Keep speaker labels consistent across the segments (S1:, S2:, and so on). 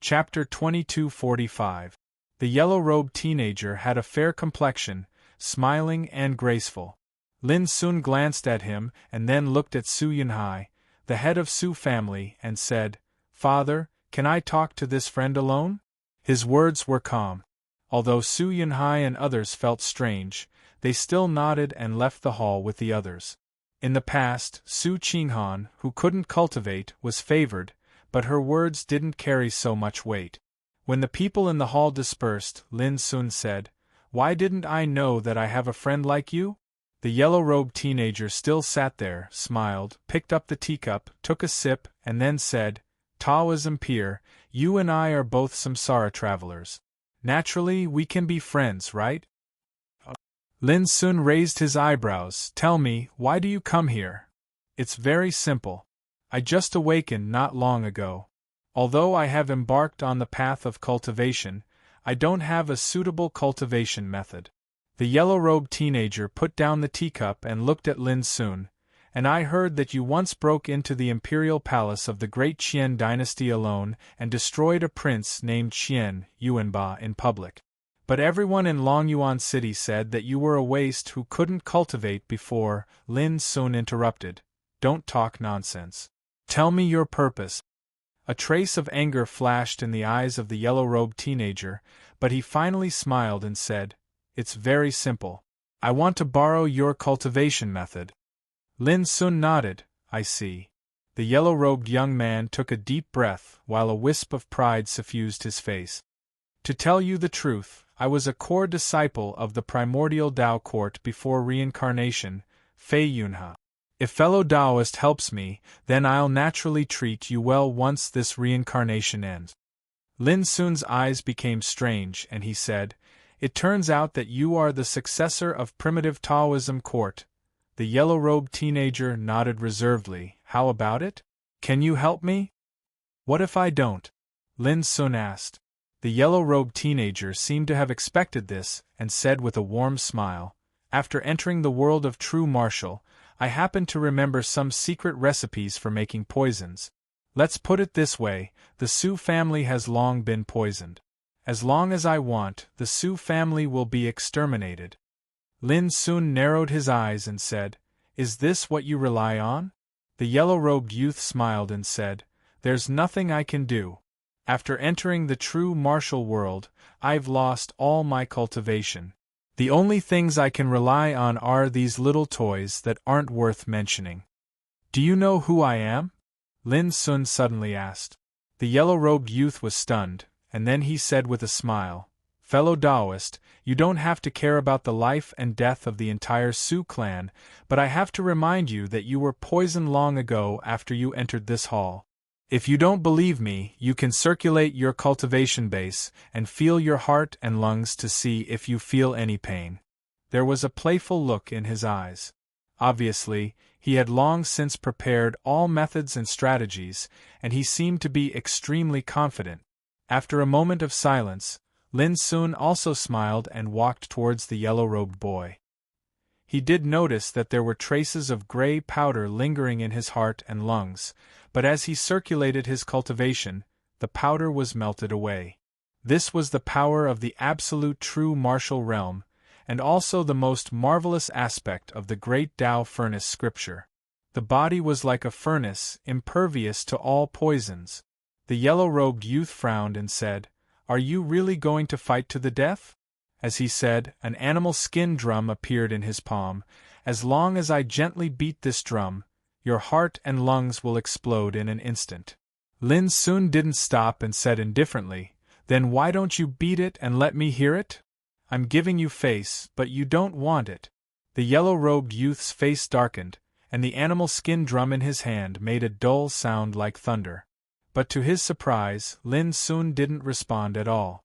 S1: Chapter 2245. The yellow-robed teenager had a fair complexion, smiling and graceful. Lin Sun glanced at him and then looked at Su Yunhai, the head of Su family, and said, "Father, can I talk to this friend alone?" His words were calm. Although Su Yunhai and others felt strange, they still nodded and left the hall with the others. In the past, Su Qinghan, who couldn't cultivate, was favored, but her words didn't carry so much weight. When the people in the hall dispersed, Lin Sun said, "Why didn't I know that I have a friend like you?" The yellow-robed teenager still sat there, smiled, picked up the teacup, took a sip, and then said, "Taoism Peer, you and I are both samsara travelers. Naturally, we can be friends, right?" Lin Sun raised his eyebrows. "Tell me, why do you come here?" "It's very simple. I just awakened not long ago. Although I have embarked on the path of cultivation, I don't have a suitable cultivation method." The yellow-robed teenager put down the teacup and looked at Lin Sun. "And I heard that you once broke into the imperial palace of the great Qian dynasty alone and destroyed a prince named Qian Yuanba in public. But everyone in Longyuan City said that you were a waste who couldn't cultivate before." Lin Sun interrupted. "Don't talk nonsense. Tell me your purpose." A trace of anger flashed in the eyes of the yellow-robed teenager, but he finally smiled and said, "It's very simple. I want to borrow your cultivation method." Lin Sun nodded. "I see." The yellow-robed young man took a deep breath, while a wisp of pride suffused his face. "To tell you the truth, I was a core disciple of the primordial Tao court before reincarnation, Fei Yunhe. If fellow Taoist helps me, then I'll naturally treat you well once this reincarnation ends." Lin Sun's eyes became strange, and he said, "It turns out that you are the successor of primitive Taoism court." The yellow-robed teenager nodded reservedly. "How about it? Can you help me?" "What if I don't?" Lin Sun asked. The yellow-robed teenager seemed to have expected this, and said with a warm smile, "After entering the world of true martial, I happen to remember some secret recipes for making poisons. Let's put it this way, the Su family has long been poisoned. As long as I want, the Su family will be exterminated." Lin Sun narrowed his eyes and said, "Is this what you rely on?" The yellow-robed youth smiled and said, "There's nothing I can do. After entering the true martial world, I've lost all my cultivation. The only things I can rely on are these little toys that aren't worth mentioning." "Do you know who I am?" Lin Sun suddenly asked. The yellow-robed youth was stunned, and then he said with a smile, "Fellow Taoist, you don't have to care about the life and death of the entire Su clan, but I have to remind you that you were poisoned long ago after you entered this hall. If you don't believe me, you can circulate your cultivation base and feel your heart and lungs to see if you feel any pain." There was a playful look in his eyes. Obviously, he had long since prepared all methods and strategies, and he seemed to be extremely confident. After a moment of silence, Lin Sun also smiled and walked towards the yellow-robed boy. He did notice that there were traces of gray powder lingering in his heart and lungs, but as he circulated his cultivation, the powder was melted away. This was the power of the absolute true martial realm, and also the most marvelous aspect of the great Tao furnace scripture. The body was like a furnace, impervious to all poisons. The yellow-robed youth frowned and said, "Are you really going to fight to the death?" As he said, an animal skin drum appeared in his palm. "As long as I gently beat this drum, your heart and lungs will explode in an instant." Lin Sun didn't stop and said indifferently, "Then why don't you beat it and let me hear it? I'm giving you face, but you don't want it." The yellow-robed youth's face darkened, and the animal skin drum in his hand made a dull sound like thunder. But to his surprise, Lin Sun didn't respond at all.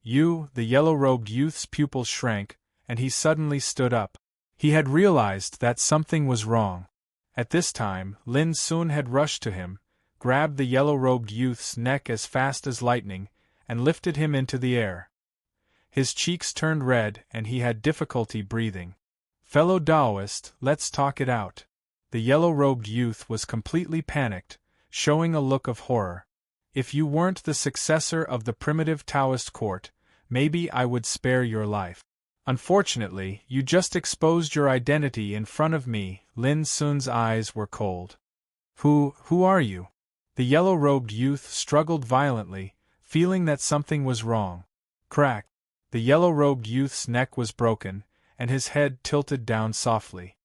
S1: The yellow-robed youth's pupils shrank, and he suddenly stood up. He had realized that something was wrong. At this time, Lin Sun had rushed to him, grabbed the yellow-robed youth's neck as fast as lightning, and lifted him into the air. His cheeks turned red and he had difficulty breathing. "Fellow Taoist, let's talk it out." The yellow-robed youth was completely panicked, showing a look of horror. If you weren't the successor of the primitive Taoist court, maybe I would spare your life. Unfortunately, you just exposed your identity in front of me." Lin Sun's eyes were cold. Who are you?" The yellow-robed youth struggled violently, feeling that something was wrong. Crack! The yellow-robed youth's neck was broken, and his head tilted down softly.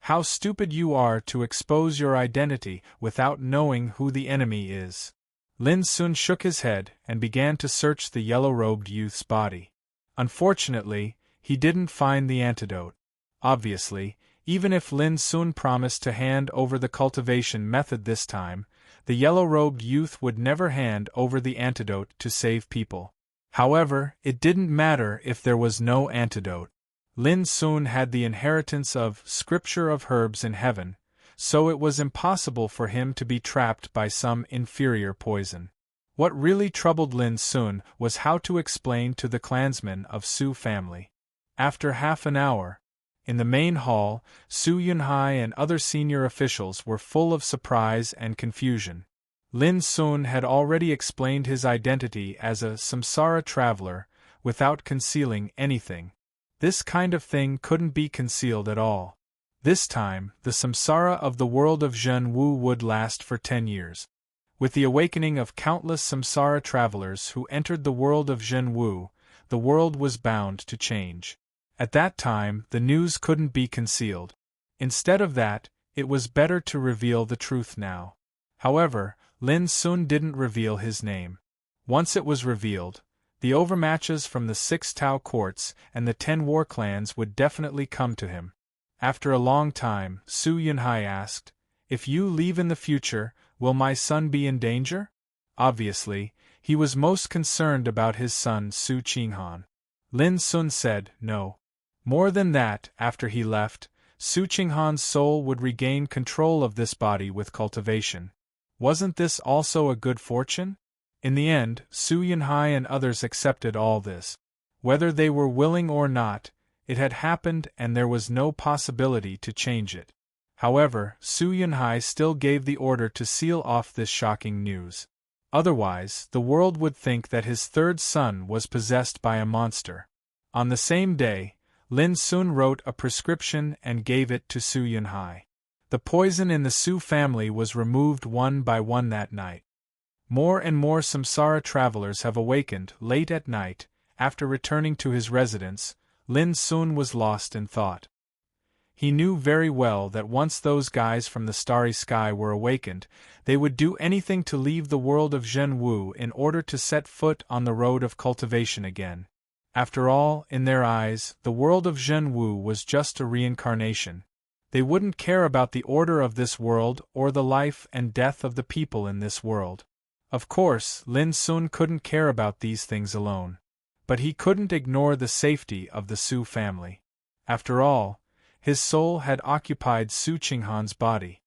S1: "How stupid you are to expose your identity without knowing who the enemy is." Lin Sun shook his head and began to search the yellow-robed youth's body. Unfortunately, he didn't find the antidote. Obviously, even if Lin Sun promised to hand over the cultivation method this time, the yellow-robed youth would never hand over the antidote to save people. However, it didn't matter if there was no antidote. Lin Sun had the inheritance of Scripture of Herbs in heaven, so it was impossible for him to be trapped by some inferior poison. What really troubled Lin Sun was how to explain to the clansmen of Su family. After half an hour, in the main hall, Su Yunhai and other senior officials were full of surprise and confusion. Lin Sun had already explained his identity as a samsara traveler, without concealing anything. This kind of thing couldn't be concealed at all. This time, the samsara of the world of Zhen Wu would last for 10 years. With the awakening of countless samsara travelers who entered the world of Zhen Wu, the world was bound to change. At that time, the news couldn't be concealed. Instead of that, it was better to reveal the truth now. However, Lin Sun didn't reveal his name. Once it was revealed, the overmatches from the 6 Tao courts and the 10 war clans would definitely come to him. After a long time, Su Yunhai asked, "If you leave in the future, will my son be in danger?" Obviously, he was most concerned about his son Su Qinghan. Lin Sun said, "No. More than that, after he left, Su Qinghan's soul would regain control of this body with cultivation. Wasn't this also a good fortune?" In the end, Su Yunhai and others accepted all this. Whether they were willing or not, it had happened and there was no possibility to change it. However, Su Yunhai still gave the order to seal off this shocking news. Otherwise, the world would think that his third son was possessed by a monster. On the same day, Lin Sun wrote a prescription and gave it to Su Yunhai. The poison in the Su family was removed one by one that night. More and more samsara travelers have awakened late at night. After returning to his residence, Lin Sun was lost in thought. He knew very well that once those guys from the starry sky were awakened, they would do anything to leave the world of Zhen Wu in order to set foot on the road of cultivation again. After all, in their eyes, the world of Zhen Wu was just a reincarnation. They wouldn't care about the order of this world or the life and death of the people in this world. Of course, Lin Sun couldn't care about these things alone. But he couldn't ignore the safety of the Su family. After all, his soul had occupied Su Qinghan's body.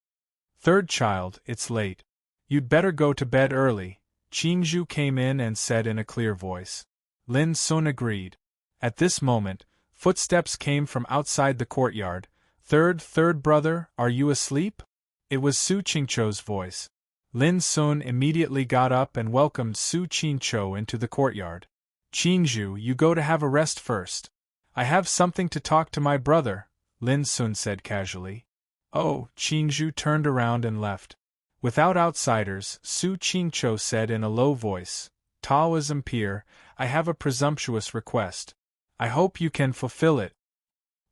S1: "Third child, it's late. You'd better go to bed early," Qingzhu came in and said in a clear voice. Lin Sun agreed. At this moment, footsteps came from outside the courtyard. Third brother, are you asleep?" It was Su Qingzhou's voice. Lin Sun immediately got up and welcomed Su Qingzhou into the courtyard. "Qingzhu, you go to have a rest first. I have something to talk to my brother," Lin Sun said casually. "Oh," Qingzhu turned around and left. Without outsiders, Su Qingzhou said in a low voice, "Taoism peer, I have a presumptuous request. I hope you can fulfill it."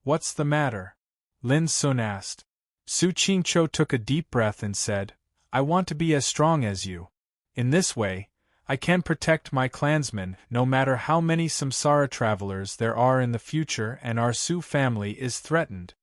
S1: "What's the matter?" Lin Sun asked. Su Qingzhou took a deep breath and said, "I want to be as strong as you. In this way, I can protect my clansmen no matter how many samsara travelers there are in the future and our Su family is threatened."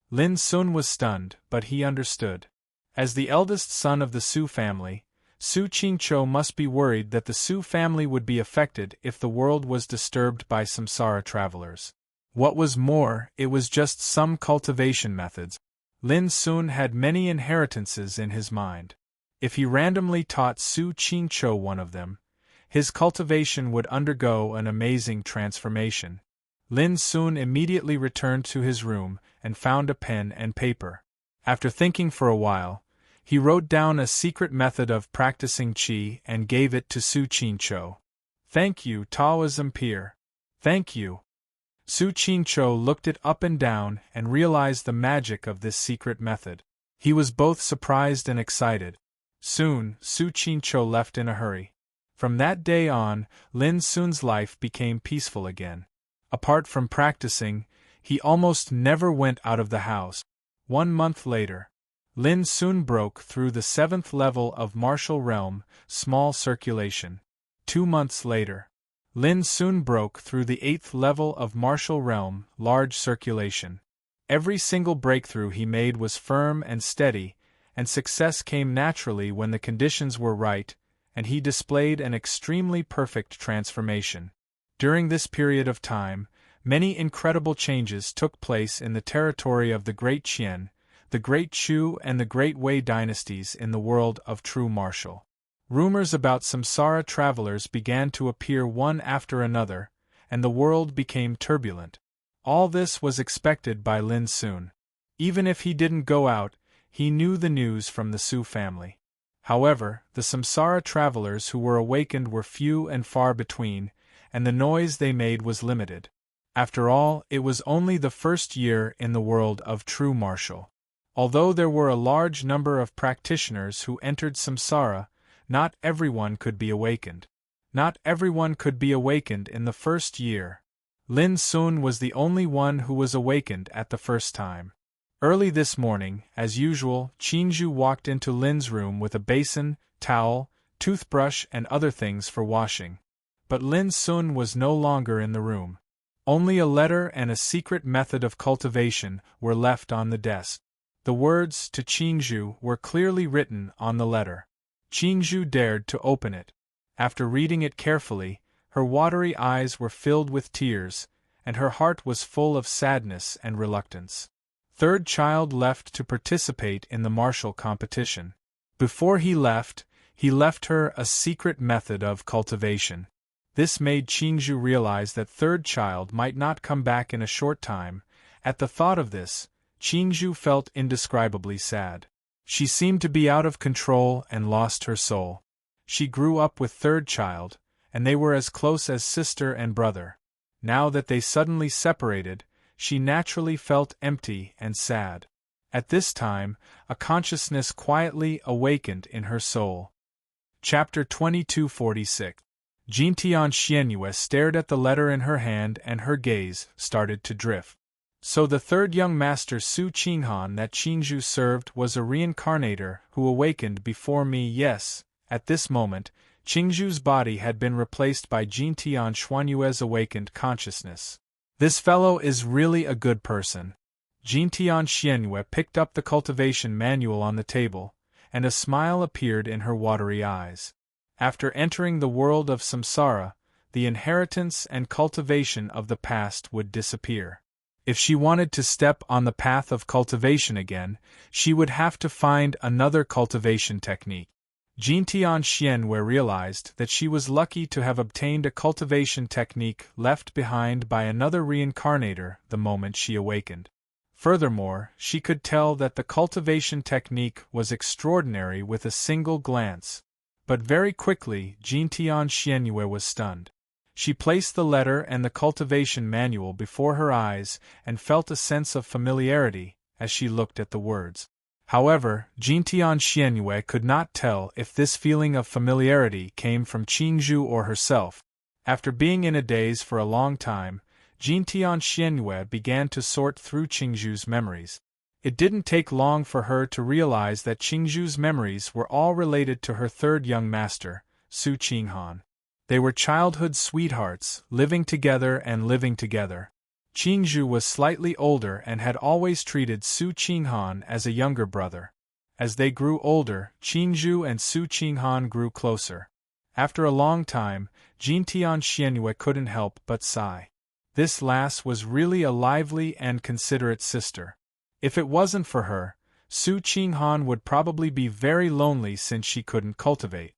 S1: Lin Sun was stunned, but he understood. As the eldest son of the Su family, Su Qingzhou must be worried that the Su family would be affected if the world was disturbed by samsara travelers. What was more, it was just some cultivation methods. Lin Sun had many inheritances in his mind. If he randomly taught Su Qingzhou one of them, his cultivation would undergo an amazing transformation. Lin Sun immediately returned to his room and found a pen and paper. After thinking for a while, He wrote down a secret method of practicing qi and gave it to Su Qingqiu. "Thank you, Taoism peer. Thank you." Su Qingqiu looked it up and down and realized the magic of this secret method. He was both surprised and excited. Soon, Su Qingqiu left in a hurry. From that day on, Lin Sun's life became peaceful again. Apart from practicing, he almost never went out of the house. 1 month later, Lin Sun broke through the 7th level of martial realm, small circulation. 2 months later, Lin Sun broke through the 8th level of martial realm, large circulation. Every single breakthrough he made was firm and steady, and success came naturally when the conditions were right, and he displayed an extremely perfect transformation. During this period of time, many incredible changes took place in the territory of the Great Qian, the Great Chu and the Great Wei dynasties in the world of true martial. Rumors about samsara travelers began to appear one after another, and the world became turbulent. All this was expected by Lin Sun. Even if he didn't go out, he knew the news from the Su family. However, the samsara travelers who were awakened were few and far between, and the noise they made was limited. After all, it was only the first year in the world of true martial. Although there were a large number of practitioners who entered samsara, not everyone could be awakened. Not everyone could be awakened in the first year. Lin Sun was the only one who was awakened at the first time. Early this morning, as usual, Qingju walked into Lin's room with a basin, towel, toothbrush and other things for washing. But Lin Sun was no longer in the room. Only a letter and a secret method of cultivation were left on the desk. The words to Qingju were clearly written on the letter. Qingju dared to open it. After reading it carefully, her watery eyes were filled with tears, and her heart was full of sadness and reluctance. Third child left to participate in the martial competition. Before he left her a secret method of cultivation. This made Qingju realize that third child might not come back in a short time. At the thought of this, Qingju felt indescribably sad. She seemed to be out of control and lost her soul. She grew up with third child, and they were as close as sister and brother. Now that they suddenly separated, she naturally felt empty and sad. At this time, a consciousness quietly awakened in her soul. Chapter 2246. Jintian Xianyue stared at the letter in her hand and her gaze started to drift. So the third young master Su Qinghan that Qingju served was a reincarnator who awakened before me. Yes, at this moment, Qingju's body had been replaced by Jintian Xuanyue's awakened consciousness. This fellow is really a good person. Jintian Xianyue picked up the cultivation manual on the table, and a smile appeared in her watery eyes. After entering the world of samsara, the inheritance and cultivation of the past would disappear. If she wanted to step on the path of cultivation again, she would have to find another cultivation technique. Jintian Xianyue realized that she was lucky to have obtained a cultivation technique left behind by another reincarnator the moment she awakened. Furthermore, she could tell that the cultivation technique was extraordinary with a single glance. But very quickly, Jintian Xianyue was stunned. She placed the letter and the cultivation manual before her eyes and felt a sense of familiarity as she looked at the words. However, Jintian Xianyue could not tell if this feeling of familiarity came from Qingju or herself. After being in a daze for a long time, Jintian Xianyue began to sort through Qingju's memories. It didn't take long for her to realize that Qingju's memories were all related to her third young master, Su Qinghan. They were childhood sweethearts, living together and living together. Qingju was slightly older and had always treated Su Qinghan as a younger brother. As they grew older, Qingju and Su Qinghan grew closer. After a long time, Jintian Xianyue couldn't help but sigh. This lass was really a lively and considerate sister. If it wasn't for her, Su Qinghan would probably be very lonely since she couldn't cultivate.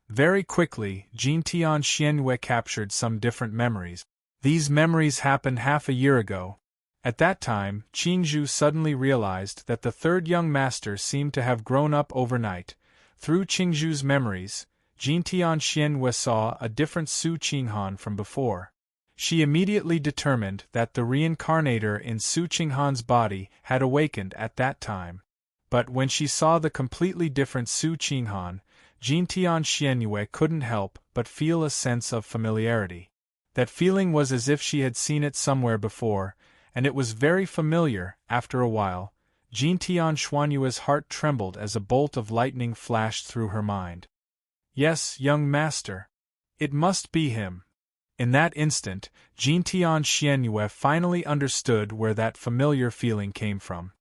S1: Very quickly, Jintian Xianyue captured some different memories. These memories happened half a year ago. At that time, Qingzhu suddenly realized that the third young master seemed to have grown up overnight. Through Qingzhu's memories, Jintian Xianwei saw a different Su Qinghan from before. She immediately determined that the reincarnator in Su Qinghan's body had awakened at that time. But when she saw the completely different Su Qinghan, Jintian Xianwei couldn't help but feel a sense of familiarity. That feeling was as if she had seen it somewhere before, and it was very familiar. After a while, Jintian Xuanyue's heart trembled as a bolt of lightning flashed through her mind. Yes, young master. It must be him. In that instant, Jintian Xianyue finally understood where that familiar feeling came from.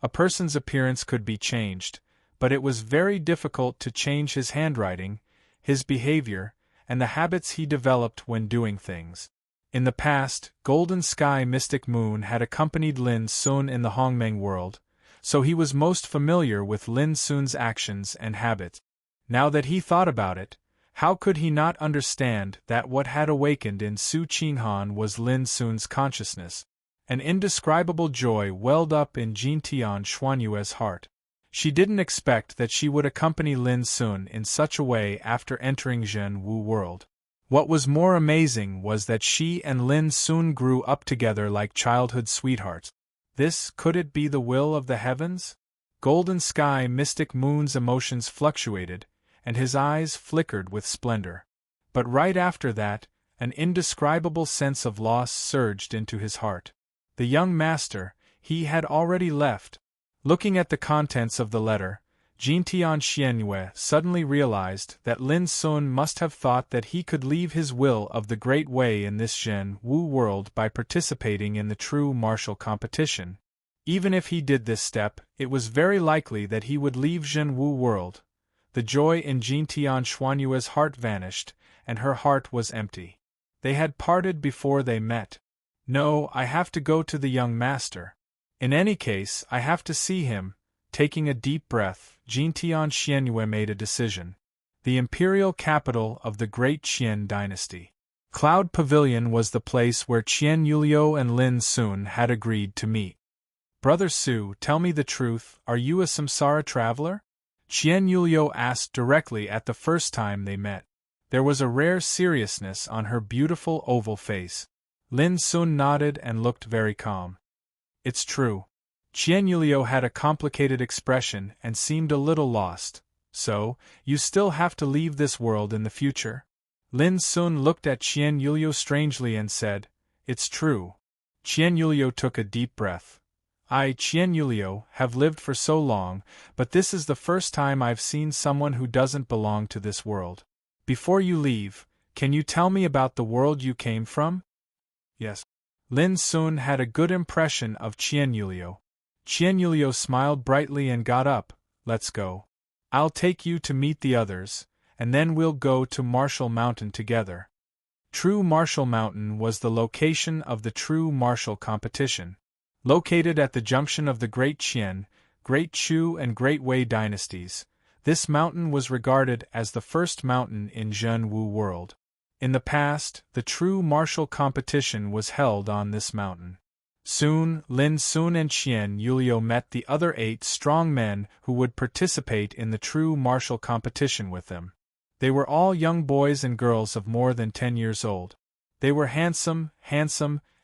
S1: A person's appearance could be changed, but it was very difficult to change his handwriting, his behavior, and the habits he developed when doing things. In the past, Golden Sky Mystic Moon had accompanied Lin Sun in the Hongmeng world, so he was most familiar with Lin Sun's actions and habits. Now that he thought about it, how could he not understand that what had awakened in Su Qinghan was Lin Sun's consciousness? An indescribable joy welled up in Jintian Xuanyue's heart. She didn't expect that she would accompany Lin Sun in such a way after entering Zhen Wu world. What was more amazing was that she and Lin Sun grew up together like childhood sweethearts. Could it be the will of the heavens? Golden Sky Mystic Moon's emotions fluctuated, and his eyes flickered with splendor. But right after that, an indescribable sense of loss surged into his heart. The young master, he had already left. Looking at the contents of the letter, Jintian Xianyue suddenly realized that Lin Sun must have thought that he could leave his will of the Great Way in this Zhen Wu world by participating in the true martial competition. Even if he did this step, it was very likely that he would leave Zhen Wu world. The joy in Jintian Xuanyue's heart vanished, and her heart was empty. They had parted before they met. No, I have to go to the young master. In any case, I have to see him. Taking a deep breath, Jintian Xianyue made a decision. The imperial capital of the great Qian dynasty. Cloud Pavilion was the place where Qian Yulio and Lin Sun had agreed to meet. Brother Su, tell me the truth, are you a samsara traveler? Qian Yulio asked directly at the first time they met. There was a rare seriousness on her beautiful oval face. Lin Sun nodded and looked very calm. It's true. Qian Yulio had a complicated expression and seemed a little lost. So, you still have to leave this world in the future? Lin Sun looked at Qian Yulio strangely and said, It's true. Qian Yulio took a deep breath. I, Qian Yulio, have lived for so long, but this is the first time I've seen someone who doesn't belong to this world. Before you leave, can you tell me about the world you came from? Yes. Lin Sun had a good impression of Qian Yulio. Qian Yulio smiled brightly and got up. Let's go. I'll take you to meet the others, and then we'll go to Martial Mountain together. True Martial Mountain was the location of the true martial competition. Located at the junction of the Great Qian, Great Chu and Great Wei dynasties, this mountain was regarded as the first mountain in Zhen Wu world. In the past, the true martial competition was held on this mountain. Soon, Lin Sun and Qian Yulio met the other 8 strong men who would participate in the true martial competition with them. They were all young boys and girls of more than 10 years old. They were handsome,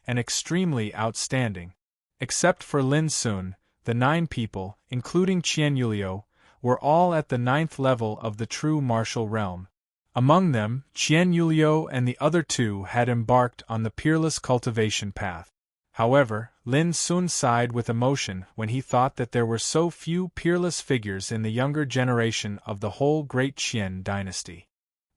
S1: and extremely outstanding. Except for Lin Sun, the 9 people, including Qian Yulio, were all at the 9th level of the true martial realm. Among them, Qian Yulio and the other 2 had embarked on the peerless cultivation path. However, Lin Sun sighed with emotion when he thought that there were so few peerless figures in the younger generation of the whole Great Qian dynasty.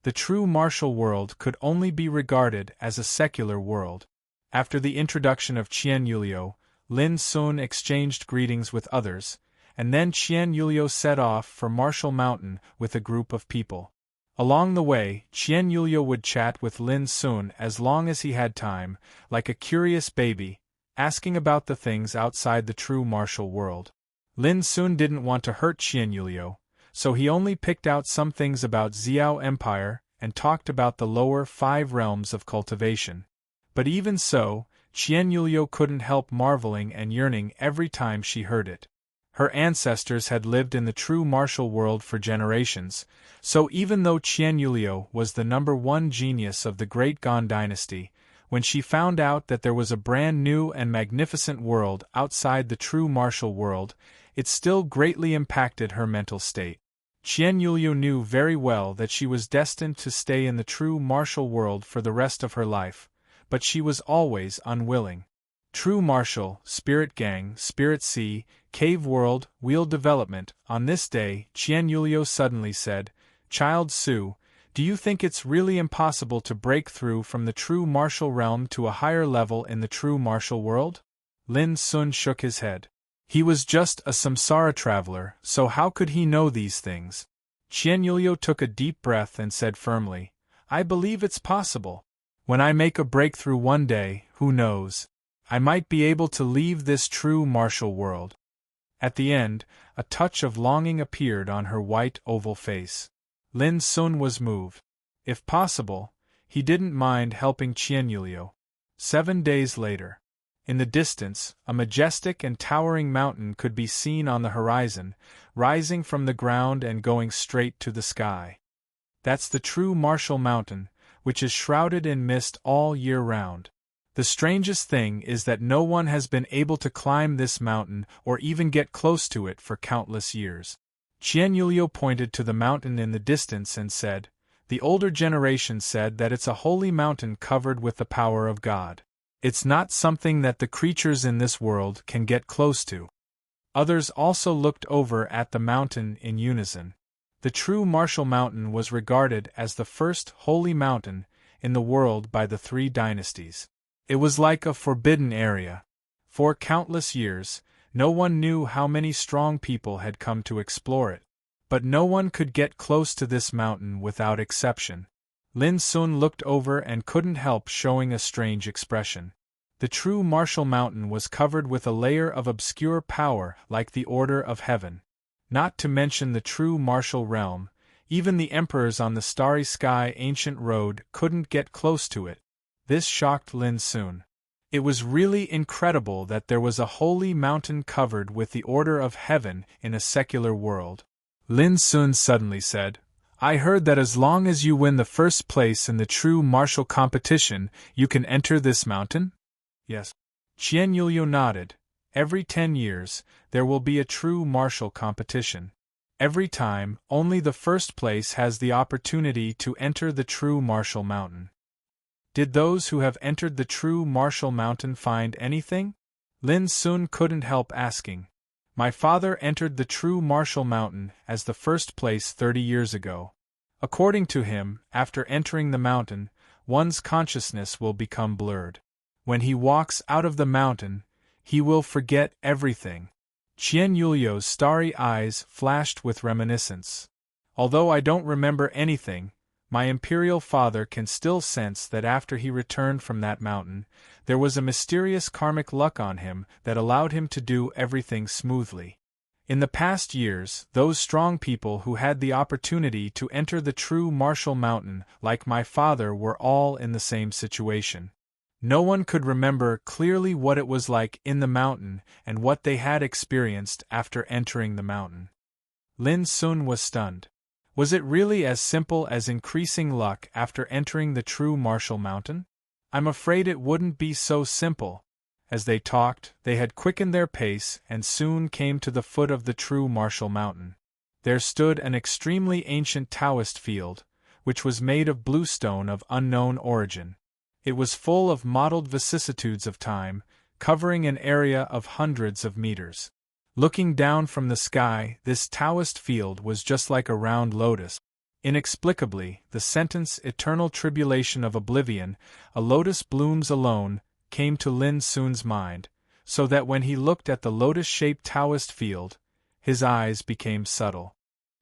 S1: The true martial world could only be regarded as a secular world. After the introduction of Qian Yulio, Lin Sun exchanged greetings with others, and then Qian Yulio set off for Martial Mountain with a group of people. Along the way, Qian Yulio would chat with Lin Sun as long as he had time, like a curious baby, asking about the things outside the true martial world. Lin Sun didn't want to hurt Qian Yulio, so he only picked out some things about Xiao Empire and talked about the lower 5 realms of cultivation. But even so, Qianyulio couldn't help marveling and yearning every time she heard it. Her ancestors had lived in the true martial world for generations, so even though Qianyulio was the #1 genius of the Great Gon dynasty, when she found out that there was a brand new and magnificent world outside the true martial world, it still greatly impacted her mental state. Qianyulio knew very well that she was destined to stay in the true martial world for the rest of her life, but she was always unwilling. True martial, spirit gang, spirit sea, cave world, wheel development. On this day, Qianyulio suddenly said, "Child Su, do you think it's really impossible to break through from the true martial realm to a higher level in the true martial world?" Lin Sun shook his head. He was just a samsara traveler, so how could he know these things? Qianyulio took a deep breath and said firmly, "I believe it's possible. When I make a breakthrough one day, who knows? I might be able to leave this true martial world." At the end, a touch of longing appeared on her white oval face. Lin Sun was moved. If possible, he didn't mind helping Qianyulio. 7 days later. In the distance, a majestic and towering mountain could be seen on the horizon, rising from the ground and going straight to the sky. That's the true martial mountain, which is shrouded in mist all year round. The strangest thing is that no one has been able to climb this mountain or even get close to it for countless years. Qianyulio pointed to the mountain in the distance and said, "The older generation said that it's a holy mountain covered with the power of God. It's not something that the creatures in this world can get close to." Others also looked over at the mountain in unison. The true martial mountain was regarded as the first holy mountain in the world by the 3 dynasties. It was like a forbidden area. For countless years, no one knew how many strong people had come to explore it. But no one could get close to this mountain without exception. Lin Sun looked over and couldn't help showing a strange expression. The true martial mountain was covered with a layer of obscure power like the order of heaven. Not to mention the true martial realm, even the emperors on the starry sky ancient road couldn't get close to it. This shocked Lin Sun. It was really incredible that there was a holy mountain covered with the order of heaven in a secular world. Lin Sun suddenly said, "I heard that as long as you win the first place in the true martial competition, you can enter this mountain?" "Yes." Qianyulio nodded. "Every 10 years, there will be a true martial competition. Every time, only the first place has the opportunity to enter the true martial mountain." "Did those who have entered the true martial mountain find anything?" Lin Sun couldn't help asking. "My father entered the true martial mountain as the first place 30 years ago. According to him, after entering the mountain, one's consciousness will become blurred. When he walks out of the mountain, he will forget everything." Qianyulio's starry eyes flashed with reminiscence. "Although I don't remember anything, my imperial father can still sense that after he returned from that mountain, there was a mysterious karmic luck on him that allowed him to do everything smoothly. In the past years, those strong people who had the opportunity to enter the true martial mountain, like my father, were all in the same situation. No one could remember clearly what it was like in the mountain and what they had experienced after entering the mountain." Lin Sun was stunned. Was it really as simple as increasing luck after entering the true martial mountain? "I'm afraid it wouldn't be so simple." As they talked, they had quickened their pace and soon came to the foot of the true martial mountain. There stood an extremely ancient Taoist field, which was made of bluestone of unknown origin. It was full of mottled vicissitudes of time, covering an area of hundreds of meters. Looking down from the sky, this Taoist field was just like a round lotus. Inexplicably, the sentence "eternal tribulation of oblivion, a lotus blooms alone," came to Lin Sun's mind, so that when he looked at the lotus-shaped Taoist field, his eyes became subtle.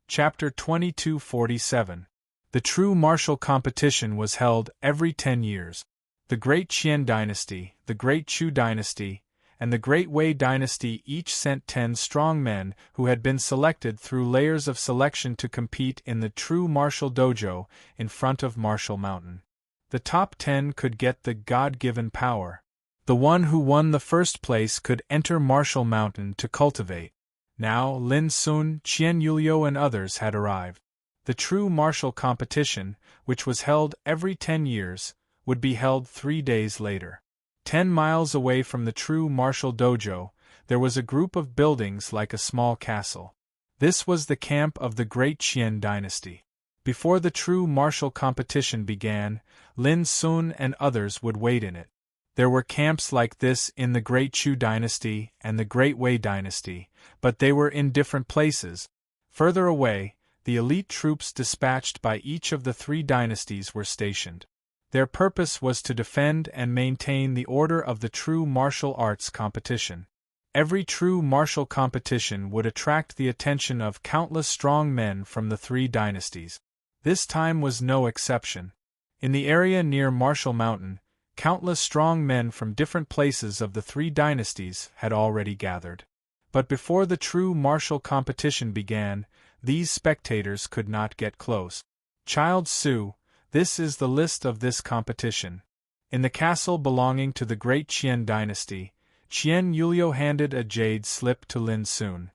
S1: Chapter 2247. The true martial competition was held every 10 years. The Great Qian Dynasty, the Great Chu Dynasty, and the Great Wei Dynasty each sent 10 strong men who had been selected through layers of selection to compete in the true martial dojo in front of Martial Mountain. The top 10 could get the God-given power. The one who won the first place could enter Martial Mountain to cultivate. Now Lin Sun, Qian Yulio and others had arrived. The true martial competition, which was held every 10 years, would be held 3 days later. 10 miles away from the true martial dojo, there was a group of buildings like a small castle. This was the camp of the great Qian dynasty. Before the true martial competition began, Lin Sun and others would wait in it. There were camps like this in the Great Chu dynasty and the Great Wei dynasty, but they were in different places. Further away, the elite troops dispatched by each of the 3 dynasties were stationed. Their purpose was to defend and maintain the order of the true martial arts competition. Every true martial competition would attract the attention of countless strong men from the 3 dynasties. This time was no exception. In the area near Martial Mountain, countless strong men from different places of the 3 dynasties had already gathered. But before the true martial competition began, these spectators could not get close. Child Su, this is the list of this competition. In the castle belonging to the great Qian dynasty, Qian Yulio handed a jade slip to Lin Sun.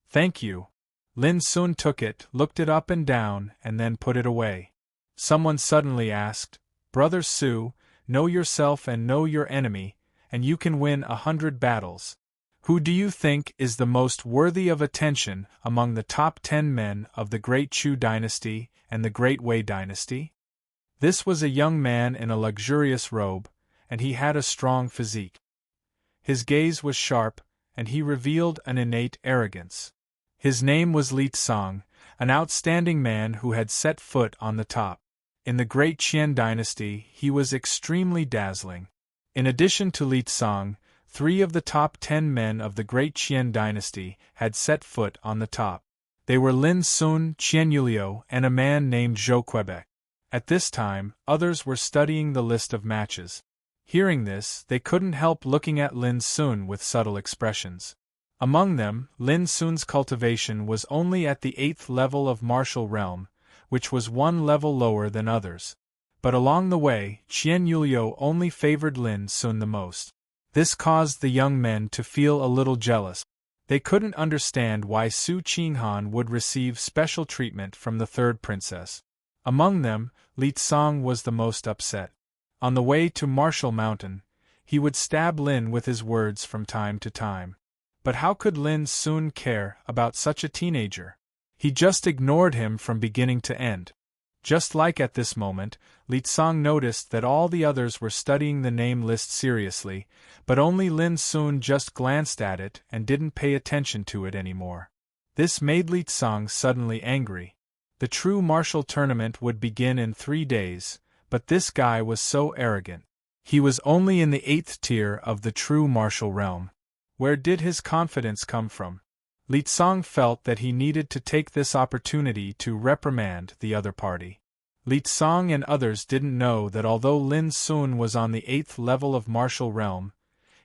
S1: Thank you. Lin Sun took it, looked it up and down, and then put it away. Someone suddenly asked, Brother Su, know yourself and know your enemy, and you can win 100 battles. Who do you think is the most worthy of attention among the top 10 men of the Great Chu dynasty and the Great Wei dynasty? This was a young man in a luxurious robe, and he had a strong physique. His gaze was sharp, and he revealed an innate arrogance. His name was Li Tsang, an outstanding man who had set foot on the top. In the Great Qian dynasty, he was extremely dazzling. In addition to Li Tsang, 3 of the top 10 men of the Great Qian dynasty had set foot on the top. They were Lin Sun, Qian Yulio, and a man named Zhou Quebec. At this time, others were studying the list of matches. Hearing this, they couldn't help looking at Lin Sun with subtle expressions. Among them, Lin Sun's cultivation was only at the 8th level of martial realm, which was 1 level lower than others. But along the way, Qian Yulio only favored Lin Sun the most. This caused the young men to feel a little jealous. They couldn't understand why Su Qinghan would receive special treatment from the 3rd princess. Among them, Li Tsang was the most upset. On the way to Martial Mountain, he would stab Lin with his words from time to time. But how could Lin Sun care about such a teenager? He just ignored him from beginning to end. Just like at this moment, Li Tsang noticed that all the others were studying the name list seriously, but only Lin Sun just glanced at it and didn't pay attention to it anymore. This made Li Tsang suddenly angry. The true martial tournament would begin in 3 days, but this guy was so arrogant. He was only in the 8th tier of the true martial realm. Where did his confidence come from? Li Tsang felt that he needed to take this opportunity to reprimand the other party. Li Tsang and others didn't know that although Lin Sun was on the 8th level of martial realm,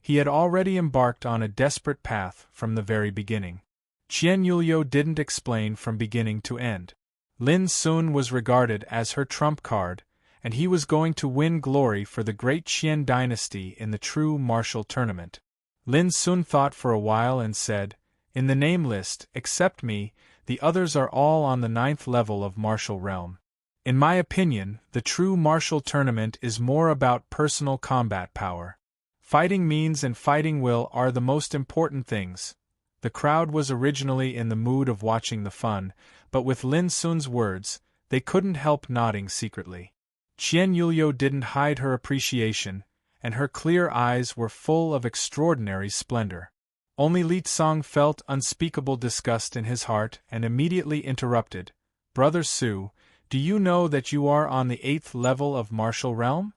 S1: he had already embarked on a desperate path from the very beginning. Qian Yulio didn't explain from beginning to end. Lin Sun was regarded as her trump card, and he was going to win glory for the great Qian dynasty in the true martial tournament. Lin Sun thought for a while and said, In the name list, except me, the others are all on the 9th level of martial realm. In my opinion, the true martial tournament is more about personal combat power. Fighting means and fighting will are the most important things. The crowd was originally in the mood of watching the fun, but with Lin Sun's words, they couldn't help nodding secretly. Qian Yulio didn't hide her appreciation, and her clear eyes were full of extraordinary splendor. Only Li Tsang felt unspeakable disgust in his heart and immediately interrupted, Brother Su, do you know that you are on the 8th level of martial realm?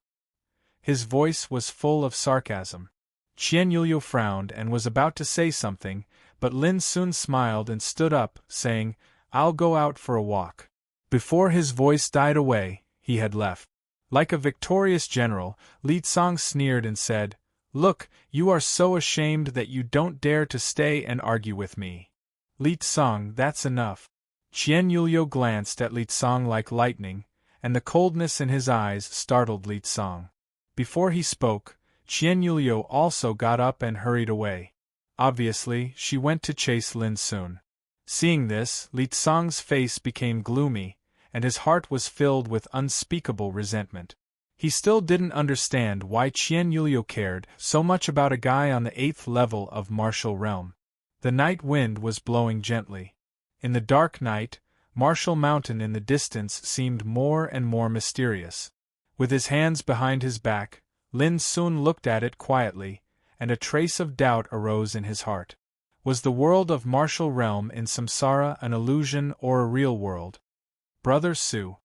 S1: His voice was full of sarcasm. Qian Yulio frowned and was about to say something, but Lin Sun smiled and stood up, saying, I'll go out for a walk. Before his voice died away, he had left. Like a victorious general, Li Tsang sneered and said, Look, you are so ashamed that you don't dare to stay and argue with me. Li Tsang, that's enough. Qian Yulio glanced at Li Tsang like lightning, and the coldness in his eyes startled Li Tsang. Before he spoke, Qianyulio also got up and hurried away. Obviously, she went to chase Lin Sun. Seeing this, Li Tsang's face became gloomy, and his heart was filled with unspeakable resentment. He still didn't understand why Qianyulio cared so much about a guy on the 8th level of martial realm. The night wind was blowing gently. In the dark night, Martial Mountain in the distance seemed more and more mysterious. With his hands behind his back, Lin Sun looked at it quietly, and a trace of doubt arose in his heart. Was the world of martial realm in Samsara an illusion or a real world? Brother Su.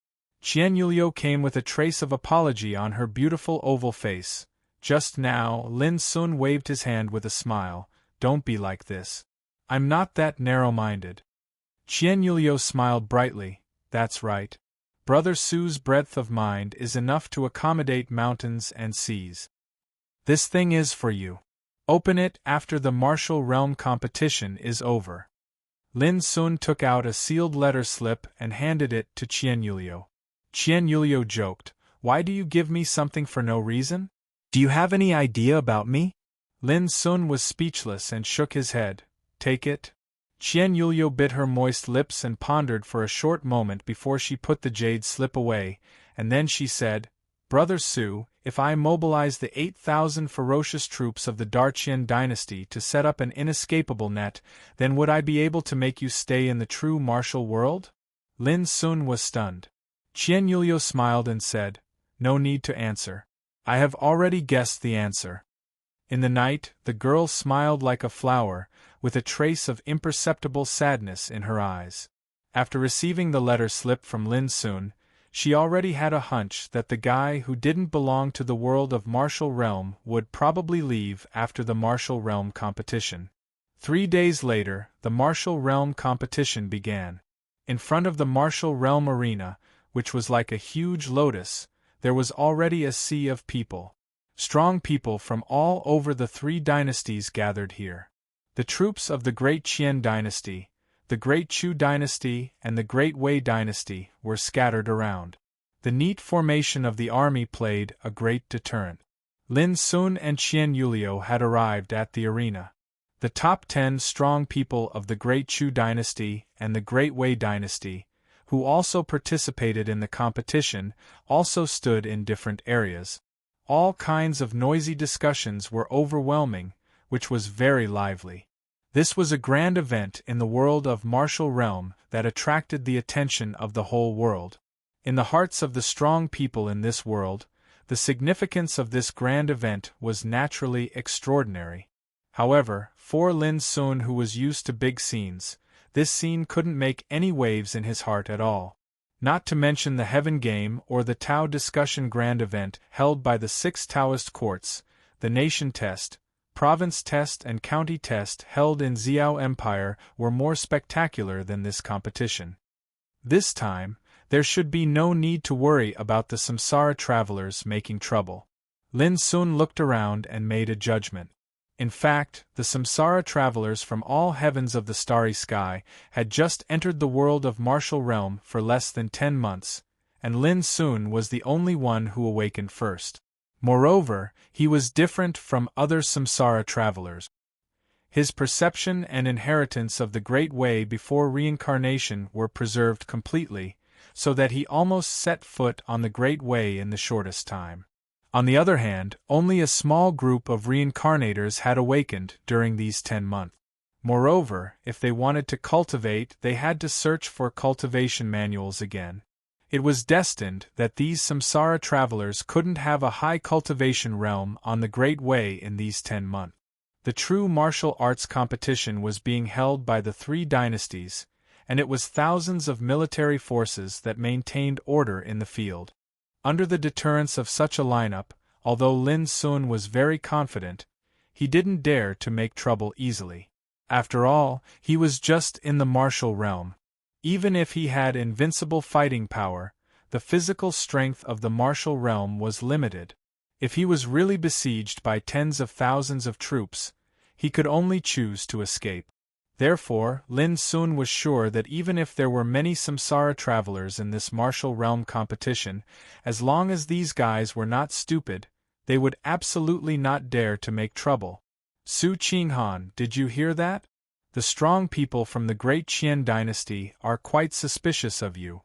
S1: Qianyulio came with a trace of apology on her beautiful oval face. Just now, Lin Sun waved his hand with a smile. Don't be like this. I'm not that narrow-minded. Qianyulio smiled brightly. That's right. Brother Su's breadth of mind is enough to accommodate mountains and seas. This thing is for you. Open it after the martial realm competition is over. Lin Sun took out a sealed letter slip and handed it to Qianyulio. Qianyulio joked, "Why do you give me something for no reason? Do you have any idea about me?" Lin Sun was speechless and shook his head. Take it. Qianyulio bit her moist lips and pondered for a short moment before she put the jade slip away, and then she said, Brother Su, if I mobilize the 8,000 ferocious troops of the Darqian dynasty to set up an inescapable net, then would I be able to make you stay in the true martial world? Lin Sun was stunned. Qianyulio smiled and said, No need to answer. I have already guessed the answer. In the night, the girl smiled like a flower, with a trace of imperceptible sadness in her eyes. After receiving the letter slip from Lin Sun, she already had a hunch that the guy who didn't belong to the world of martial realm would probably leave after the martial realm competition. 3 days later, the martial realm competition began. In front of the martial realm arena, which was like a huge lotus, there was already a sea of people. Strong people from all over the 3 dynasties gathered here. The troops of the Great Qian dynasty, the Great Chu dynasty, and the Great Wei dynasty were scattered around. The neat formation of the army played a great deterrent. Lin Sun and Qianyulio had arrived at the arena. The top 10 strong people of the Great Chu dynasty and the Great Wei dynasty, who also participated in the competition, also stood in different areas. All kinds of noisy discussions were overwhelming, which was very lively. This was a grand event in the world of martial realm that attracted the attention of the whole world. In the hearts of the strong people in this world, the significance of this grand event was naturally extraordinary. However, for Lin Sun, who was used to big scenes, this scene couldn't make any waves in his heart at all. Not to mention the Heaven Game or the Tao Discussion Grand Event held by the 6 Taoist courts, the Nation Test, Province Test and County Test held in Xiao Empire were more spectacular than this competition. This time, there should be no need to worry about the Samsara travelers making trouble. Lin Sun looked around and made a judgment. In fact, the Samsara travelers from all heavens of the starry sky had just entered the world of martial realm for less than 10 months, and Lin Sun was the only one who awakened first. Moreover, he was different from other Samsara travelers. His perception and inheritance of the Great Way before reincarnation were preserved completely, so that he almost set foot on the Great Way in the shortest time. On the other hand, only a small group of reincarnators had awakened during these 10 months. Moreover, if they wanted to cultivate, they had to search for cultivation manuals again. It was destined that these Samsara travelers couldn't have a high cultivation realm on the Great Way in these 10 months. The true martial arts competition was being held by the 3 dynasties, and it was thousands of military forces that maintained order in the field. Under the deterrence of such a lineup, although Lin Sun was very confident, he didn't dare to make trouble easily. After all, he was just in the martial realm. Even if he had invincible fighting power, the physical strength of the martial realm was limited. If he was really besieged by tens of thousands of troops, he could only choose to escape. Therefore, Lin Sun was sure that even if there were many Samsara travelers in this martial realm competition, as long as these guys were not stupid, They would absolutely not dare to make trouble. Su Qinghan, did you hear that? The strong people from the great Qian dynasty are quite suspicious of you.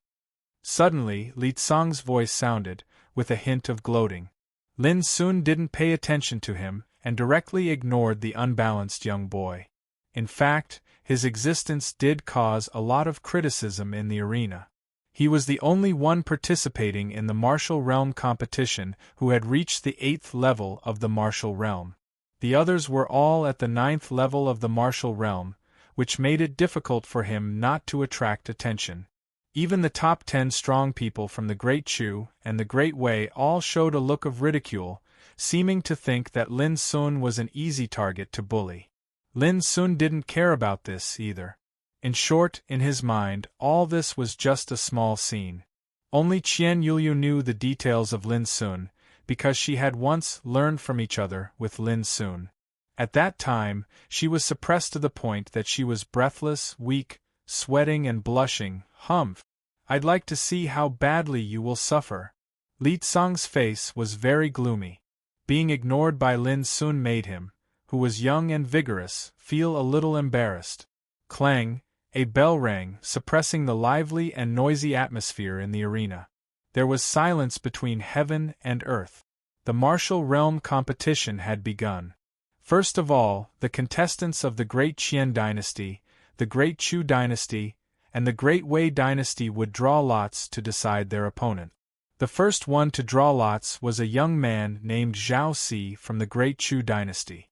S1: Suddenly, Li Tsang's voice sounded, with a hint of gloating. Lin Sun didn't pay attention to him, and directly ignored the unbalanced young boy. In fact, his existence did cause a lot of criticism in the arena. He was the only one participating in the martial realm competition who had reached the 8th level of the martial realm. The others were all at the 9th level of the martial realm, which made it difficult for him not to attract attention. Even the top 10 strong people from the Great Chu and the Great Wei all showed a look of ridicule, seeming to think that Lin Sun was an easy target to bully. Lin Sun didn't care about this either. In short, in his mind, all this was just a small scene. Only Qian Yuliu knew the details of Lin Sun, because she had once learned from each other with Lin Sun. At that time, she was suppressed to the point that she was breathless, weak, sweating and blushing. Humph! I'd like to see how badly you will suffer. Li Tsang's face was very gloomy. Being ignored by Lin Sun made him, who was young and vigorous, feel a little embarrassed. Clang! A bell rang, suppressing the lively and noisy atmosphere in the arena. There was silence between heaven and earth. The martial realm competition had begun. First of all, the contestants of the Great Qian dynasty, the Great Chu dynasty, and the Great Wei dynasty would draw lots to decide their opponent. The first one to draw lots was a young man named Zhao Si from the Great Chu dynasty.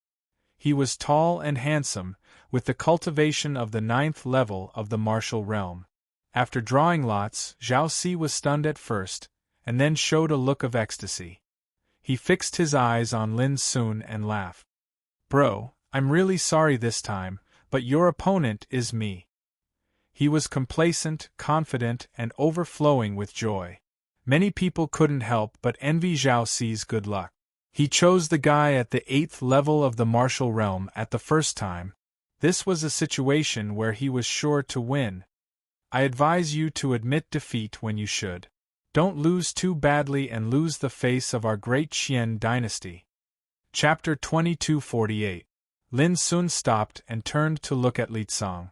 S1: He was tall and handsome, with the cultivation of the 9th level of the martial realm. After drawing lots, Zhao Si was stunned at first, and then showed a look of ecstasy. He fixed his eyes on Lin Sun and laughed. Bro, I'm really sorry this time, but your opponent is me. He was complacent, confident, and overflowing with joy. Many people couldn't help but envy Zhao Si's good luck. He chose the guy at the 8th level of the martial realm at the first time. This was a situation where he was sure to win. I advise you to admit defeat when you should. Don't lose too badly and lose the face of our great Qian dynasty. Chapter 2248. Lin Sun stopped and turned to look at Li Tsang.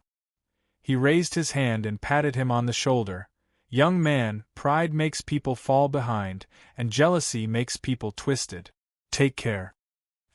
S1: He raised his hand and patted him on the shoulder. Young man, pride makes people fall behind, and jealousy makes people twisted. Take care.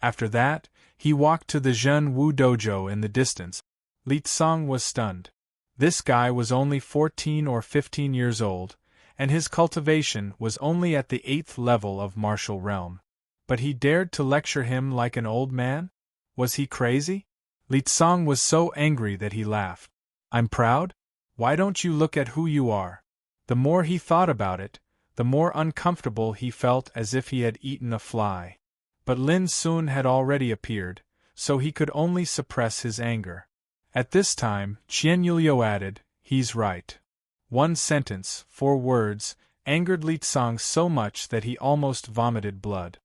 S1: After that, he walked to the Zhen Wu dojo in the distance. Li Tsang was stunned. This guy was only 14 or 15 years old, and his cultivation was only at the 8th level of martial realm. But he dared to lecture him like an old man? Was he crazy? Li Tsang was so angry that he laughed. I'm proud? Why don't you look at who you are? The more he thought about it, the more uncomfortable he felt, as if he had eaten a fly. But Lin Sun had already appeared, so he could only suppress his anger. At this time, Qian Yuliu added, he's right. One sentence, 4 words, angered Li Tsang so much that he almost vomited blood.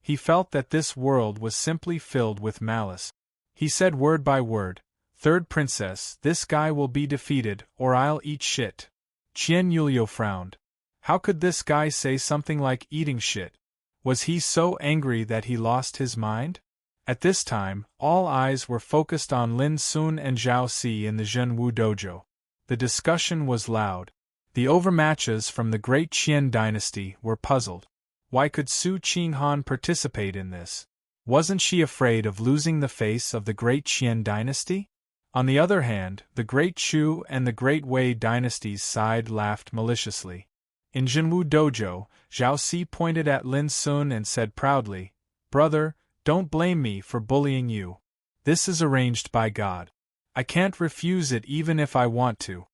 S1: He felt that this world was simply filled with malice. He said word by word, Third princess, this guy will be defeated, or I'll eat shit. Qian Yuliu frowned. How could this guy say something like eating shit? Was he so angry that he lost his mind? At this time, all eyes were focused on Lin Sun and Zhao Si in the Zhen Wu dojo. The discussion was loud. The overmatches from the Great Qian dynasty were puzzled. Why could Su Qinghan participate in this? Wasn't she afraid of losing the face of the Great Qian dynasty? On the other hand, the Great Chu and the Great Wei dynasties side laughed maliciously. In Zhenwu dojo, Zhao Si pointed at Lin Sun and said proudly, Brother, don't blame me for bullying you. This is arranged by God. I can't refuse it even if I want to.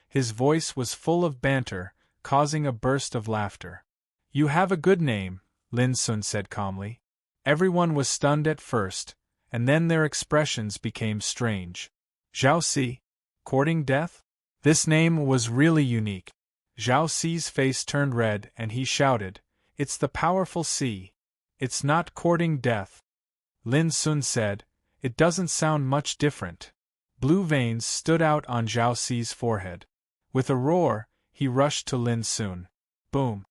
S1: His voice was full of banter, causing a burst of laughter. You have a good name, Lin Sun said calmly. Everyone was stunned at first, and then their expressions became strange. Zhao Si? Courting death? This name was really unique. Zhao Si's face turned red and he shouted, It's the powerful Si. It's not courting death. Lin Sun said, It doesn't sound much different. Blue veins stood out on Zhao Si's forehead. With a roar, he rushed to Lin Sun. Boom!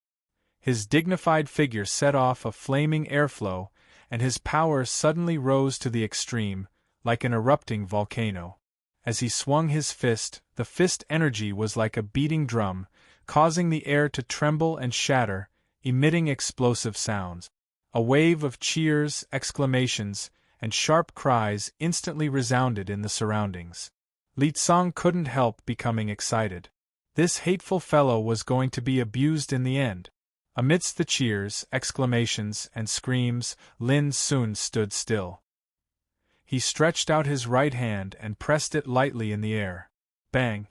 S1: His dignified figure set off a flaming airflow, and his power suddenly rose to the extreme, like an erupting volcano. As he swung his fist, the fist energy was like a beating drum, causing the air to tremble and shatter, emitting explosive sounds. A wave of cheers, exclamations, and sharp cries instantly resounded in the surroundings. Li Tsong couldn't help becoming excited. This hateful fellow was going to be abused in the end. Amidst the cheers, exclamations, and screams, Lin Sun stood still. He stretched out his right hand and pressed it lightly in the air. Bang!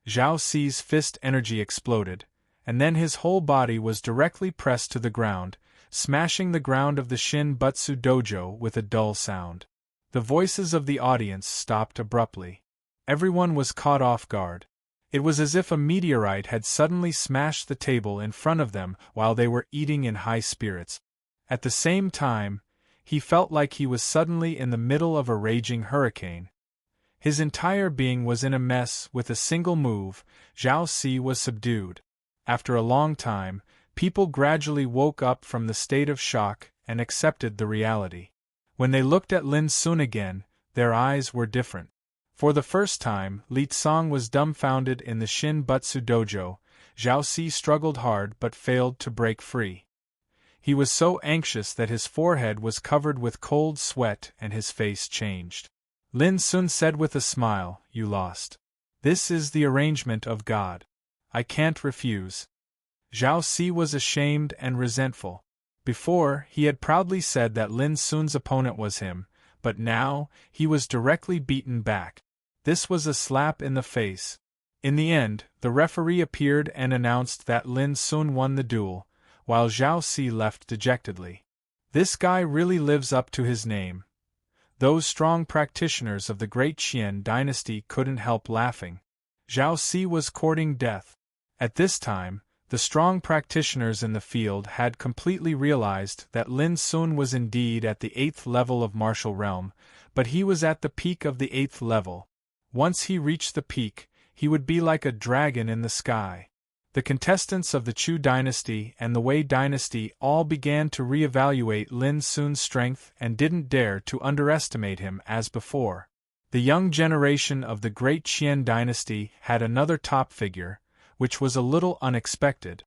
S1: Zhao Ci's fist energy exploded, and then his whole body was directly pressed to the ground, smashing the ground of the Shin Butsu dojo with a dull sound. The voices of the audience stopped abruptly. Everyone was caught off guard. It was as if a meteorite had suddenly smashed the table in front of them while they were eating in high spirits. At the same time, he felt like he was suddenly in the middle of a raging hurricane. His entire being was in a mess. With a single move, Zhao Ci was subdued. After a long time, people gradually woke up from the state of shock and accepted the reality. When they looked at Lin Sun again, their eyes were different. For the first time, Li Tsong was dumbfounded in the Shin Butsu dojo. Zhao Ci struggled hard but failed to break free. He was so anxious that his forehead was covered with cold sweat and his face changed. Lin Sun said with a smile, "You lost. This is the arrangement of God. I can't refuse." Zhao Ci was ashamed and resentful. Before, he had proudly said that Lin Sun's opponent was him, but now, he was directly beaten back. This was a slap in the face. In the end, the referee appeared and announced that Lin Sun won the duel, while Zhao Ci left dejectedly. This guy really lives up to his name. Those strong practitioners of the great Qian dynasty couldn't help laughing. Zhao Ci was courting death. At this time, the strong practitioners in the field had completely realized that Lin Sun was indeed at the 8th level of martial realm, but he was at the peak of the 8th level. Once he reached the peak, he would be like a dragon in the sky. The contestants of the Chu dynasty and the Wei dynasty all began to re-evaluate Lin Sun's strength and didn't dare to underestimate him as before. The young generation of the great Qian dynasty had another top figure, which was a little unexpected.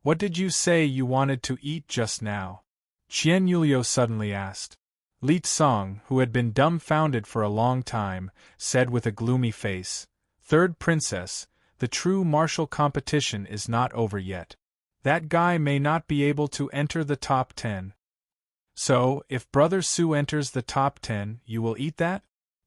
S1: "What did you say you wanted to eat just now?" Qian Yulio suddenly asked. Li Tsong, who had been dumbfounded for a long time, said with a gloomy face, "Third princess, the true martial competition is not over yet. That guy may not be able to enter the top 10. So, if Brother Su enters the top 10, you will eat that?"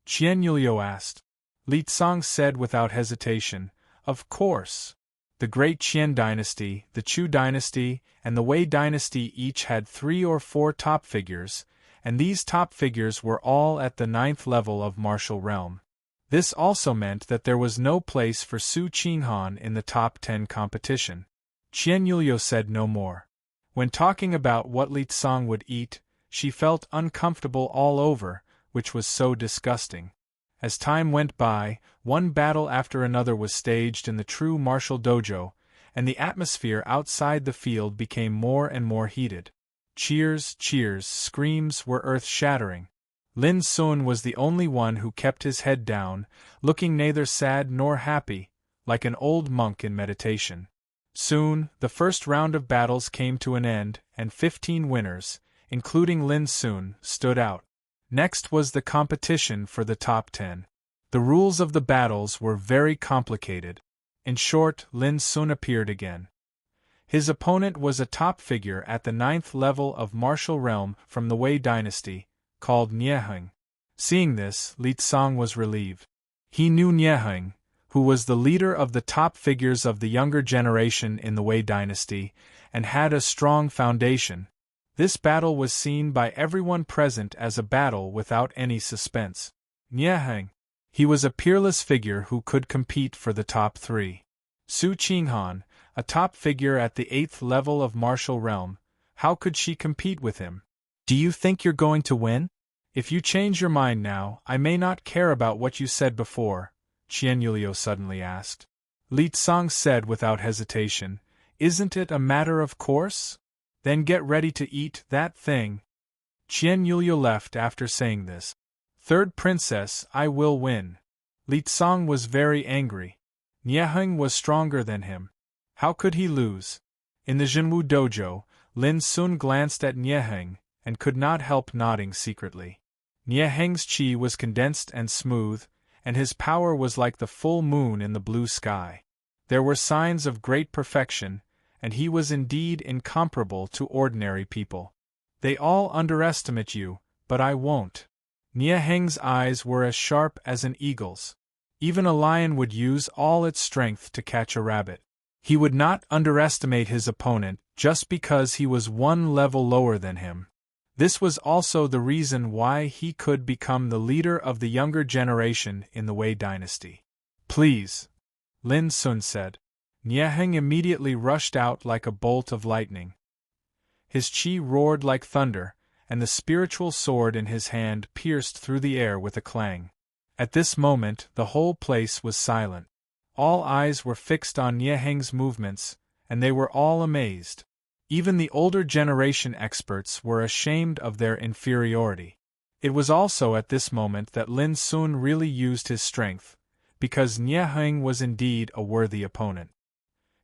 S1: Qian Yulio asked. Li Tsong said without hesitation, "Of course." The great Qian dynasty, the Chu dynasty, and the Wei dynasty each had 3 or 4 top figures, and these top figures were all at the 9th level of martial realm. This also meant that there was no place for Su Qinghan in the top 10 competition. Qian Yulio said no more. When talking about what Li Tsong would eat, she felt uncomfortable all over, which was so disgusting. As time went by, one battle after another was staged in the true martial dojo, and the atmosphere outside the field became more and more heated. Cheers, cheers, screams were earth-shattering. Lin Sun was the only one who kept his head down, looking neither sad nor happy, like an old monk in meditation. Soon, the first round of battles came to an end, and 15 winners, including Lin Sun, stood out. Next was the competition for the top 10. The rules of the battles were very complicated. In short, Lin Sun appeared again. His opponent was a top figure at the 9th level of martial realm from the Wei dynasty, called Nieheng. Seeing this, Li Tsong was relieved. He knew Nieheng, who was the leader of the top figures of the younger generation in the Wei dynasty, and had a strong foundation. This battle was seen by everyone present as a battle without any suspense. Nieheng. He was a peerless figure who could compete for the top 3. Su Qinghan, a top figure at the 8th level of martial realm, how could she compete with him? "Do you think you're going to win? If you change your mind now, I may not care about what you said before," Qian Yulio suddenly asked. Li Tsong said without hesitation, Isn't it a matter of course? Then get ready to eat that thing. Qian Yuliu left after saying this. Third princess, I will win. Li Tsong was very angry. Nieheng was stronger than him. How could he lose? In the Zhenwu dojo, Lin Sun glanced at Nieheng, and could not help nodding secretly. Nieheng's qi was condensed and smooth, and his power was like the full moon in the blue sky. There were signs of great perfection, and he was indeed incomparable to ordinary people. They all underestimate you, but I won't. Nieheng's eyes were as sharp as an eagle's. Even a lion would use all its strength to catch a rabbit. He would not underestimate his opponent just because he was one level lower than him. This was also the reason why he could become the leader of the younger generation in the Wei dynasty. Please, Lin Sun said. Nieheng immediately rushed out like a bolt of lightning. His qi roared like thunder, and the spiritual sword in his hand pierced through the air with a clang. At this moment, the whole place was silent. All eyes were fixed on Nieheng's movements, and they were all amazed. Even the older generation experts were ashamed of their inferiority. It was also at this moment that Lin Sun really used his strength, because Nieheng was indeed a worthy opponent.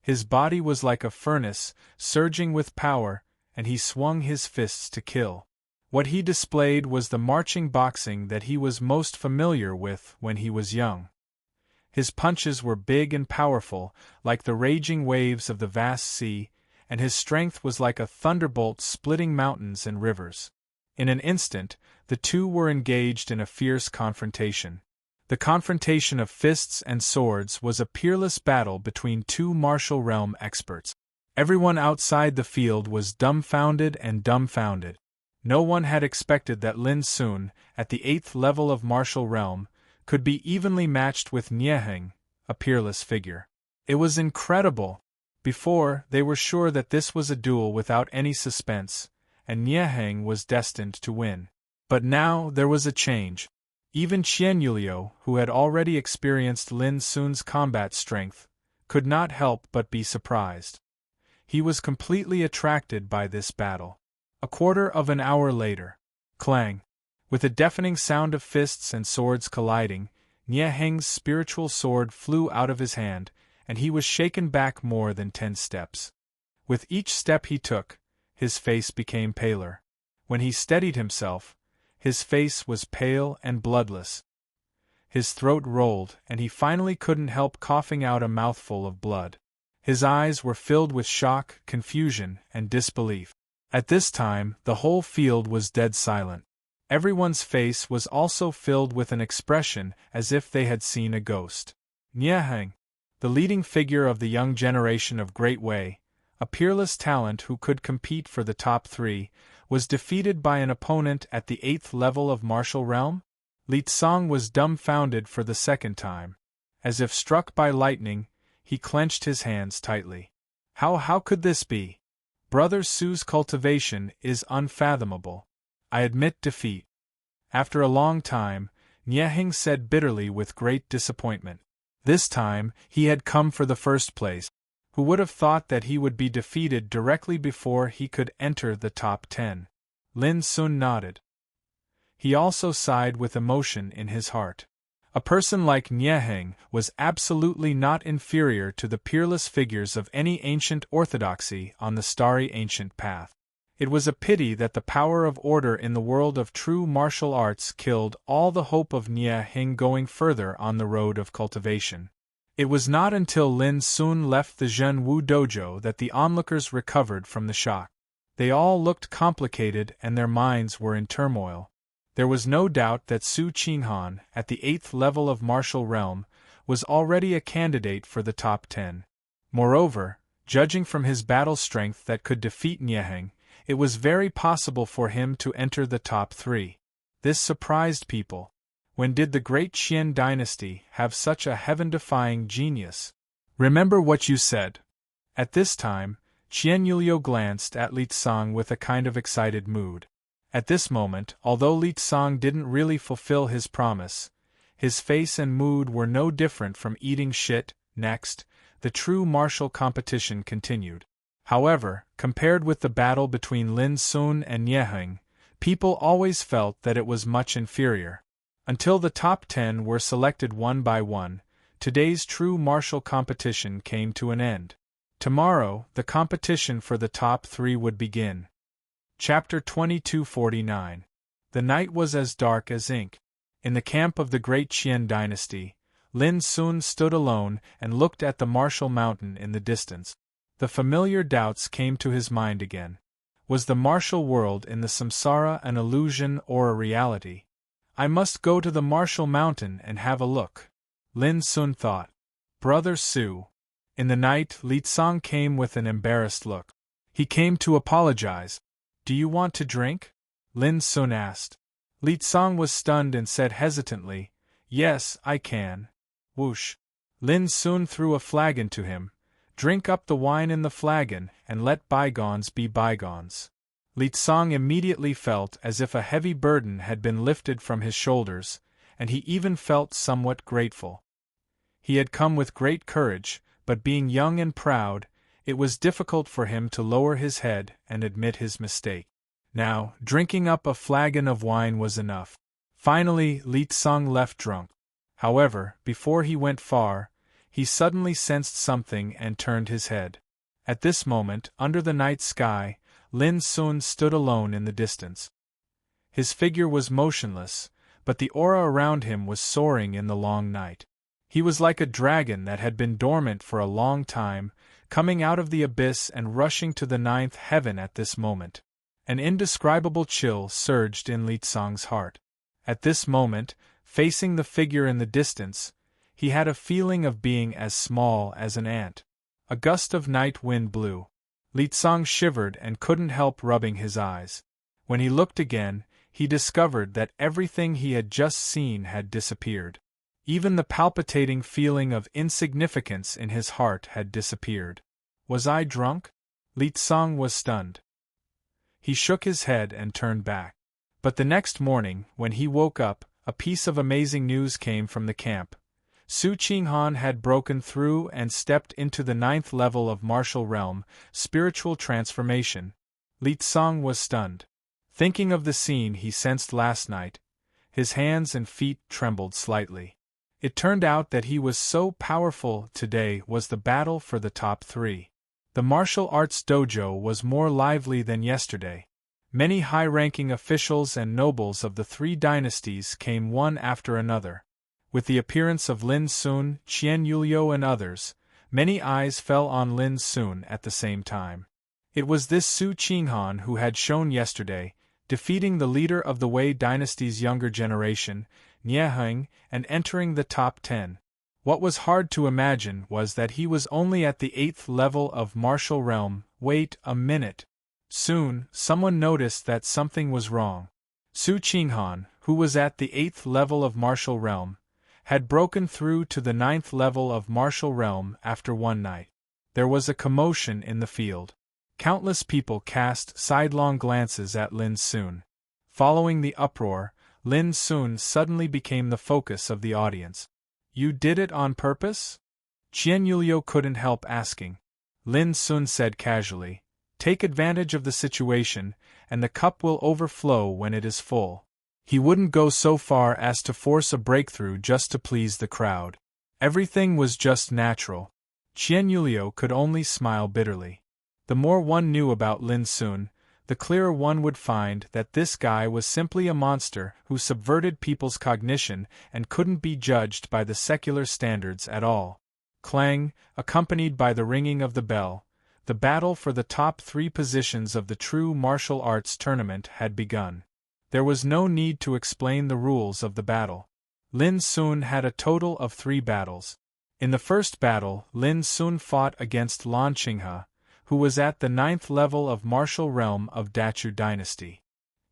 S1: His body was like a furnace, surging with power, and he swung his fists to kill. What he displayed was the marching boxing that he was most familiar with when he was young. His punches were big and powerful, like the raging waves of the vast sea, and his strength was like a thunderbolt splitting mountains and rivers. In an instant, the two were engaged in a fierce confrontation. The confrontation of fists and swords was a peerless battle between two martial realm experts. Everyone outside the field was dumbfounded and dumbfounded. No one had expected that Lin Sun, at the 8th level of martial realm, could be evenly matched with Nieheng, a peerless figure. It was incredible! Before, they were sure that this was a duel without any suspense, and Nieheng was destined to win. But now there was a change. Even Qian Yuliu, who had already experienced Lin Sun's combat strength, could not help but be surprised. He was completely attracted by this battle. A quarter of an hour later, clang! With a deafening sound of fists and swords colliding, Nieheng's spiritual sword flew out of his hand, and he was shaken back more than 10 steps. With each step he took, his face became paler. When he steadied himself, his face was pale and bloodless. His throat rolled, and he finally couldn't help coughing out a mouthful of blood. His eyes were filled with shock, confusion, and disbelief. At this time, the whole field was dead silent. Everyone's face was also filled with an expression as if they had seen a ghost. Nieheng, the leading figure of the young generation of Great Wei, a peerless talent who could compete for the top 3, was defeated by an opponent at the 8th level of martial realm? Li Tsong was dumbfounded for the second time. As if struck by lightning, he clenched his hands tightly. How could this be? Brother Su's cultivation is unfathomable. I admit defeat. After a long time, Nieheng said bitterly with great disappointment. This time, he had come for the first place. Who would have thought that he would be defeated directly before he could enter the top 10? Lin Sun nodded. He also sighed with emotion in his heart. A person like Nieheng was absolutely not inferior to the peerless figures of any ancient orthodoxy on the starry ancient path. It was a pity that the power of order in the world of true martial arts killed all the hope of Nieheng going further on the road of cultivation. It was not until Lin Sun left the Zhenwu dojo that the onlookers recovered from the shock. They all looked complicated and their minds were in turmoil. There was no doubt that Su Qinghan, at the 8th level of martial realm, was already a candidate for the top 10. Moreover, judging from his battle strength that could defeat Nieheng, it was very possible for him to enter the top 3. This surprised people. When did the great Qian dynasty have such a heaven-defying genius? Remember what you said. At this time, Qian Yuliu glanced at Li Tsong with a kind of excited mood. At this moment, although Li Tsong didn't really fulfill his promise, his face and mood were no different from eating shit. Next, the true martial competition continued. However, compared with the battle between Lin Sun and Nieheng, people always felt that it was much inferior. Until the top 10 were selected one by one, today's true martial competition came to an end. Tomorrow, the competition for the top 3 would begin. Chapter 2249. The night was as dark as ink. In the camp of the great Qian dynasty, Lin Sun stood alone and looked at the martial mountain in the distance. The familiar doubts came to his mind again. Was the martial world in the samsara an illusion or a reality? I must go to the martial mountain and have a look, Lin Sun thought. Brother Su. In the night, Li Tsang came with an embarrassed look. He came to apologize. Do you want to drink? Lin Sun asked. Li Tsang was stunned and said hesitantly, Yes, I can. Whoosh. Lin Sun threw a flagon to him. Drink up the wine in the flagon, and let bygones be bygones. Li Tsang immediately felt as if a heavy burden had been lifted from his shoulders, and he even felt somewhat grateful. He had come with great courage, but being young and proud, it was difficult for him to lower his head and admit his mistake. Now, drinking up a flagon of wine was enough. Finally, Li Tsang left drunk. However, before he went far, he suddenly sensed something and turned his head. At this moment, under the night sky, Lin Sun stood alone in the distance. His figure was motionless, but the aura around him was soaring in the long night. He was like a dragon that had been dormant for a long time, coming out of the abyss and rushing to the 9th heaven at this moment. An indescribable chill surged in Li Tsang's heart. At this moment, facing the figure in the distance, he had a feeling of being as small as an ant. A gust of night wind blew. Li Tsang shivered and couldn't help rubbing his eyes. When he looked again, he discovered that everything he had just seen had disappeared. Even the palpitating feeling of insignificance in his heart had disappeared. Was I drunk? Li Tsang was stunned. He shook his head and turned back. But the next morning, when he woke up, a piece of amazing news came from the camp. Su Qinghan had broken through and stepped into the 9th level of martial realm, spiritual transformation. Li Tsang was stunned. Thinking of the scene he sensed last night, his hands and feet trembled slightly. It turned out that he was so powerful. Today was the battle for the top 3. The martial arts dojo was more lively than yesterday. Many high-ranking officials and nobles of the 3 dynasties came one after another. With the appearance of Lin Sun, Qian Yulio and others, many eyes fell on Lin Sun at the same time. It was this Su Qinghan who had shown yesterday, defeating the leader of the Wei dynasty's younger generation, Nieheng, and entering the top 10. What was hard to imagine was that he was only at the 8th level of martial realm. Wait a minute. Soon, someone noticed that something was wrong. Su Qinghan, who was at the 8th level of martial realm, had broken through to the 9th level of martial realm after one night. There was a commotion in the field. Countless people cast sidelong glances at Lin Sun. Following the uproar, Lin Sun suddenly became the focus of the audience. You did it on purpose? Qian Yulio couldn't help asking. Lin Sun said casually, Take advantage of the situation, and the cup will overflow when it is full. He wouldn't go so far as to force a breakthrough just to please the crowd. Everything was just natural. Qian Yulio could only smile bitterly. The more one knew about Lin Sun, the clearer one would find that this guy was simply a monster who subverted people's cognition and couldn't be judged by the secular standards at all. Clang, accompanied by the ringing of the bell, the battle for the top 3 positions of the true martial arts tournament had begun. There was no need to explain the rules of the battle. Lin Sun had a total of 3 battles. In the first battle, Lin Sun fought against Lan Qinghe, who was at the 9th level of martial realm of Dachu dynasty.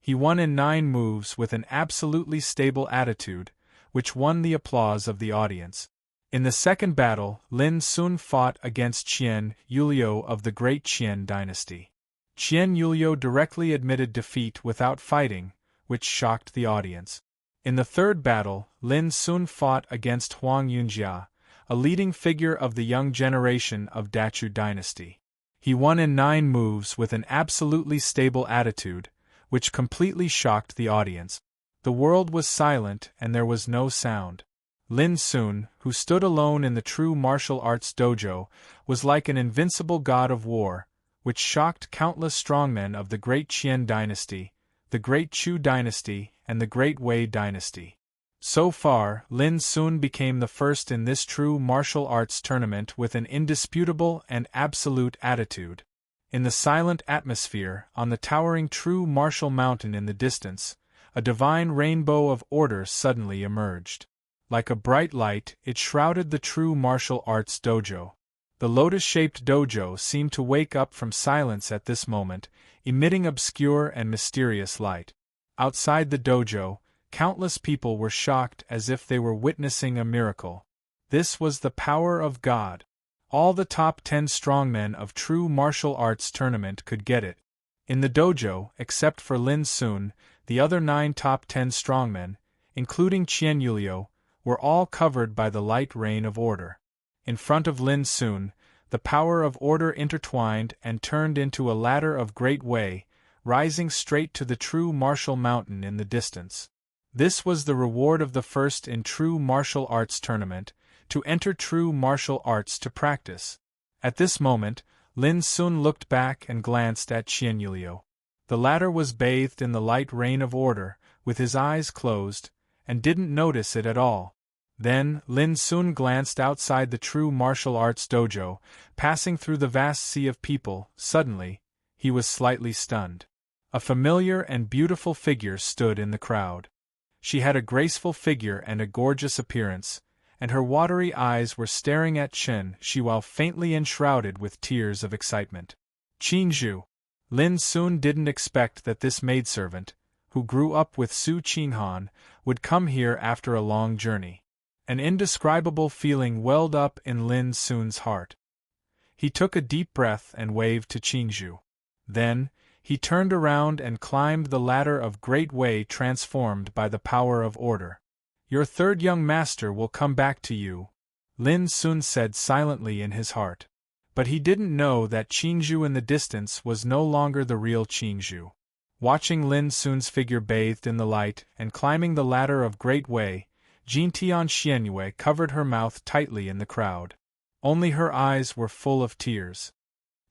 S1: He won in 9 moves with an absolutely stable attitude, which won the applause of the audience. In the second battle, Lin Sun fought against Qian Yulio of the great Qian dynasty. Qian Yulio directly admitted defeat without fighting, which shocked the audience. In the third battle, Lin Sun fought against Huang Yunjia, a leading figure of the young generation of Dachu dynasty. He won in 9 moves with an absolutely stable attitude, which completely shocked the audience. The world was silent and there was no sound. Lin Sun, who stood alone in the true martial arts dojo, was like an invincible god of war, which shocked countless strongmen of the Great Qian dynasty, the Great Chu dynasty, and the Great Wei dynasty. So far, Lin Sun became the first in this true martial arts tournament with an indisputable and absolute attitude. In the silent atmosphere, on the towering true martial mountain in the distance, a divine rainbow of order suddenly emerged. Like a bright light, it shrouded the true martial arts dojo. The lotus-shaped dojo seemed to wake up from silence at this moment, emitting obscure and mysterious light. Outside the dojo, countless people were shocked as if they were witnessing a miracle. This was the power of God. All the top 10 strongmen of true martial arts tournament could get it. In the dojo, except for Lin Sun, the other 9 top 10 strongmen, including Qian Yulio, were all covered by the light rain of order. In front of Lin Sun, the power of order intertwined and turned into a ladder of Great Wei, rising straight to the true martial mountain in the distance. This was the reward of the first in true martial arts tournament, to enter true martial arts to practice. At this moment, Lin Sun looked back and glanced at Qian Yulio. The latter was bathed in the light rain of order, with his eyes closed, and didn't notice it at all. Then, Lin Sun glanced outside the true martial arts dojo, passing through the vast sea of people. Suddenly, he was slightly stunned. A familiar and beautiful figure stood in the crowd. She had a graceful figure and a gorgeous appearance, and her watery eyes were staring at Chen Shi while faintly enshrouded with tears of excitement. Qingzhu. Lin Sun didn't expect that this maidservant, who grew up with Su Qinghan, would come here after a long journey. An indescribable feeling welled up in Lin Sun's heart. He took a deep breath and waved to Qingzhu. Then, he turned around and climbed the ladder of Great Wei transformed by the power of order. Your third young master will come back to you, Lin Sun said silently in his heart. But he didn't know that Qingzhu in the distance was no longer the real Qingzhu. Watching Lin Sun's figure bathed in the light and climbing the ladder of Great Wei, Jintian Xianyue covered her mouth tightly in the crowd. Only her eyes were full of tears.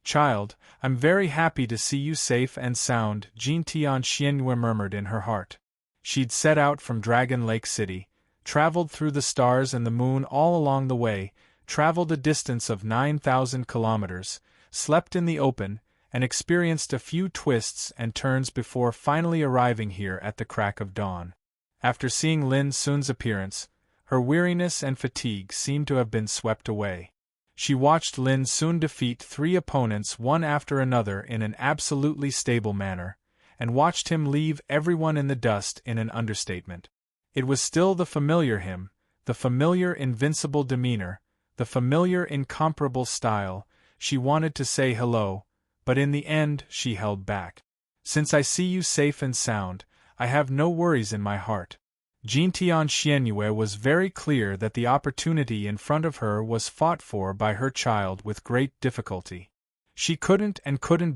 S1: Child, I'm very happy to see you safe and sound, Jintian Xianyue murmured in her heart. She'd set out from Dragon Lake City, traveled through the stars and the moon all along the way, traveled a distance of 9,000 kilometers, slept in the open, and experienced a few twists and turns before finally arriving here at the crack of dawn. After seeing Lin Sun's appearance, her weariness and fatigue seemed to have been swept away. She watched Lin Sun defeat 3 opponents one after another in an absolutely stable manner, and watched him leave everyone in the dust in an understatement. It was still the familiar him, the familiar invincible demeanor, the familiar incomparable style. She wanted to say hello, but in the end she held back. Since I see you safe and sound, I have no worries in my heart. Jintian Xianyue was very clear that the opportunity in front of her was fought for by her child with great difficulty. She couldn't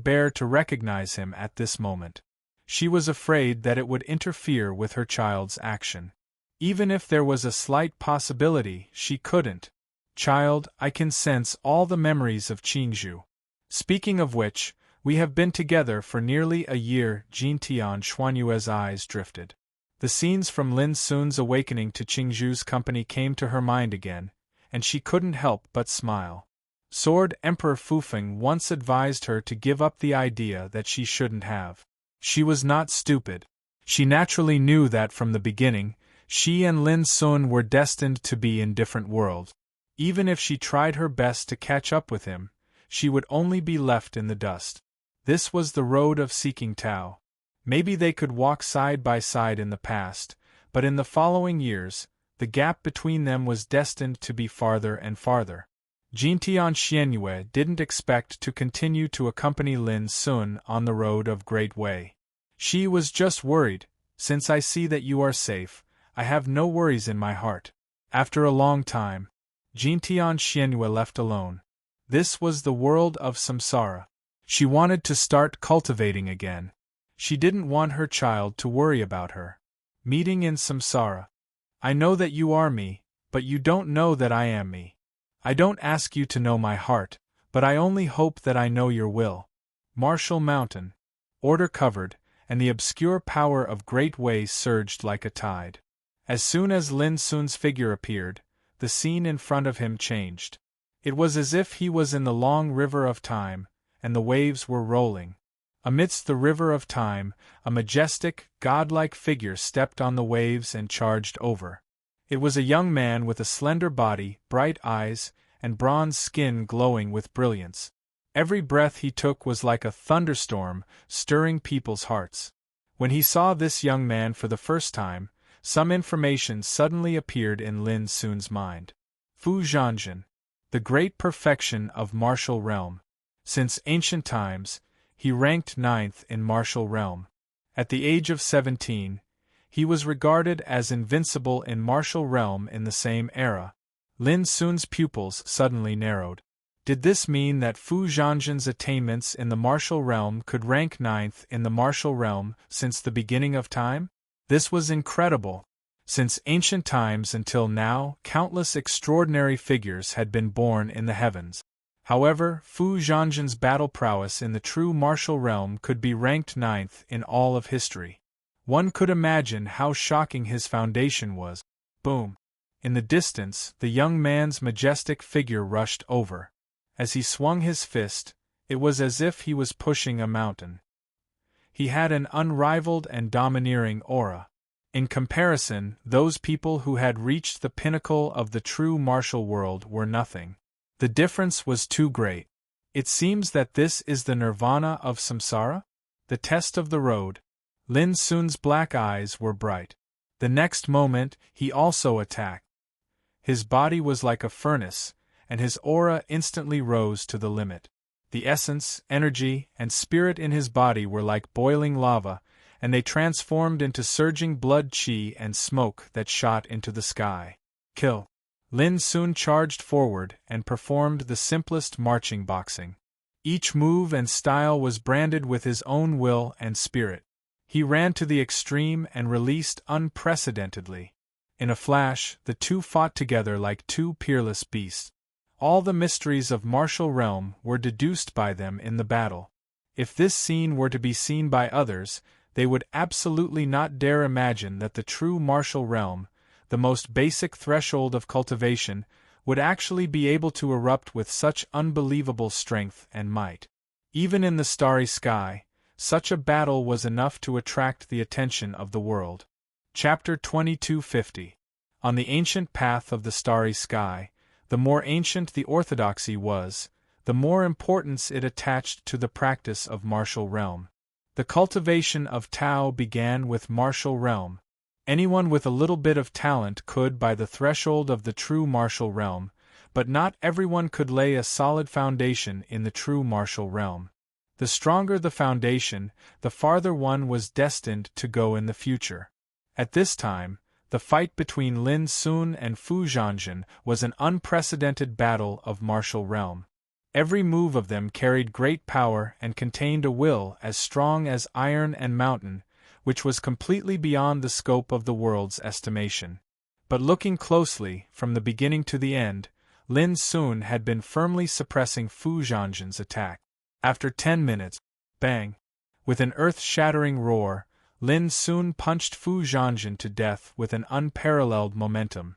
S1: bear to recognize him at this moment. She was afraid that it would interfere with her child's action. Even if there was a slight possibility, she couldn't. Child, I can sense all the memories of Qingzhu. Speaking of which, we have been together for nearly a year. Jintian Xuanyue's eyes drifted. The scenes from Lin Sun's awakening to Qingzhu's company came to her mind again, and she couldn't help but smile. Sword Emperor Fufeng once advised her to give up the idea that she shouldn't have. She was not stupid. She naturally knew that from the beginning, she and Lin Sun were destined to be in different worlds. Even if she tried her best to catch up with him, she would only be left in the dust. This was the road of seeking Tao. Maybe they could walk side by side in the past, but in the following years, the gap between them was destined to be farther and farther. Jintian Xianyue didn't expect to continue to accompany Lin Sun on the road of Great Wei. She was just worried. Since I see that you are safe, I have no worries in my heart. After a long time, Jintian Xianyue left alone. This was the world of samsara. She wanted to start cultivating again. She didn't want her child to worry about her. Meeting in samsara. I know that you are me, but you don't know that I am me. I don't ask you to know my heart, but I only hope that I know your will. Martial Mountain. Order covered, and the obscure power of great ways surged like a tide. As soon as Lin Sun's figure appeared, the scene in front of him changed. It was as if he was in the long river of time, and the waves were rolling. Amidst the river of time, a majestic, godlike figure stepped on the waves and charged over. It was a young man with a slender body, bright eyes, and bronze skin glowing with brilliance. Every breath he took was like a thunderstorm, stirring people's hearts. When he saw this young man for the first time, some information suddenly appeared in Lin Sun's mind. Fu Zhanjin, the great perfection of martial realm. Since ancient times, he ranked 9th in martial realm. At the age of 17, he was regarded as invincible in martial realm in the same era. Lin Sun's pupils suddenly narrowed. Did this mean that Fu Zhanjin's attainments in the martial realm could rank 9th in the martial realm since the beginning of time? This was incredible. Since ancient times until now, countless extraordinary figures had been born in the heavens. However, Fu Zhanjin's battle prowess in the true martial realm could be ranked 9th in all of history. One could imagine how shocking his foundation was. Boom! In the distance, the young man's majestic figure rushed over. As he swung his fist, it was as if he was pushing a mountain. He had an unrivaled and domineering aura. In comparison, those people who had reached the pinnacle of the true martial world were nothing. The difference was too great. It seems that this is the nirvana of samsara? The test of the road. Lin Sun's black eyes were bright. The next moment, he also attacked. His body was like a furnace, and his aura instantly rose to the limit. The essence, energy, and spirit in his body were like boiling lava, and they transformed into surging blood qi and smoke that shot into the sky. Kill! Lin Sun charged forward and performed the simplest marching boxing. Each move and style was branded with his own will and spirit. He ran to the extreme and released unprecedentedly. In a flash, the two fought together like two peerless beasts. All the mysteries of martial realm were deduced by them in the battle. If this scene were to be seen by others, they would absolutely not dare imagine that the true martial realm, the most basic threshold of cultivation, would actually be able to erupt with such unbelievable strength and might. Even in the starry sky, such a battle was enough to attract the attention of the world. Chapter 2250. On the ancient path of the starry sky, the more ancient the orthodoxy was, the more importance it attached to the practice of martial realm. The cultivation of Tao began with martial realm. Anyone with a little bit of talent could by the threshold of the true martial realm, but not everyone could lay a solid foundation in the true martial realm. The stronger the foundation, the farther one was destined to go in the future. At this time, the fight between Lin Sun and Fu Zhanjin was an unprecedented battle of martial realm. Every move of them carried great power and contained a will as strong as iron and mountain, which was completely beyond the scope of the world's estimation. But looking closely, from the beginning to the end, Lin Sun had been firmly suppressing Fu Zhanjin's attack. After 10 minutes, bang! With an earth-shattering roar, Lin Sun punched Fu Zhanjin to death with an unparalleled momentum.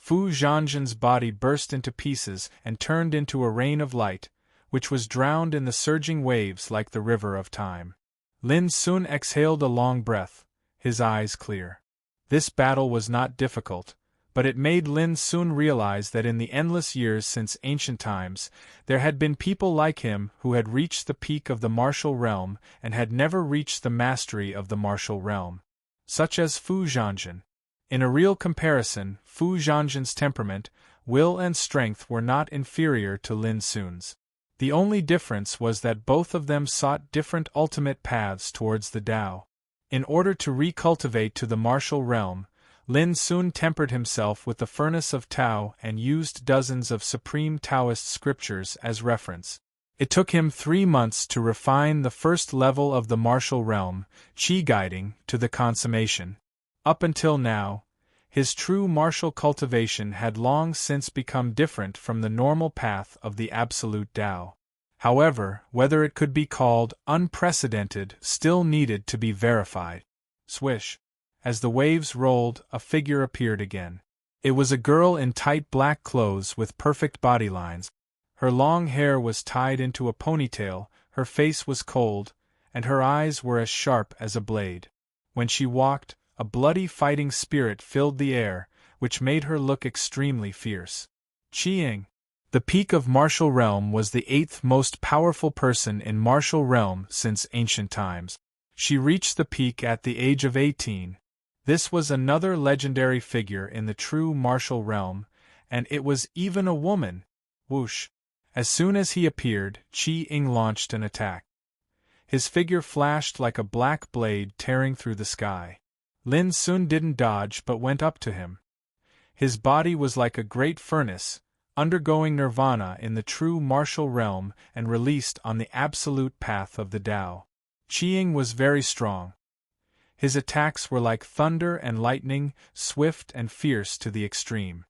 S1: Fu Zhanjin's body burst into pieces and turned into a rain of light, which was drowned in the surging waves like the river of time. Lin Sun exhaled a long breath, his eyes clear. This battle was not difficult, but it made Lin Sun realize that in the endless years since ancient times, there had been people like him who had reached the peak of the martial realm and had never reached the mastery of the martial realm. Such as Fu Zhanjin. In a real comparison, Fu Zhanjin's temperament, will and strength were not inferior to Lin Sun's. The only difference was that both of them sought different ultimate paths towards the Tao. In order to recultivate to the martial realm, Lin soon tempered himself with the furnace of Tao and used dozens of supreme Taoist scriptures as reference. It took him 3 months to refine the first level of the martial realm, Qi guiding, to the consummation. Up until now, his true martial cultivation had long since become different from the normal path of the absolute Tao. However, whether it could be called unprecedented still needed to be verified. Swish! As the waves rolled, a figure appeared again. It was a girl in tight black clothes with perfect body lines. Her long hair was tied into a ponytail, her face was cold, and her eyes were as sharp as a blade. When she walked, a bloody fighting spirit filled the air, which made her look extremely fierce. Qiang, the peak of martial realm, was the 8th most powerful person in martial realm since ancient times. She reached the peak at the age of 18. This was another legendary figure in the true martial realm, and it was even a woman. Whoosh! As soon as he appeared, Qiang launched an attack. His figure flashed like a black blade tearing through the sky. Lin soon didn't dodge but went up to him. His body was like a great furnace, undergoing nirvana in the true martial realm and released on the absolute path of the Tao. Qiang was very strong. His attacks were like thunder and lightning, swift and fierce to the extreme.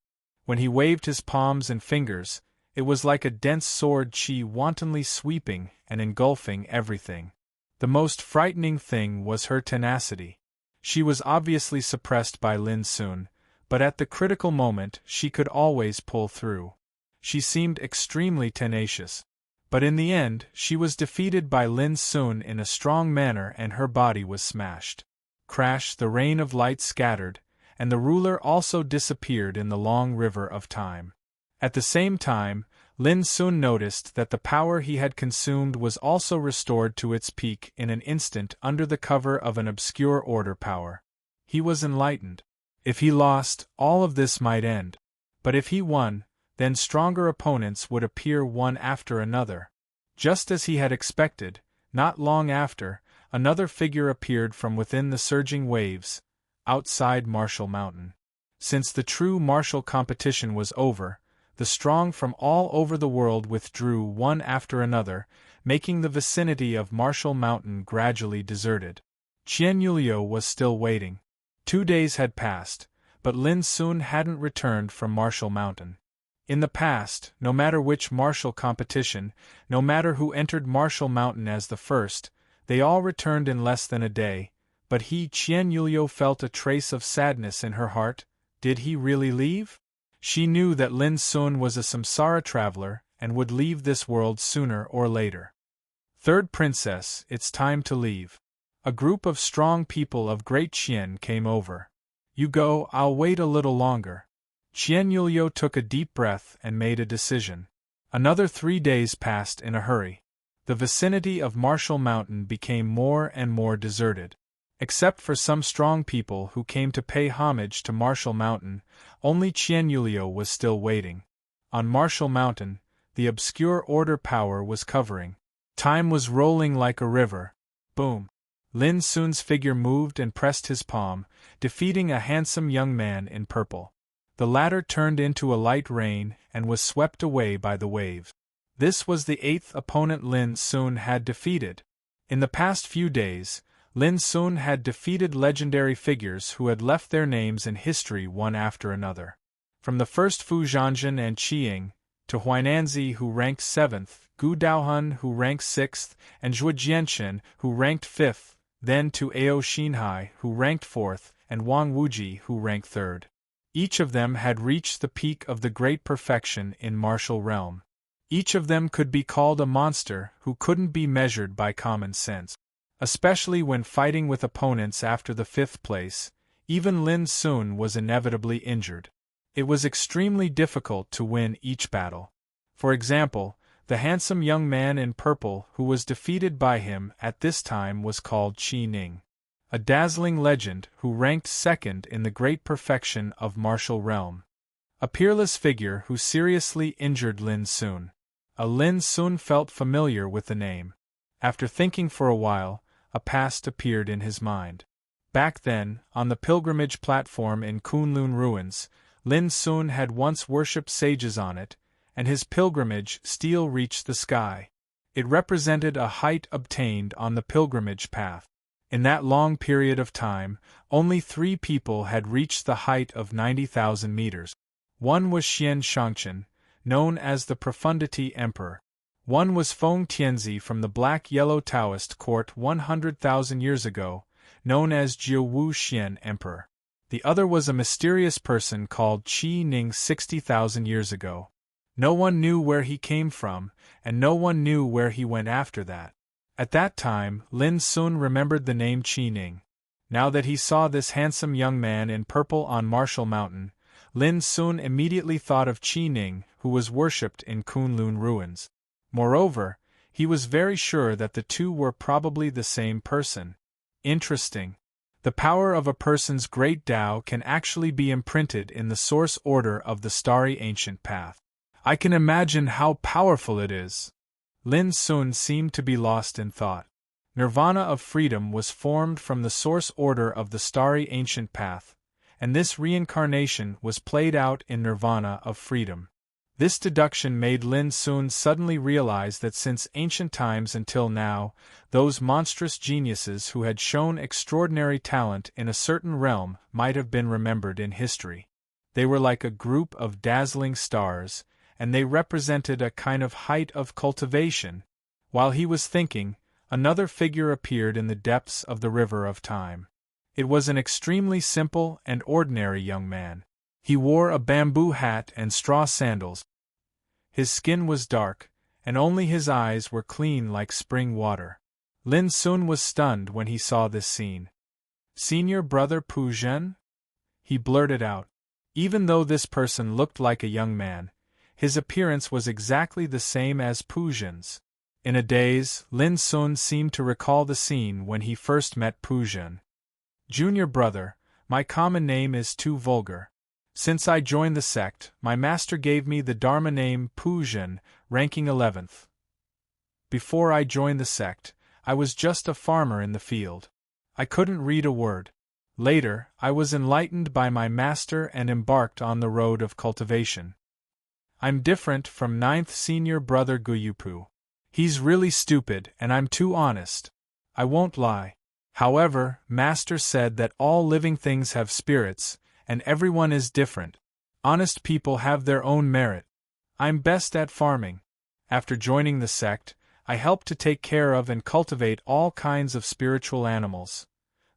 S1: When he waved his palms and fingers, it was like a dense sword qi wantonly sweeping and engulfing everything. The most frightening thing was her tenacity. She was obviously suppressed by Lin Sun, but at the critical moment she could always pull through. She seemed extremely tenacious. But in the end, she was defeated by Lin Sun in a strong manner and her body was smashed. Crash! The rain of light scattered, and the ruler also disappeared in the long river of time. At the same time, Lin Sun noticed that the power he had consumed was also restored to its peak in an instant under the cover of an obscure order power. He was enlightened. If he lost, all of this might end. But if he won, then stronger opponents would appear one after another. Just as he had expected, not long after, another figure appeared from within the surging waves, outside Martial Mountain. Since the true martial competition was over, the strong from all over the world withdrew one after another, making the vicinity of Martial Mountain gradually deserted. Qian Yulio was still waiting. 2 days had passed, but Lin Sun hadn't returned from Martial Mountain. In the past, no matter which martial competition, no matter who entered Martial Mountain as the first, they all returned in less than a day, but Qian Yulio felt a trace of sadness in her heart. Did he really leave? She knew that Lin Sun was a samsara traveler and would leave this world sooner or later. Third Princess, it's time to leave. A group of strong people of Great Qian came over. You go, I'll wait a little longer. Qian Yulio took a deep breath and made a decision. Another 3 days passed in a hurry. The vicinity of Martial Mountain became more and more deserted. Except for some strong people who came to pay homage to Martial Mountain, only Qian Yulio was still waiting. On Martial Mountain, the obscure order power was covering. Time was rolling like a river. Boom! Lin Sun's figure moved and pressed his palm, defeating a handsome young man in purple. The latter turned into a light rain and was swept away by the waves. This was the 8th opponent Lin Sun had defeated. In the past few days, Lin Sun had defeated legendary figures who had left their names in history one after another. From the first Fu Zhanzhan and Qiang, to Huainanzi who ranked 7th, Gu Daohun who ranked 6th, and Zhuo Jianchen who ranked 5th, then to Ao Xinhai who ranked 4th, and Wang Wuji who ranked 3rd. Each of them had reached the peak of the great perfection in martial realm. Each of them could be called a monster who couldn't be measured by common sense. Especially when fighting with opponents after the 5th place, even Lin Sun was inevitably injured. It was extremely difficult to win each battle. For example, the handsome young man in purple who was defeated by him at this time was called Qi Ning, a dazzling legend who ranked 2nd in the great perfection of martial realm. A peerless figure who seriously injured Lin Sun. Lin Sun felt familiar with the name. After thinking for a while, a past appeared in his mind. Back then, on the pilgrimage platform in Kunlun ruins, Lin Sun had once worshipped sages on it, and his pilgrimage still reached the sky. It represented a height obtained on the pilgrimage path. In that long period of time, only 3 people had reached the height of 90,000 meters. One was Xian Shangchen, known as the Profundity Emperor. One was Feng Tianzi from the Black-Yellow Taoist court 100,000 years ago, known as Jiu Wu Xian Emperor. The other was a mysterious person called Qi Ning 60,000 years ago. No one knew where he came from, and no one knew where he went after that. At that time, Lin Sun remembered the name Qi Ning. Now that he saw this handsome young man in purple on Marshall Mountain, Lin Sun immediately thought of Qi Ning, who was worshipped in Kunlun ruins. Moreover, he was very sure that the two were probably the same person. Interesting. The power of a person's great Tao can actually be imprinted in the source order of the starry ancient path. I can imagine how powerful it is. Lin Sun seemed to be lost in thought. Nirvana of freedom was formed from the source order of the starry ancient path, and this reincarnation was played out in nirvana of freedom. This deduction made Lin Sun suddenly realize that since ancient times until now, those monstrous geniuses who had shown extraordinary talent in a certain realm might have been remembered in history. They were like a group of dazzling stars, and they represented a kind of height of cultivation. While he was thinking, another figure appeared in the depths of the river of time. It was an extremely simple and ordinary young man. He wore a bamboo hat and straw sandals. His skin was dark, and only his eyes were clean like spring water. Lin Sun was stunned when he saw this scene. "Senior brother Pu Zhen?" he blurted out. Even though this person looked like a young man, his appearance was exactly the same as Pu Zhen's. In a daze, Lin Sun seemed to recall the scene when he first met Pu Zhen. "Junior brother, my common name is too vulgar. Since I joined the sect, my master gave me the Dharma name Pu Zhen, ranking 11th. Before I joined the sect, I was just a farmer in the field. I couldn't read a word. Later, I was enlightened by my master and embarked on the road of cultivation. I'm different from 9th senior brother Guyupu. He's really stupid and I'm too honest. I won't lie. However, master said that all living things have spirits, and everyone is different. Honest people have their own merit. I'm best at farming. After joining the sect, I helped to take care of and cultivate all kinds of spiritual animals."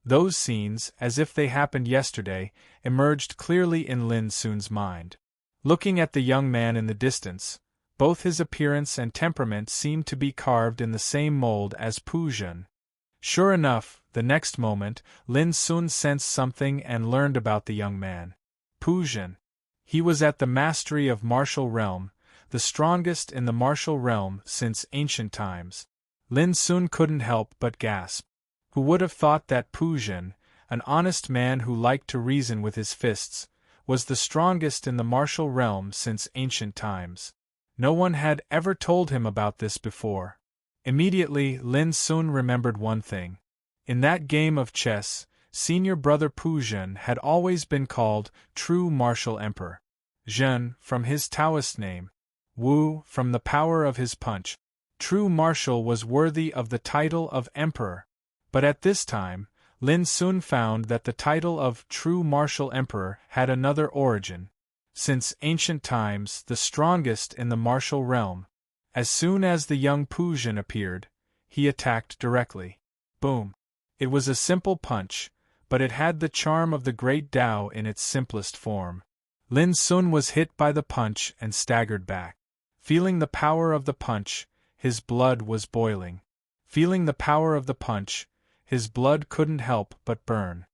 S1: Those scenes, as if they happened yesterday, emerged clearly in Lin Sun's mind. Looking at the young man in the distance, both his appearance and temperament seemed to be carved in the same mold as Pu Zhen. Sure enough, the next moment, Lin Sun sensed something and learned about the young man. Pu Zhen. He was at the mastery of martial realm, the strongest in the martial realm since ancient times. Lin Sun couldn't help but gasp. Who would have thought that Pu Zhen, an honest man who liked to reason with his fists, was the strongest in the martial realm since ancient times? No one had ever told him about this before. Immediately, Lin Sun remembered one thing. In that game of chess, senior brother Pu Zhen had always been called true martial emperor. Zhen, from his Taoist name. Wu, from the power of his punch. True martial was worthy of the title of emperor. But at this time, Lin Sun found that the title of true martial emperor had another origin. Since ancient times, the strongest in the martial realm. As soon as the young Pu Zhen appeared, he attacked directly. Boom! It was a simple punch, but it had the charm of the great Tao in its simplest form. Lin Sun was hit by the punch and staggered back. Feeling the power of the punch, his blood was boiling. Feeling the power of the punch, his blood couldn't help but burn.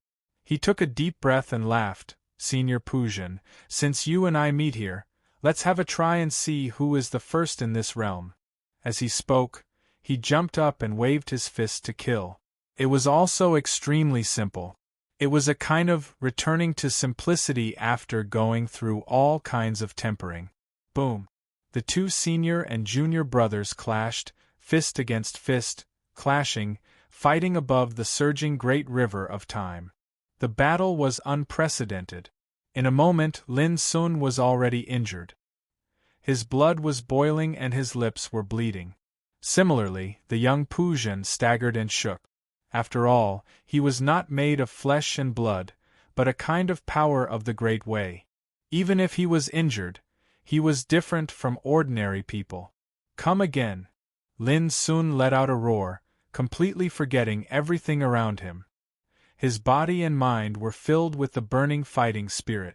S1: He took a deep breath and laughed. "Senior Pu Zhen, since you and I meet here, let's have a try and see who is the first in this realm." As he spoke, he jumped up and waved his fist to kill. It was also extremely simple. It was a kind of returning to simplicity after going through all kinds of tempering. Boom! The two senior and junior brothers clashed, fist against fist, clashing, fighting above the surging great river of time. The battle was unprecedented. In a moment Lin Sun was already injured. His blood was boiling and his lips were bleeding. Similarly, the young Puzhen staggered and shook. After all, he was not made of flesh and blood, but a kind of power of the Great Way. Even if he was injured, he was different from ordinary people. Come again! Lin Sun let out a roar, completely forgetting everything around him. His body and mind were filled with the burning fighting spirit.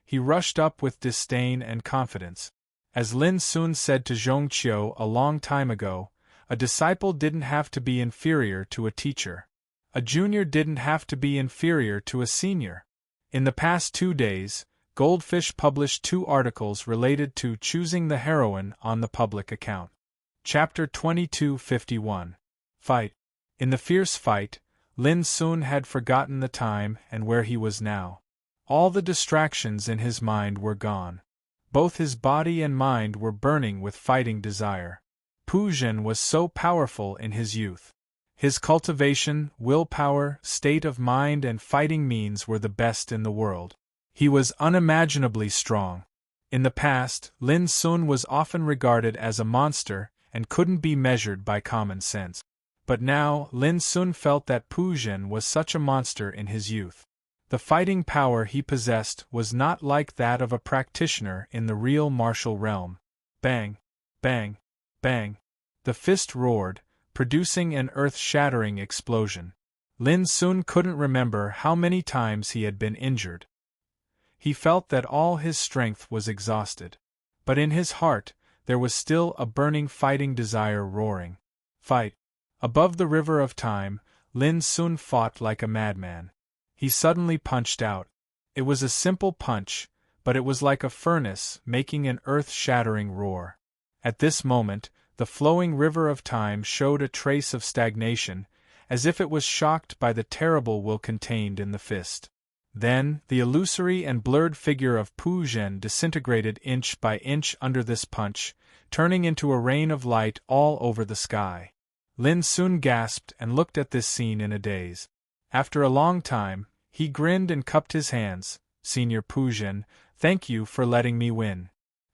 S1: He rushed up with disdain and confidence. As Lin Sun said to Zhongqiu a long time ago, a disciple didn't have to be inferior to a teacher. A junior didn't have to be inferior to a senior. In the past 2 days, Goldfish published 2 articles related to choosing the heroine on the public account. Chapter 2251. Fight. In the fierce fight, Lin Sun had forgotten the time and where he was now. All the distractions in his mind were gone. Both his body and mind were burning with fighting desire. Puzhen was so powerful in his youth. His cultivation, willpower, state of mind and fighting means were the best in the world. He was unimaginably strong. In the past, Lin Sun was often regarded as a monster and couldn't be measured by common sense. But now, Lin Sun felt that Puzhen was such a monster in his youth. The fighting power he possessed was not like that of a practitioner in the real martial realm. Bang! Bang! Bang! The fist roared, producing an earth-shattering explosion. Lin Sun couldn't remember how many times he had been injured. He felt that all his strength was exhausted. But in his heart, there was still a burning fighting desire roaring. Fight! Above the river of time, Lin Sun fought like a madman. He suddenly punched out. It was a simple punch, but it was like a furnace making an earth-shattering roar. At this moment, the flowing river of time showed a trace of stagnation, as if it was shocked by the terrible will contained in the fist. Then, the illusory and blurred figure of Puzhen disintegrated inch by inch under this punch, turning into a rain of light all over the sky. Lin Sun gasped and looked at this scene in a daze. After a long time, he grinned and cupped his hands. Senior Puzhen, thank you for letting me win.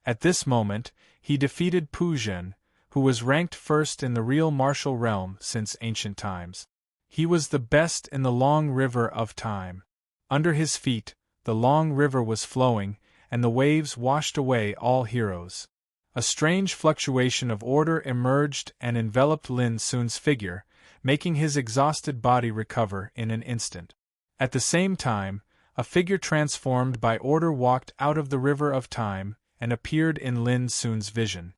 S1: At this moment, he defeated Puzhen, who was ranked first in the real martial realm since ancient times. He was the best in the long river of time. Under his feet, the long river was flowing, and the waves washed away all heroes. A strange fluctuation of order emerged and enveloped Lin Sun's figure, making his exhausted body recover in an instant. At the same time, a figure transformed by order walked out of the river of time and appeared in Lin Sun's vision.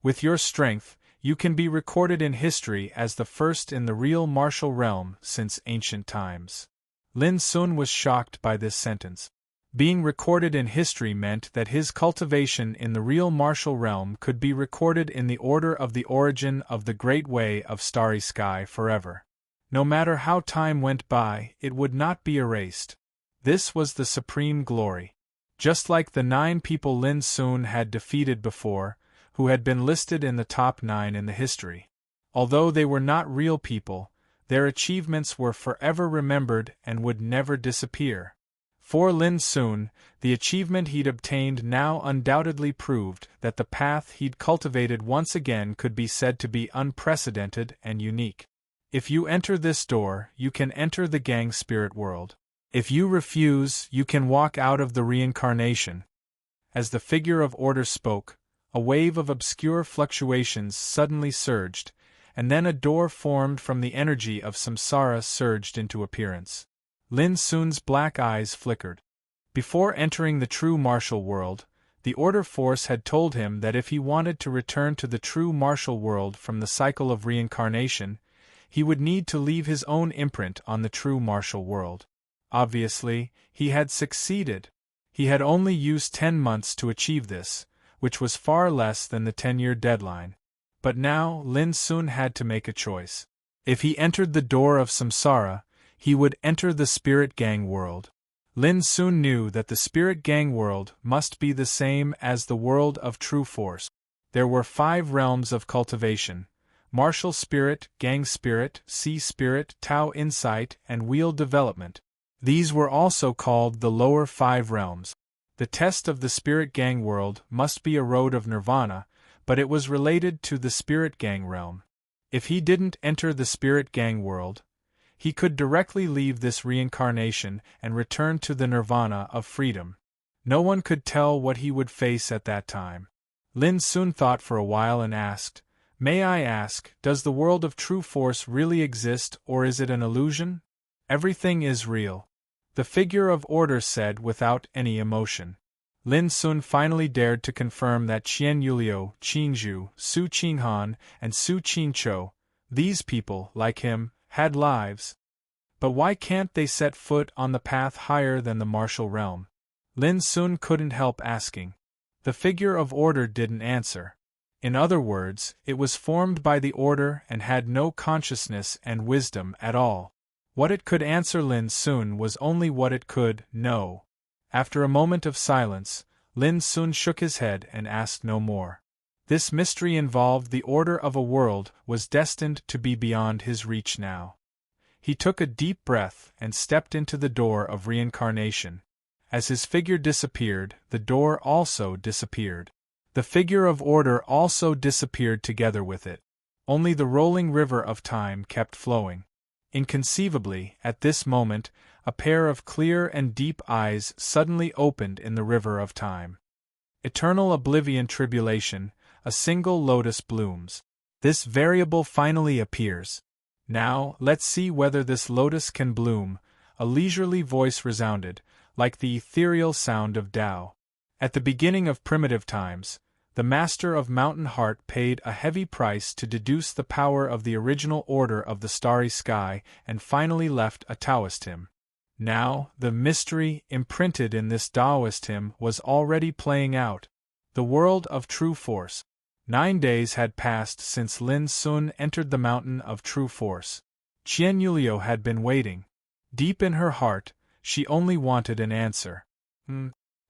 S1: With your strength, you can be recorded in history as the first in the real martial realm since ancient times. Lin Sun was shocked by this sentence. Being recorded in history meant that his cultivation in the real martial realm could be recorded in the order of the origin of the Great Way of Starry Sky forever. No matter how time went by, it would not be erased. This was the supreme glory. Just like the 9 people Lin Sun had defeated before, who had been listed in the top 9 in the history. Although they were not real people, their achievements were forever remembered and would never disappear. For Lin Sun, the achievement he'd obtained now undoubtedly proved that the path he'd cultivated once again could be said to be unprecedented and unique. If you enter this door, you can enter the gang spirit world. If you refuse, you can walk out of the reincarnation. As the figure of order spoke, a wave of obscure fluctuations suddenly surged, and then a door formed from the energy of samsara surged into appearance. Lin Sun's black eyes flickered. Before entering the true martial world, the order force had told him that if he wanted to return to the true martial world from the cycle of reincarnation, he would need to leave his own imprint on the true martial world. Obviously, he had succeeded. He had only used 10 months to achieve this, which was far less than the 10-year deadline. But now, Lin Sun had to make a choice. If he entered the door of samsara, he would enter the spirit gang world. Lin Sun knew that the spirit gang world must be the same as the world of true force. There were 5 realms of cultivation: martial spirit, gang spirit, sea spirit, Tao insight, and wheel development. These were also called the lower 5 realms. The test of the Spirit Gang world must be a road of nirvana, but it was related to the Spirit Gang realm. If he didn't enter the Spirit Gang world, he could directly leave this reincarnation and return to the nirvana of freedom. No one could tell what he would face at that time. Lin soon thought for a while and asked, "May I ask, does the world of true force really exist or is it an illusion?" "Everything is real," the figure of order said without any emotion. Lin Sun finally dared to confirm that Qian Yulio, Qingzhu, Su Qinghan, and Su Qingqiu, these people, like him, had lives. But why can't they set foot on the path higher than the martial realm? Lin Sun couldn't help asking. The figure of order didn't answer. In other words, it was formed by the order and had no consciousness and wisdom at all. What it could answer Lin Sun was only what it could know. After a moment of silence, Lin Sun shook his head and asked no more. This mystery involved the order of a world was destined to be beyond his reach now. He took a deep breath and stepped into the door of reincarnation. As his figure disappeared, the door also disappeared. The figure of order also disappeared together with it. Only the rolling river of time kept flowing. Inconceivably, at this moment, a pair of clear and deep eyes suddenly opened in the river of time. Eternal oblivion tribulation, a single lotus blooms. This variable finally appears. Now, let's see whether this lotus can bloom, a leisurely voice resounded, like the ethereal sound of Tao. At the beginning of primitive times, the master of Mountain Heart paid a heavy price to deduce the power of the original order of the starry sky and finally left a Taoist hymn. Now, the mystery imprinted in this Taoist hymn was already playing out. The world of true force. 9 days had passed since Lin Sun entered the mountain of true force. Qian Yulio had been waiting. Deep in her heart, she only wanted an answer.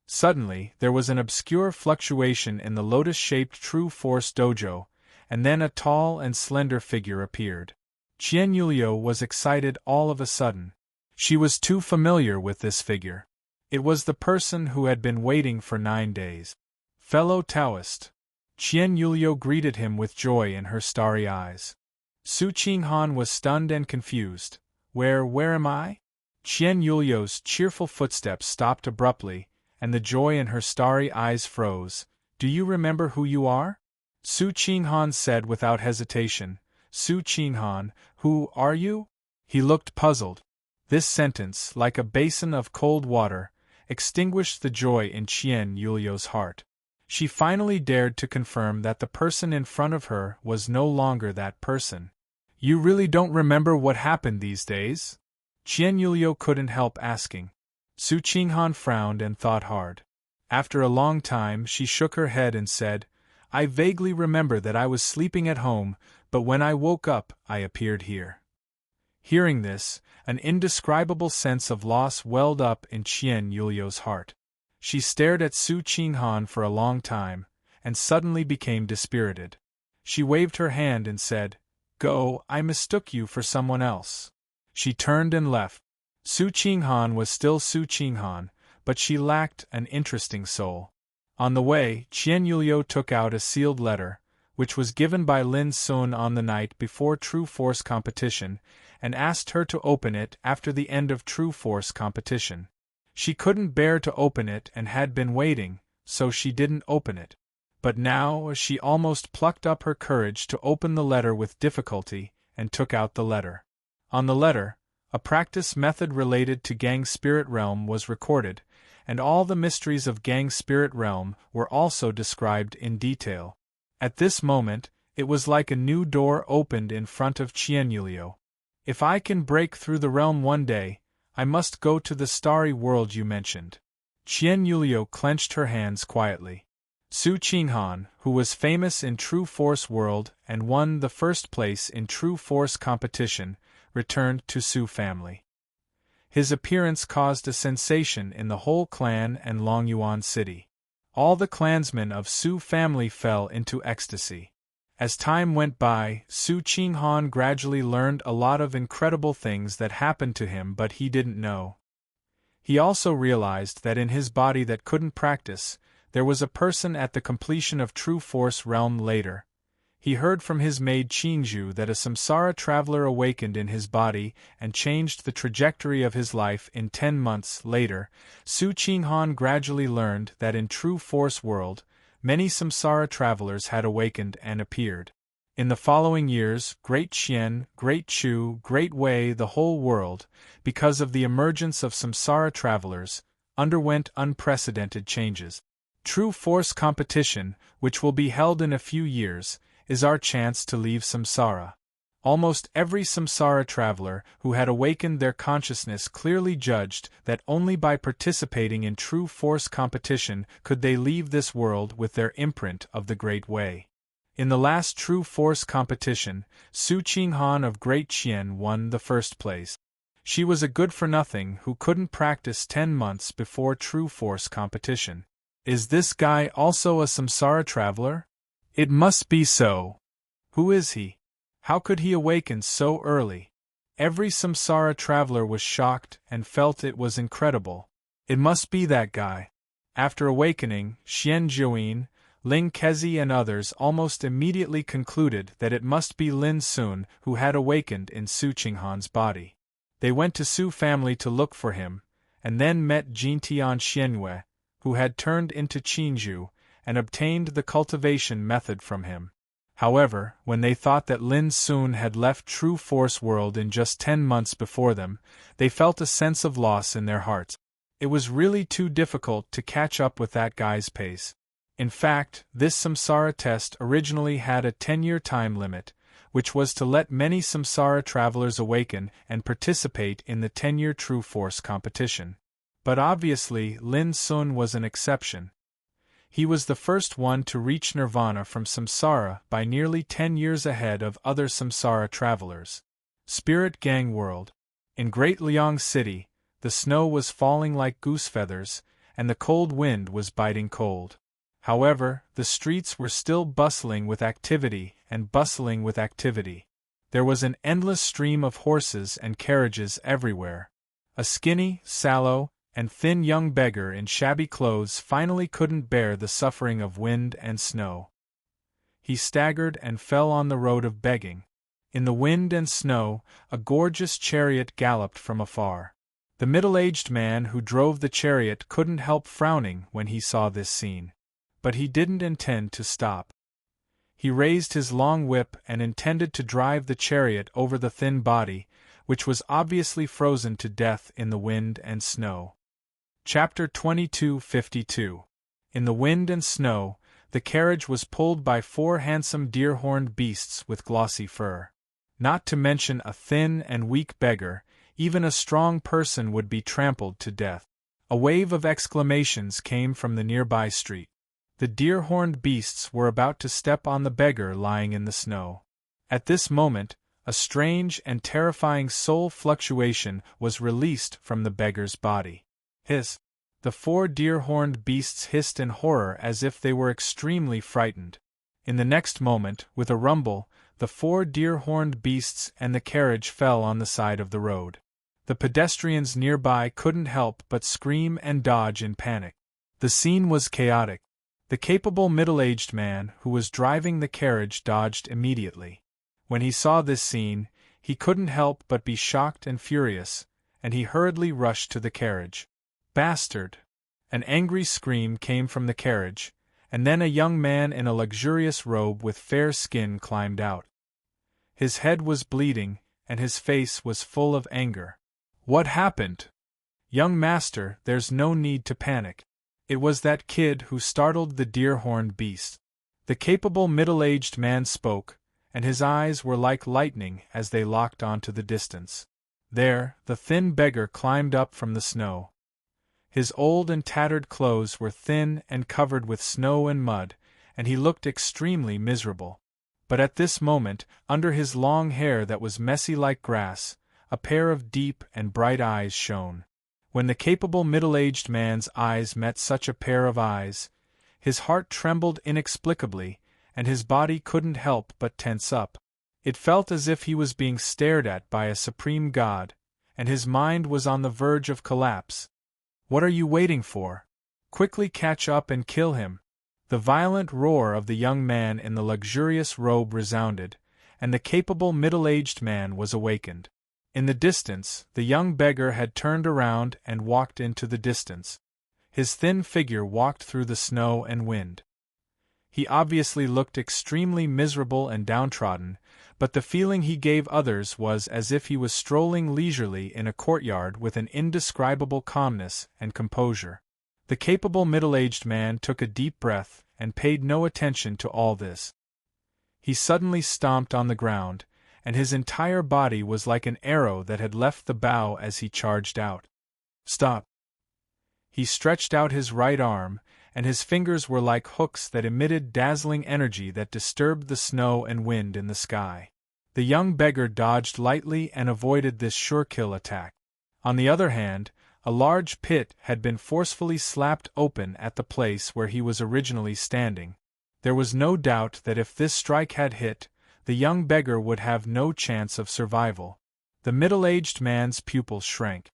S1: Suddenly, there was an obscure fluctuation in the lotus-shaped True Force dojo, and then a tall and slender figure appeared. Qian Yulio was excited all of a sudden. She was too familiar with this figure. It was the person who had been waiting for 9 days. "Fellow Taoist." Qian Yulio greeted him with joy in her starry eyes. Su Qinghan was stunned and confused. Where am I?" Qian Yulio's cheerful footsteps stopped abruptly, and the joy in her starry eyes froze. "Do you remember who you are?" Su Qinghan said without hesitation. "Su Qinghan, who are you?" He looked puzzled. This sentence, like a basin of cold water, extinguished the joy in Qian Yulio's heart. She finally dared to confirm that the person in front of her was no longer that person. "You really don't remember what happened these days?" Qian Yulio couldn't help asking. Su Qinghan frowned and thought hard. After a long time she shook her head and said, "I vaguely remember that I was sleeping at home, but when I woke up, I appeared here." Hearing this, an indescribable sense of loss welled up in Qian Yulio's heart. She stared at Su Qinghan for a long time, and suddenly became dispirited. She waved her hand and said, "Go, I mistook you for someone else." She turned and left. Su Qinghan was still Su Qinghan, but she lacked an interesting soul. On the way, Qian Yulio took out a sealed letter, which was given by Lin Sun on the night before True Force competition, and asked her to open it after the end of True Force competition. She couldn't bear to open it and had been waiting, so she didn't open it. But now she almost plucked up her courage to open the letter with difficulty, and took out the letter. On the letter, a practice method related to Gang Spirit Realm was recorded, and all the mysteries of Gang Spirit Realm were also described in detail. At this moment, it was like a new door opened in front of Qian Yulio. "If I can break through the realm one day, I must go to the starry world you mentioned." Qian Yulio clenched her hands quietly. Su Qinghan, who was famous in True Force world and won the first place in True Force competition, returned to Su family. His appearance caused a sensation in the whole clan and Longyuan city. All the clansmen of Su family fell into ecstasy. As time went by, Su Qinghan gradually learned a lot of incredible things that happened to him, but he didn't know. He also realized that in his body that couldn't practice, there was a person at the completion of true force realm later. He heard from his maid Chinju that a samsara traveler awakened in his body and changed the trajectory of his life in 10 months later. Su Qinghan gradually learned that in true force world, many samsara travelers had awakened and appeared. In the following years, Great Qian, Great Chu, Great Wei, the whole world, because of the emergence of samsara travelers, underwent unprecedented changes. True force competition, which will be held in a few years, is our chance to leave samsara. Almost every samsara traveler who had awakened their consciousness clearly judged that only by participating in true force competition could they leave this world with their imprint of the Great Way. In the last true force competition, Su Qinghan of Great Qian won the first place. She was a good-for-nothing who couldn't practice 10 months before true force competition. Is this guy also a samsara traveler? It must be so. Who is he? How could he awaken so early? Every samsara traveler was shocked and felt it was incredible. It must be that guy. After awakening, Xian Zhuyin, Ling Kezi and others almost immediately concluded that it must be Lin Sun who had awakened in Su Qinghan's body. They went to Su family to look for him, and then met Jintian Xianyue, who had turned into Qinju, and obtained the cultivation method from him. However, when they thought that Lin Sun had left True Force World in just 10 months before them, they felt a sense of loss in their hearts. It was really too difficult to catch up with that guy's pace. In fact, this samsara test originally had a 10-year time limit, which was to let many samsara travelers awaken and participate in the 10-year True Force competition. But obviously Lin Sun was an exception. He was the first one to reach nirvana from samsara by nearly 10 years ahead of other samsara travelers. Spirit Gang World. In Great Liang City, the snow was falling like goose feathers, and the cold wind was biting cold. However, the streets were still bustling with activity and bustling with activity. There was an endless stream of horses and carriages everywhere. A skinny, sallow, and thin young beggar in shabby clothes finally couldn't bear the suffering of wind and snow. He staggered and fell on the road of begging. In the wind and snow, a gorgeous chariot galloped from afar. The middle-aged man who drove the chariot couldn't help frowning when he saw this scene. But he didn't intend to stop. He raised his long whip and intended to drive the chariot over the thin body, which was obviously frozen to death in the wind and snow. Chapter 2252. In the wind and snow, the carriage was pulled by 4 handsome deer-horned beasts with glossy fur. Not to mention a thin and weak beggar, even a strong person would be trampled to death. A wave of exclamations came from the nearby street. The deer-horned beasts were about to step on the beggar lying in the snow. At this moment, a strange and terrifying soul fluctuation was released from the beggar's body. Hiss! The 4 deer-horned beasts hissed in horror as if they were extremely frightened. In the next moment, with a rumble, the 4 deer-horned beasts and the carriage fell on the side of the road. The pedestrians nearby couldn't help but scream and dodge in panic. The scene was chaotic. The capable middle-aged man who was driving the carriage dodged immediately. When he saw this scene, he couldn't help but be shocked and furious, and he hurriedly rushed to the carriage. Bastard! An angry scream came from the carriage, and then a young man in a luxurious robe with fair skin climbed out. His head was bleeding, and his face was full of anger. What happened? Young master, there's no need to panic. It was that kid who startled the deer-horned beast. The capable middle-aged man spoke, and his eyes were like lightning as they locked onto the distance. There, the thin beggar climbed up from the snow. His old and tattered clothes were thin and covered with snow and mud, and he looked extremely miserable. But at this moment, under his long hair that was messy like grass, a pair of deep and bright eyes shone. When the capable middle-aged man's eyes met such a pair of eyes, his heart trembled inexplicably, and his body couldn't help but tense up. It felt as if he was being stared at by a supreme god, and his mind was on the verge of collapse. What are you waiting for? Quickly catch up and kill him. The violent roar of the young man in the luxurious robe resounded, and the capable middle-aged man was awakened. In the distance, the young beggar had turned around and walked into the distance. His thin figure walked through the snow and wind. He obviously looked extremely miserable and downtrodden, but the feeling he gave others was as if he was strolling leisurely in a courtyard with an indescribable calmness and composure. The capable middle-aged man took a deep breath and paid no attention to all this. He suddenly stomped on the ground, and his entire body was like an arrow that had left the bow as he charged out. Stop! He stretched out his right arm, and his fingers were like hooks that emitted dazzling energy that disturbed the snow and wind in the sky. The young beggar dodged lightly and avoided this sure-kill attack. On the other hand, a large pit had been forcefully slapped open at the place where he was originally standing. There was no doubt that if this strike had hit, the young beggar would have no chance of survival. The middle-aged man's pupils shrank.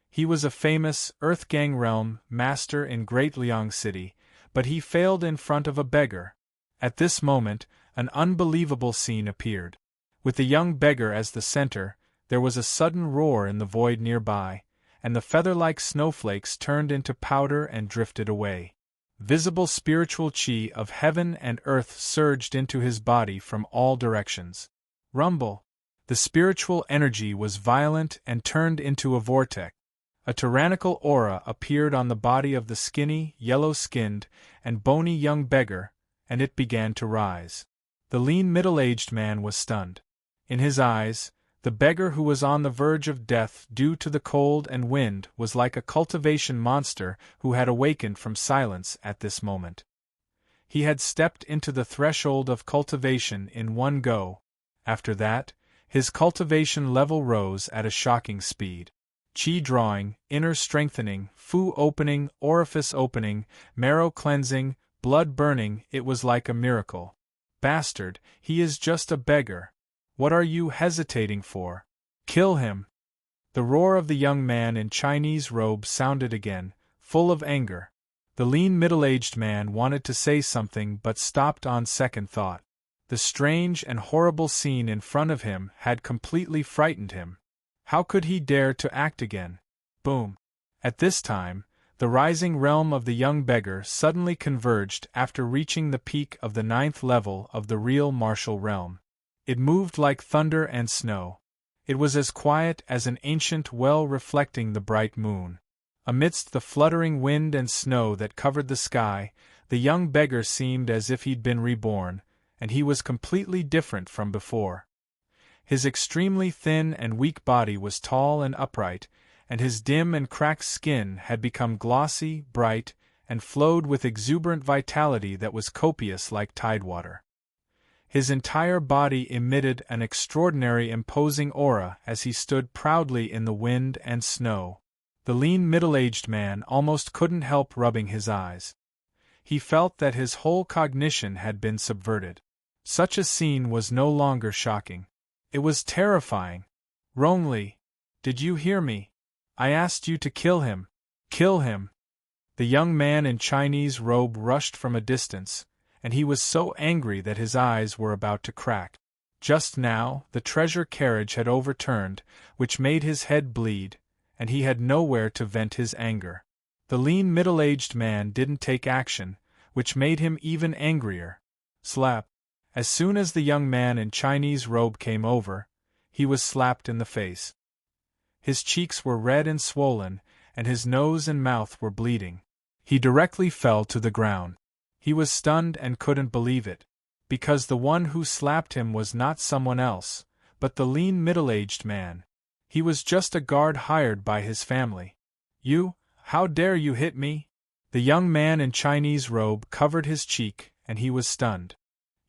S1: He was a famous Earthgang realm master in Great Liang City, but he failed in front of a beggar. At this moment, an unbelievable scene appeared. With the young beggar as the center, there was a sudden roar in the void nearby, and the feather-like snowflakes turned into powder and drifted away. Visible spiritual chi of heaven and earth surged into his body from all directions. Rumble! The spiritual energy was violent and turned into a vortex. A tyrannical aura appeared on the body of the skinny, yellow-skinned, and bony young beggar, and it began to rise. The lean middle-aged man was stunned. In his eyes, the beggar who was on the verge of death due to the cold and wind was like a cultivation monster who had awakened from silence at this moment. He had stepped into the threshold of cultivation in one go. After that, his cultivation level rose at a shocking speed. Qi drawing, inner strengthening, fu opening, orifice opening, marrow cleansing, blood burning, it was like a miracle. Bastard, he is just a beggar. What are you hesitating for? Kill him! The roar of the young man in Chinese robe sounded again, full of anger. The lean middle-aged man wanted to say something but stopped on second thought. The strange and horrible scene in front of him had completely frightened him. How could he dare to act again? Boom! At this time, the rising realm of the young beggar suddenly converged after reaching the peak of the 9th level of the real martial realm. It moved like thunder and snow. It was as quiet as an ancient well reflecting the bright moon. Amidst the fluttering wind and snow that covered the sky, the young beggar seemed as if he'd been reborn, and he was completely different from before. His extremely thin and weak body was tall and upright, and his dim and cracked skin had become glossy, bright, and flowed with exuberant vitality that was copious like tidewater. His entire body emitted an extraordinary imposing aura as he stood proudly in the wind and snow. The lean middle-aged man almost couldn't help rubbing his eyes. He felt that his whole cognition had been subverted. Such a scene was no longer shocking. It was terrifying. Rongli, did you hear me? I asked you to kill him. Kill him! The young man in Chinese robe rushed from a distance, and he was so angry that his eyes were about to crack. Just now, the treasure carriage had overturned, which made his head bleed, and he had nowhere to vent his anger. The lean middle-aged man didn't take action, which made him even angrier. Slap! As soon as the young man in Chinese robe came over, he was slapped in the face. His cheeks were red and swollen, and his nose and mouth were bleeding. He directly fell to the ground. He was stunned and couldn't believe it, because the one who slapped him was not someone else, but the lean middle-aged man. He was just a guard hired by his family. You, how dare you hit me? The young man in Chinese robe covered his cheek, and he was stunned.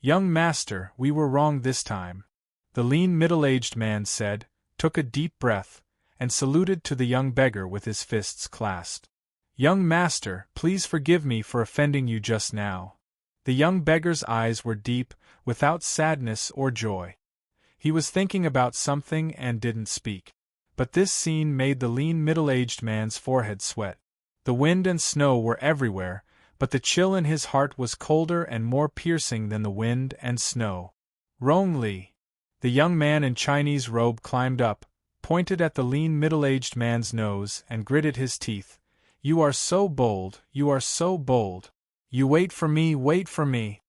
S1: Young master, we were wrong this time, the lean middle-aged man said, took a deep breath, and saluted to the young beggar with his fists clasped. Young master, please forgive me for offending you just now. The young beggar's eyes were deep, without sadness or joy. He was thinking about something and didn't speak. But this scene made the lean middle-aged man's forehead sweat. The wind and snow were everywhere, but the chill in his heart was colder and more piercing than the wind and snow. Rong Li. The young man in Chinese robe climbed up, pointed at the lean middle-aged man's nose and gritted his teeth. "You are so bold, you are so bold. You wait for me, wait for me."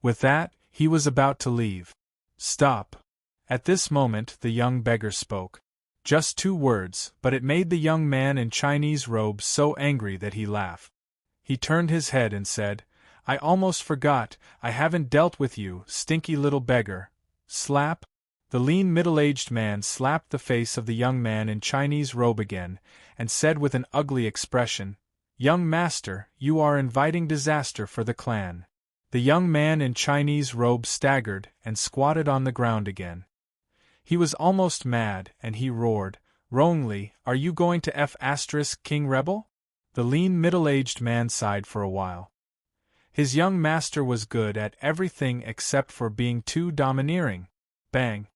S1: With that, he was about to leave. "Stop." At this moment the young beggar spoke. Just 2 words, but it made the young man in Chinese robe so angry that he laughed. He turned his head and said, "I almost forgot, I haven't dealt with you, stinky little beggar." Slap! The lean middle-aged man slapped the face of the young man in Chinese robe again, and said with an ugly expression, "Young master, you are inviting disaster for the clan." The young man in Chinese robe staggered and squatted on the ground again. He was almost mad, and he roared, "Rong Li, are you going to King Rebel?" The lean middle-aged man sighed for a while. His young master was good at everything except for being too domineering. Bang!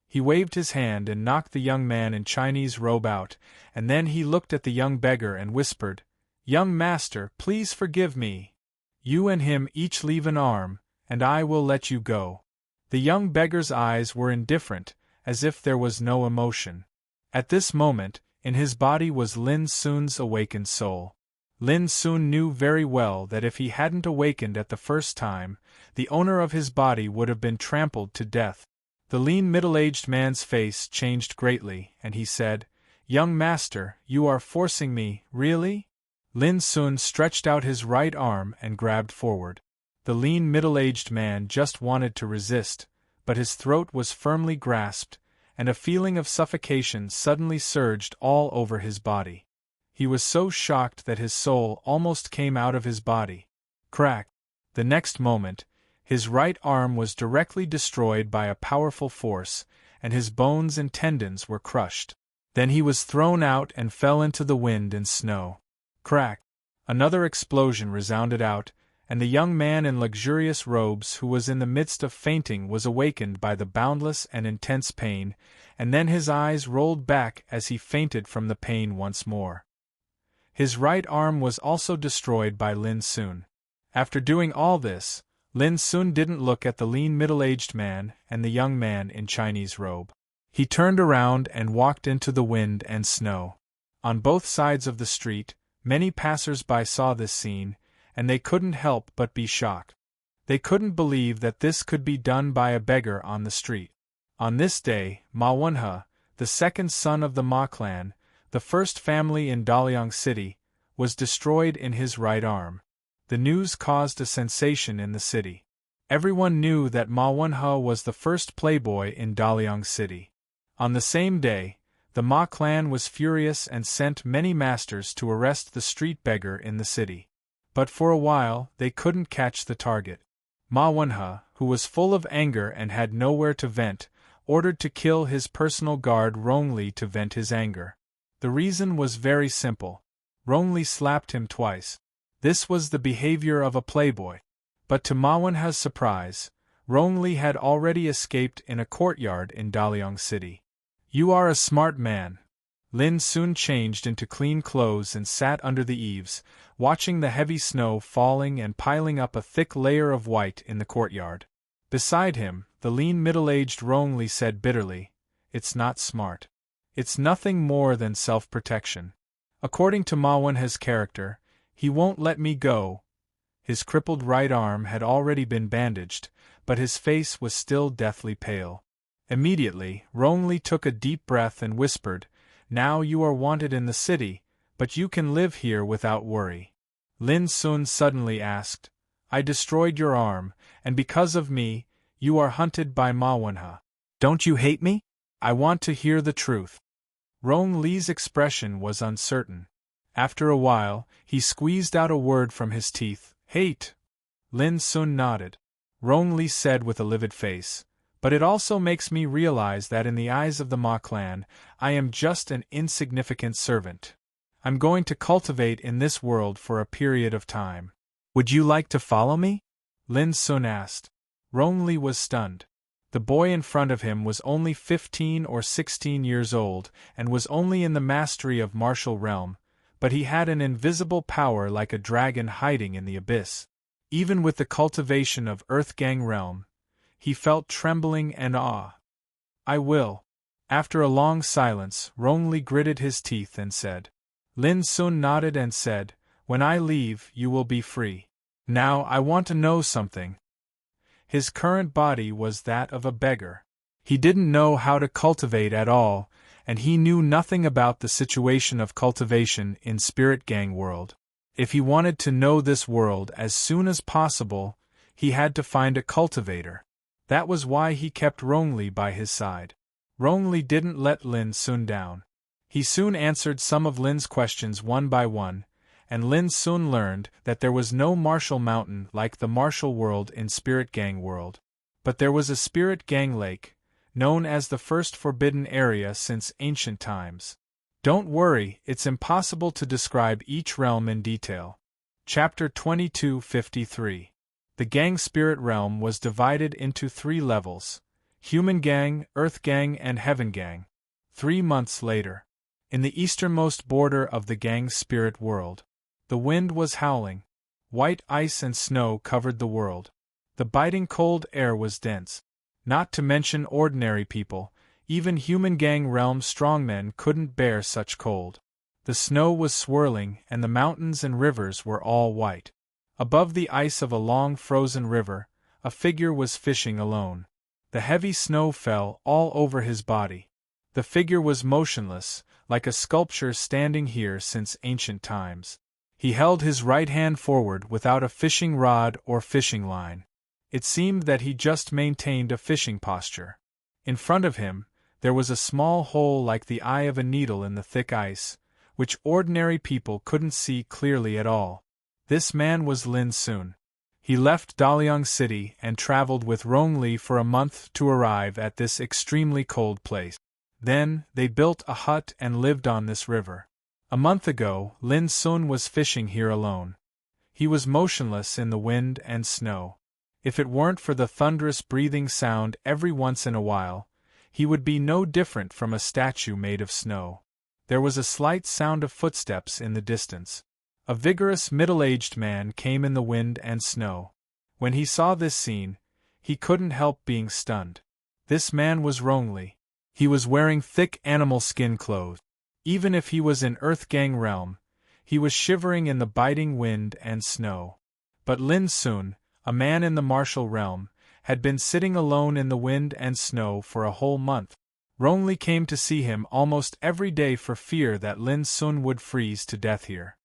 S1: He waved his hand and knocked the young man in Chinese robe out, and then he looked at the young beggar and whispered, "Young master, please forgive me. You and him each leave an arm, and I will let you go." The young beggar's eyes were indifferent, as if there was no emotion. At this moment, in his body was Lin Sun's awakened soul. Lin Sun knew very well that if he hadn't awakened at the first time, the owner of his body would have been trampled to death. The lean middle-aged man's face changed greatly, and he said, "Young master, you are forcing me, really?" Lin Sun stretched out his right arm and grabbed forward. The lean middle-aged man just wanted to resist, but his throat was firmly grasped, and a feeling of suffocation suddenly surged all over his body. He was so shocked that his soul almost came out of his body. Crack! The next moment, his right arm was directly destroyed by a powerful force, and his bones and tendons were crushed. Then he was thrown out and fell into the wind and snow. Crack! Another explosion resounded out, and the young man in luxurious robes who was in the midst of fainting was awakened by the boundless and intense pain, and then his eyes rolled back as he fainted from the pain once more. His right arm was also destroyed by Lin Sun. After doing all this, Lin Sun didn't look at the lean middle-aged man and the young man in Chinese robe. He turned around and walked into the wind and snow. On both sides of the street, many passers-by saw this scene, and they couldn't help but be shocked. They couldn't believe that this could be done by a beggar on the street. On this day, Ma Wenhe, the second son of the Ma clan, the first family in Daliang City, was destroyed in his right arm. The news caused a sensation in the city. Everyone knew that Ma Wenhe was the first playboy in Daliang City. On the same day, the Ma clan was furious and sent many masters to arrest the street beggar in the city. But for a while, they couldn't catch the target. Ma Wenhe, who was full of anger and had nowhere to vent, ordered to kill his personal guard Rong Li to vent his anger. The reason was very simple. Rong Li slapped him twice. This was the behavior of a playboy. But to Ma Wenhe's surprise, Rong Li had already escaped in a courtyard in Daliang City. "You are a smart man." Lin soon changed into clean clothes and sat under the eaves, watching the heavy snow falling and piling up a thick layer of white in the courtyard. Beside him, the lean middle-aged Rong Li said bitterly, "It's not smart. It's nothing more than self-protection. According to Ma Wenhe's character, he won't let me go." His crippled right arm had already been bandaged, but his face was still deathly pale. Immediately, Rong Li took a deep breath and whispered, "Now you are wanted in the city, but you can live here without worry." Lin Sun suddenly asked, "I destroyed your arm, and because of me, you are hunted by Ma Wenhe. Don't you hate me? I want to hear the truth." Rong Li's expression was uncertain. After a while, he squeezed out a word from his teeth, "Hate." Lin Sun nodded. Rong Li said with a livid face, "But it also makes me realize that in the eyes of the Ma clan, I am just an insignificant servant. I'm going to cultivate in this world for a period of time. Would you like to follow me?" Lin Sun asked. Rong Li was stunned. The boy in front of him was only 15 or 16 years old, and was only in the mastery of martial realm, but he had an invisible power like a dragon hiding in the abyss. Even with the cultivation of Earthgang realm, he felt trembling and awe. "I will." After a long silence, Rongli gritted his teeth and said. Lin Sun nodded and said, "When I leave, you will be free. Now I want to know something." His current body was that of a beggar. He didn't know how to cultivate at all, and he knew nothing about the situation of cultivation in Spirit Gang world. If he wanted to know this world as soon as possible, he had to find a cultivator. That was why he kept Rongli by his side. Rongli didn't let Lin Sun down. He soon answered some of Lin's questions one by one, and Lin Sun learned that there was no martial mountain like the martial world in Spirit Gang world. But there was a Spirit Gang lake, known as the first forbidden area since ancient times. Don't worry, it's impossible to describe each realm in detail. Chapter 2253. The Gang Spirit Realm was divided into 3 levels: Human Gang, Earth Gang, and Heaven Gang. 3 months later. In the easternmost border of the Gang Spirit world. The wind was howling. White ice and snow covered the world. The biting cold air was dense. Not to mention ordinary people, even Human Gang realm strongmen couldn't bear such cold. The snow was swirling and the mountains and rivers were all white. Above the ice of a long frozen river, a figure was fishing alone. The heavy snow fell all over his body. The figure was motionless, like a sculpture standing here since ancient times. He held his right hand forward without a fishing rod or fishing line. It seemed that he just maintained a fishing posture. In front of him, there was a small hole like the eye of a needle in the thick ice, which ordinary people couldn't see clearly at all. This man was Lin Sun. He left Daliang City and traveled with Rongli for a month to arrive at this extremely cold place. Then, they built a hut and lived on this river. A month ago, Lin Sun was fishing here alone. He was motionless in the wind and snow. If it weren't for the thunderous breathing sound every once in a while, he would be no different from a statue made of snow. There was a slight sound of footsteps in the distance. A vigorous middle-aged man came in the wind and snow. When he saw this scene, he couldn't help being stunned. This man was Rongli. He was wearing thick animal skin clothes. Even if he was in Earth Gang realm, he was shivering in the biting wind and snow. But Lin Sun, a man in the martial realm, had been sitting alone in the wind and snow for a whole month. Rongli came to see him almost every day for fear that Lin Sun would freeze to death here.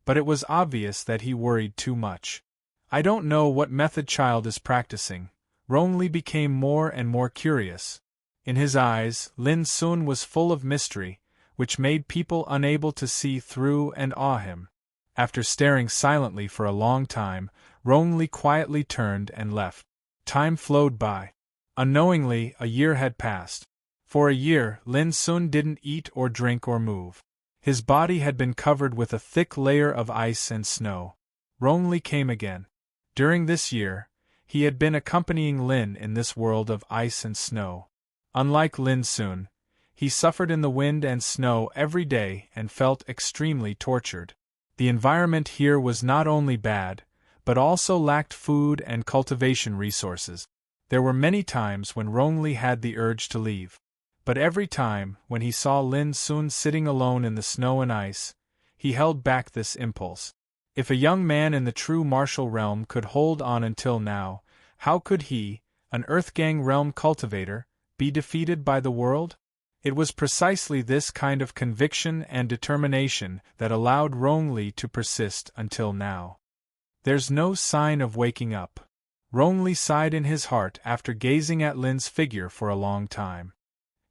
S1: But it was obvious that he worried too much. "I don't know what method child is practicing." Rongli became more and more curious. In his eyes, Lin Sun was full of mystery, which made people unable to see through and awe him. After staring silently for a long time, Rongli quietly turned and left. Time flowed by. Unknowingly, a year had passed. For a year, Lin Sun didn't eat or drink or move. His body had been covered with a thick layer of ice and snow. Rongli came again. During this year, he had been accompanying Lin in this world of ice and snow. Unlike Lin Sun, he suffered in the wind and snow every day and felt extremely tortured. The environment here was not only bad, but also lacked food and cultivation resources. There were many times when Rongli had the urge to leave. But every time, when he saw Lin Sun sitting alone in the snow and ice, he held back this impulse. If a young man in the true martial realm could hold on until now, how could he, an Earthgang realm cultivator, be defeated by the world? It was precisely this kind of conviction and determination that allowed Rongli to persist until now. There's no sign of waking up. Rongli sighed in his heart after gazing at Lin's figure for a long time.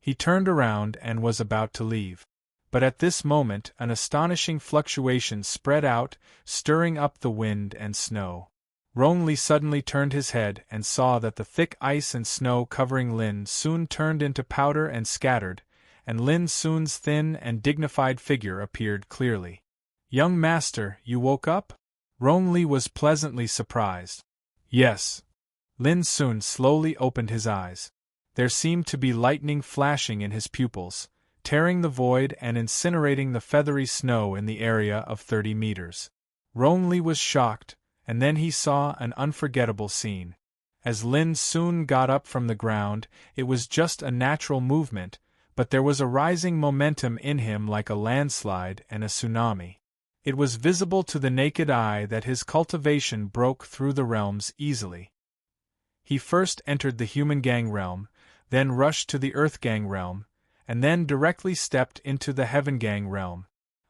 S1: He turned around and was about to leave. But at this moment an astonishing fluctuation spread out, stirring up the wind and snow. Rongli suddenly turned his head and saw that the thick ice and snow covering Lin Sun turned into powder and scattered, and Lin Sun's thin and dignified figure appeared clearly. "Young master, you woke up?" Rongli was pleasantly surprised. "Yes." Lin Sun slowly opened his eyes. There seemed to be lightning flashing in his pupils, tearing the void and incinerating the feathery snow in the area of 30 meters. Ronli was shocked, and then he saw an unforgettable scene. As Lin soon got up from the ground, it was just a natural movement, but there was a rising momentum in him like a landslide and a tsunami. It was visible to the naked eye that his cultivation broke through the realms easily. He first entered the human gang realm, then rushed to the earth gang realm, and then directly stepped into the heaven gang realm.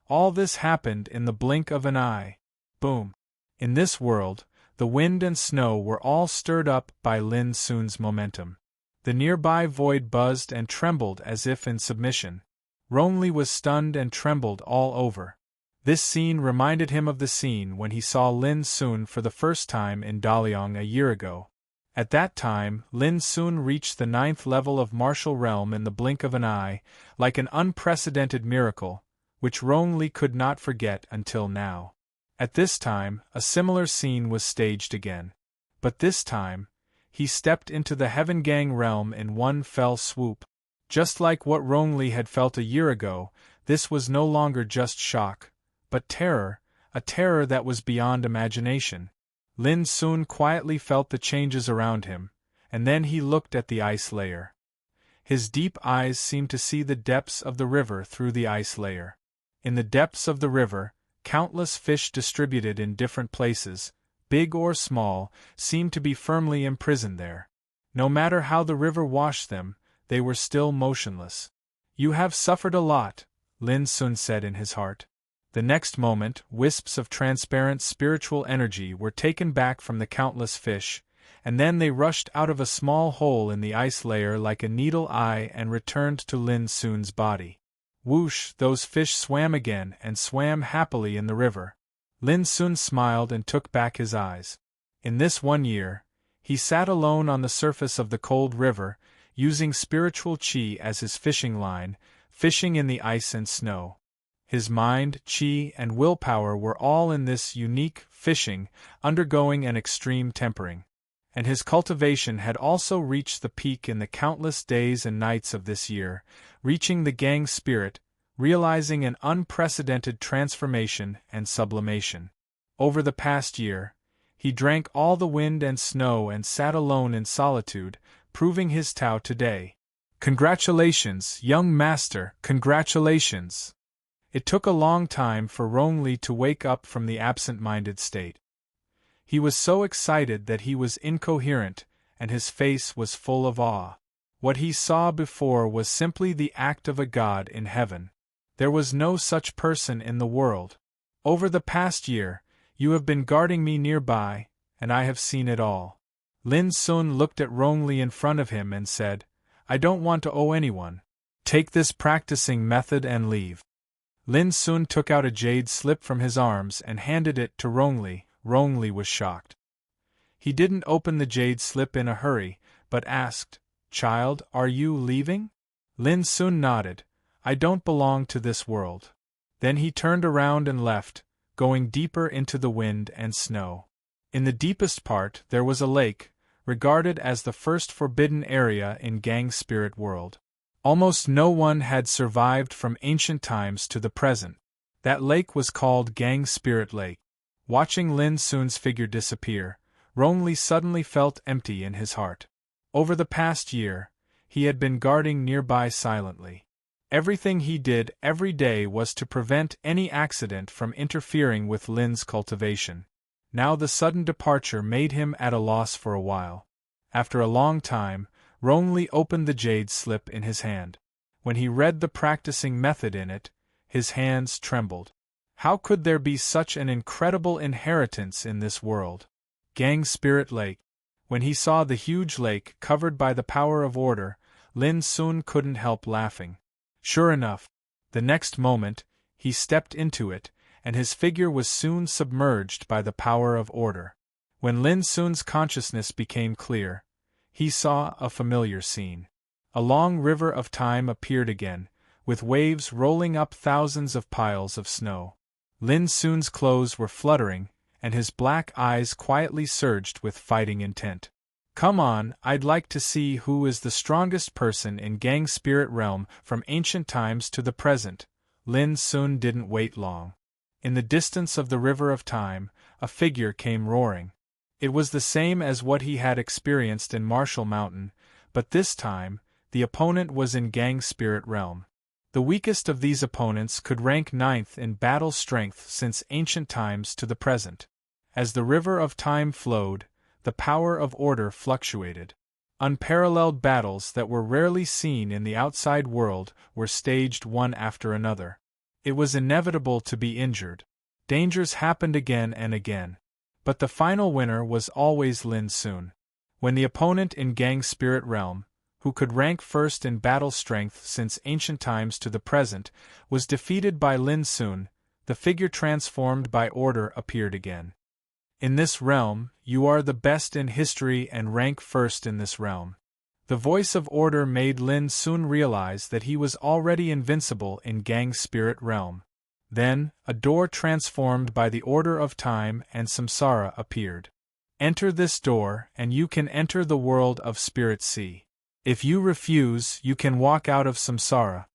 S1: All this happened in the blink of an eye. Boom! In this world, the wind and snow were all stirred up by Lin Sun's momentum. The nearby void buzzed and trembled as if in submission. Ronli was stunned and trembled all over. This scene reminded him of the scene when he saw Lin Sun for the first time in Daliang a year ago. At that time, Lin Sun reached the 9th level of martial realm in the blink of an eye, like an unprecedented miracle, which Ronli could not forget until now. At this time, a similar scene was staged again. But this time, he stepped into the Heaven Gang realm in one fell swoop. Just like what Ronli had felt a year ago, this was no longer just shock, but terror, a terror that was beyond imagination. Lin Sun quietly felt the changes around him, and then he looked at the ice layer. His deep eyes seemed to see the depths of the river through the ice layer. In the depths of the river, countless fish distributed in different places, big or small, seemed to be firmly imprisoned there. No matter how the river washed them, they were still motionless. "You have suffered a lot," Lin Sun said in his heart. The next moment, wisps of transparent spiritual energy were taken back from the countless fish, and then they rushed out of a small hole in the ice layer like a needle eye and returned to Lin Sun's body. Whoosh, those fish swam again and swam happily in the river. Lin Sun smiled and took back his eyes. In this 1 year, he sat alone on the surface of the cold river, using spiritual qi as his fishing line, fishing in the ice and snow. His mind, qi, and willpower were all in this unique fishing, undergoing an extreme tempering. And his cultivation had also reached the peak in the countless days and nights of this year, reaching the gang spirit, realizing an unprecedented transformation and sublimation. Over the past year, he drank all the wind and snow and sat alone in solitude, proving his Tao today. Congratulations, young master, congratulations! It took a long time for Ronli to wake up from the absent-minded state. He was so excited that he was incoherent, and his face was full of awe. What he saw before was simply the act of a god in heaven. There was no such person in the world. Over the past year, you have been guarding me nearby, and I have seen it all. Lin Sun looked at Ronli in front of him and said, "I don't want to owe anyone. Take this practicing method and leave." Lin Sun took out a jade slip from his arms and handed it to Ronli. Ronli was shocked. He didn't open the jade slip in a hurry, but asked, "Child, are you leaving?" Lin Sun nodded, "I don't belong to this world." Then he turned around and left, going deeper into the wind and snow. In the deepest part there was a lake, regarded as the first forbidden area in Gang Spirit World. Almost no one had survived from ancient times to the present. That lake was called Gang Spirit Lake. Watching Lin Sun's figure disappear, Ronli suddenly felt empty in his heart. Over the past year, he had been guarding nearby silently. Everything he did every day was to prevent any accident from interfering with Lin's cultivation. Now the sudden departure made him at a loss for a while. After a long time, Ronli opened the jade slip in his hand. When he read the practicing method in it, his hands trembled. How could there be such an incredible inheritance in this world? Gang Spirit Lake. When he saw the huge lake covered by the power of order, Lin Sun couldn't help laughing. Sure enough, the next moment, he stepped into it, and his figure was soon submerged by the power of order. When Lin Sun's consciousness became clear, he saw a familiar scene. A long river of time appeared again, with waves rolling up thousands of piles of snow. Lin Sun's clothes were fluttering, and his black eyes quietly surged with fighting intent. Come on, I'd like to see who is the strongest person in Gang Spirit Realm from ancient times to the present. Lin Sun didn't wait long. In the distance of the river of time, a figure came roaring. It was the same as what he had experienced in Marshall Mountain, but this time, the opponent was in Gang Spirit Realm. The weakest of these opponents could rank 9th in battle strength since ancient times to the present. As the river of time flowed, the power of order fluctuated. Unparalleled battles that were rarely seen in the outside world were staged one after another. It was inevitable to be injured. Dangers happened again and again. But the final winner was always Lin Sun. When the opponent in Gang Spirit Realm, who could rank first in battle strength since ancient times to the present, was defeated by Lin Sun, the figure transformed by order appeared again. In this realm, you are the best in history and rank first in this realm. The voice of order made Lin Sun realize that he was already invincible in Gang Spirit Realm. Then, a door transformed by the order of time and samsara appeared. Enter this door, and you can enter the world of Spirit Sea. If you refuse, you can walk out of samsara.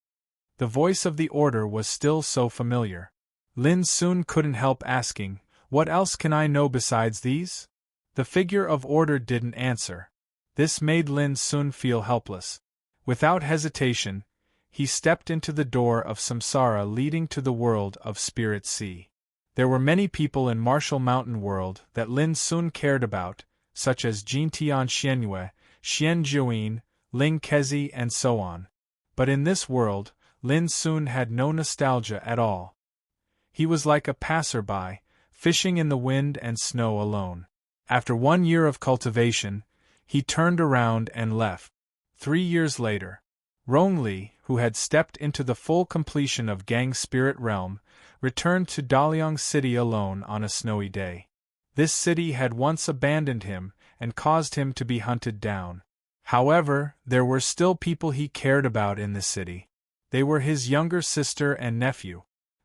S1: The voice of the order was still so familiar. Lin Sun couldn't help asking, "What else can I know besides these?" The figure of order didn't answer. This made Lin Sun feel helpless. Without hesitation, he stepped into the door of samsara leading to the world of Spirit Sea. There were many people in Marshall Mountain World that Lin Sun cared about, such as Jintian Xianyue, Xian Jiuyin, Ling Kezi and so on. But in this world, Lin Sun had no nostalgia at all. He was like a passerby, fishing in the wind and snow alone. After 1 year of cultivation, he turned around and left. 3 years later, Rongli, who had stepped into the full completion of Gang Spirit Realm, returned to Daliang City alone on a snowy day. This city had once abandoned him and caused him to be hunted down. However, there were still people he cared about in the city. They were his younger sister and nephew.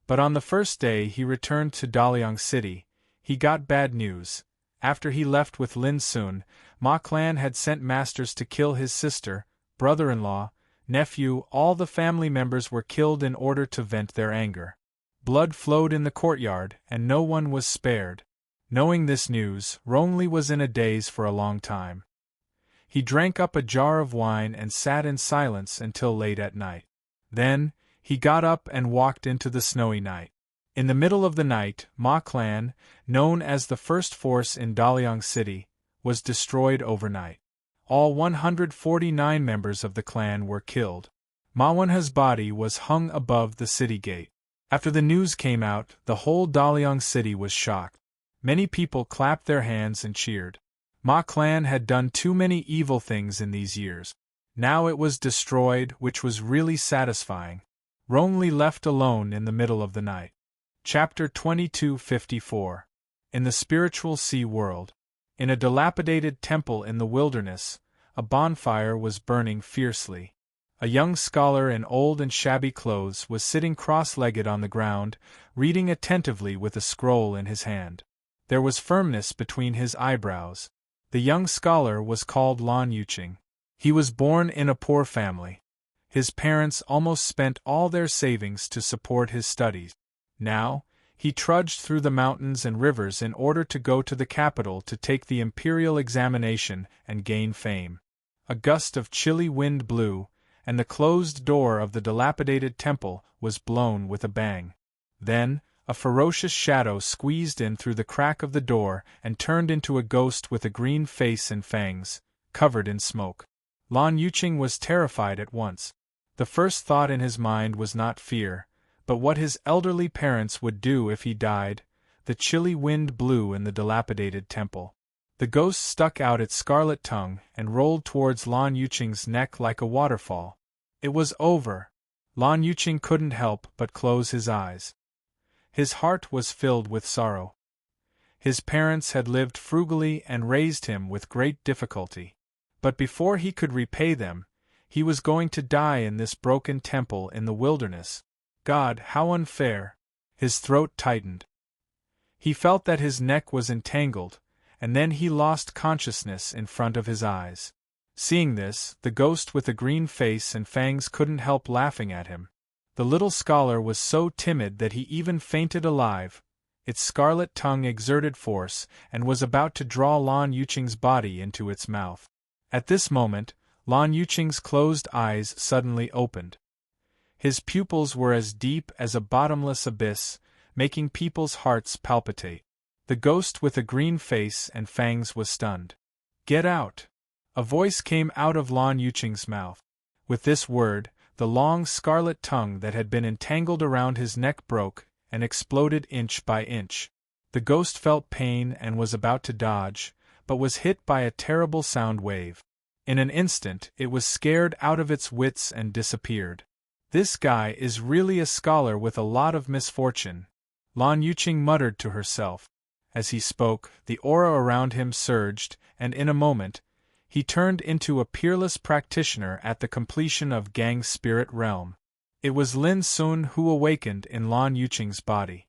S1: But on the first day he returned to Daliang City, he got bad news. After he left with Lin Sun, Ma Clan had sent masters to kill his sister, brother-in-law, nephew. All the family members were killed in order to vent their anger. Blood flowed in the courtyard, and no one was spared. Knowing this news, Rongli was in a daze for a long time. He drank up a jar of wine and sat in silence until late at night. Then, he got up and walked into the snowy night. In the middle of the night, Ma Clan, known as the first force in Daliang City, was destroyed overnight. All 149 members of the clan were killed. Ma Wenha's body was hung above the city gate. After the news came out, the whole Daliang City was shocked. Many people clapped their hands and cheered. Ma Clan had done too many evil things in these years. Now it was destroyed, which was really satisfying. Rongli left alone in the middle of the night. Chapter 2254. In the Spiritual Sea World. In a dilapidated temple in the wilderness, a bonfire was burning fiercely. A young scholar in old and shabby clothes was sitting cross-legged on the ground, reading attentively with a scroll in his hand. There was firmness between his eyebrows. The young scholar was called Lan Yuqing. He was born in a poor family. His parents almost spent all their savings to support his studies. Now, he trudged through the mountains and rivers in order to go to the capital to take the imperial examination and gain fame. A gust of chilly wind blew, and the closed door of the dilapidated temple was blown with a bang. Then, a ferocious shadow squeezed in through the crack of the door and turned into a ghost with a green face and fangs, covered in smoke. Lan Yuqing was terrified at once. The first thought in his mind was not fear, but what his elderly parents would do if he died. The chilly wind blew in the dilapidated temple. The ghost stuck out its scarlet tongue and rolled towards Lan Yuqing's neck like a waterfall. It was over. Lan Yuqing couldn't help but close his eyes. His heart was filled with sorrow. His parents had lived frugally and raised him with great difficulty. But before he could repay them, he was going to die in this broken temple in the wilderness. God, how unfair! His throat tightened. He felt that his neck was entangled, and then he lost consciousness in front of his eyes. Seeing this, the ghost with the green face and fangs couldn't help laughing at him. The little scholar was so timid that he even fainted alive. Its scarlet tongue exerted force, and was about to draw Lan Yuqing's body into its mouth. At this moment, Lan Yuqing's closed eyes suddenly opened. His pupils were as deep as a bottomless abyss, making people's hearts palpitate. The ghost with a green face and fangs was stunned. "Get out!" A voice came out of Lan Yuqing's mouth. With this word, the long scarlet tongue that had been entangled around his neck broke, and exploded inch by inch. The ghost felt pain and was about to dodge, but was hit by a terrible sound wave. In an instant, it was scared out of its wits and disappeared. "This guy is really a scholar with a lot of misfortune," Lan Yuqing muttered to herself. As he spoke, the aura around him surged, and in a moment, he turned into a peerless practitioner at the completion of Gang's spirit realm. It was Lin Sun who awakened in Lan Yuqing's body.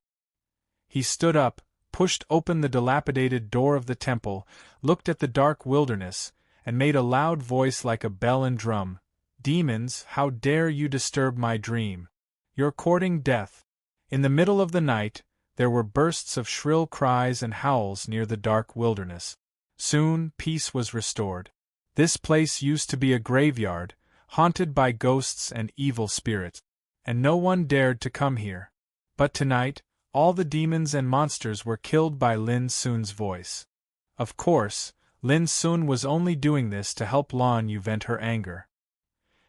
S1: He stood up, pushed open the dilapidated door of the temple, looked at the dark wilderness, and made a loud voice like a bell and drum. "Demons, how dare you disturb my dream? You're courting death." In the middle of the night, there were bursts of shrill cries and howls near the dark wilderness. Soon, peace was restored. This place used to be a graveyard, haunted by ghosts and evil spirits, and no one dared to come here. But tonight, all the demons and monsters were killed by Lin Sun's voice. Of course, Lin Sun was only doing this to help Lan Yu vent her anger.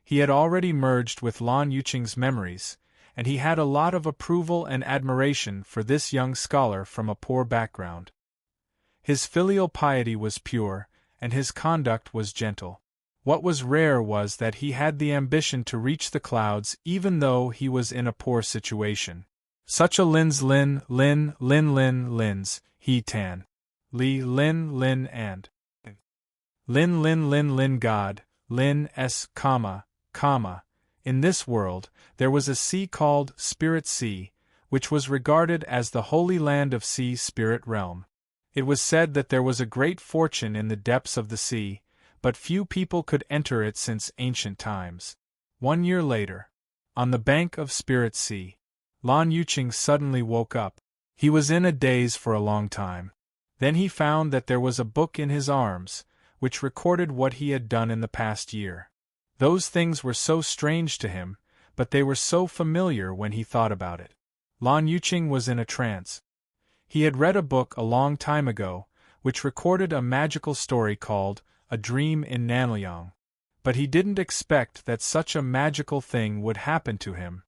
S1: He had already merged with Lan Yuqing's memories, and he had a lot of approval and admiration for this young scholar from a poor background. His filial piety was pure, and his conduct was gentle. What was rare was that he had the ambition to reach the clouds even though he was in a poor situation. Such a Lin's he tan. Li Lin and Lin God, Lin s, comma. In this world, there was a sea called Spirit Sea, which was regarded as the holy land of sea spirit realm. It was said that there was a great fortune in the depths of the sea, but few people could enter it since ancient times. 1 year later, on the bank of Spirit Sea, Lan Yuqing suddenly woke up. He was in a daze for a long time. Then he found that there was a book in his arms, which recorded what he had done in the past year. Those things were so strange to him, but they were so familiar when he thought about it. Lan Yuqing was in a trance. He had read a book a long time ago, which recorded a magical story called A Dream in Nanliang. But he didn't expect that such a magical thing would happen to him.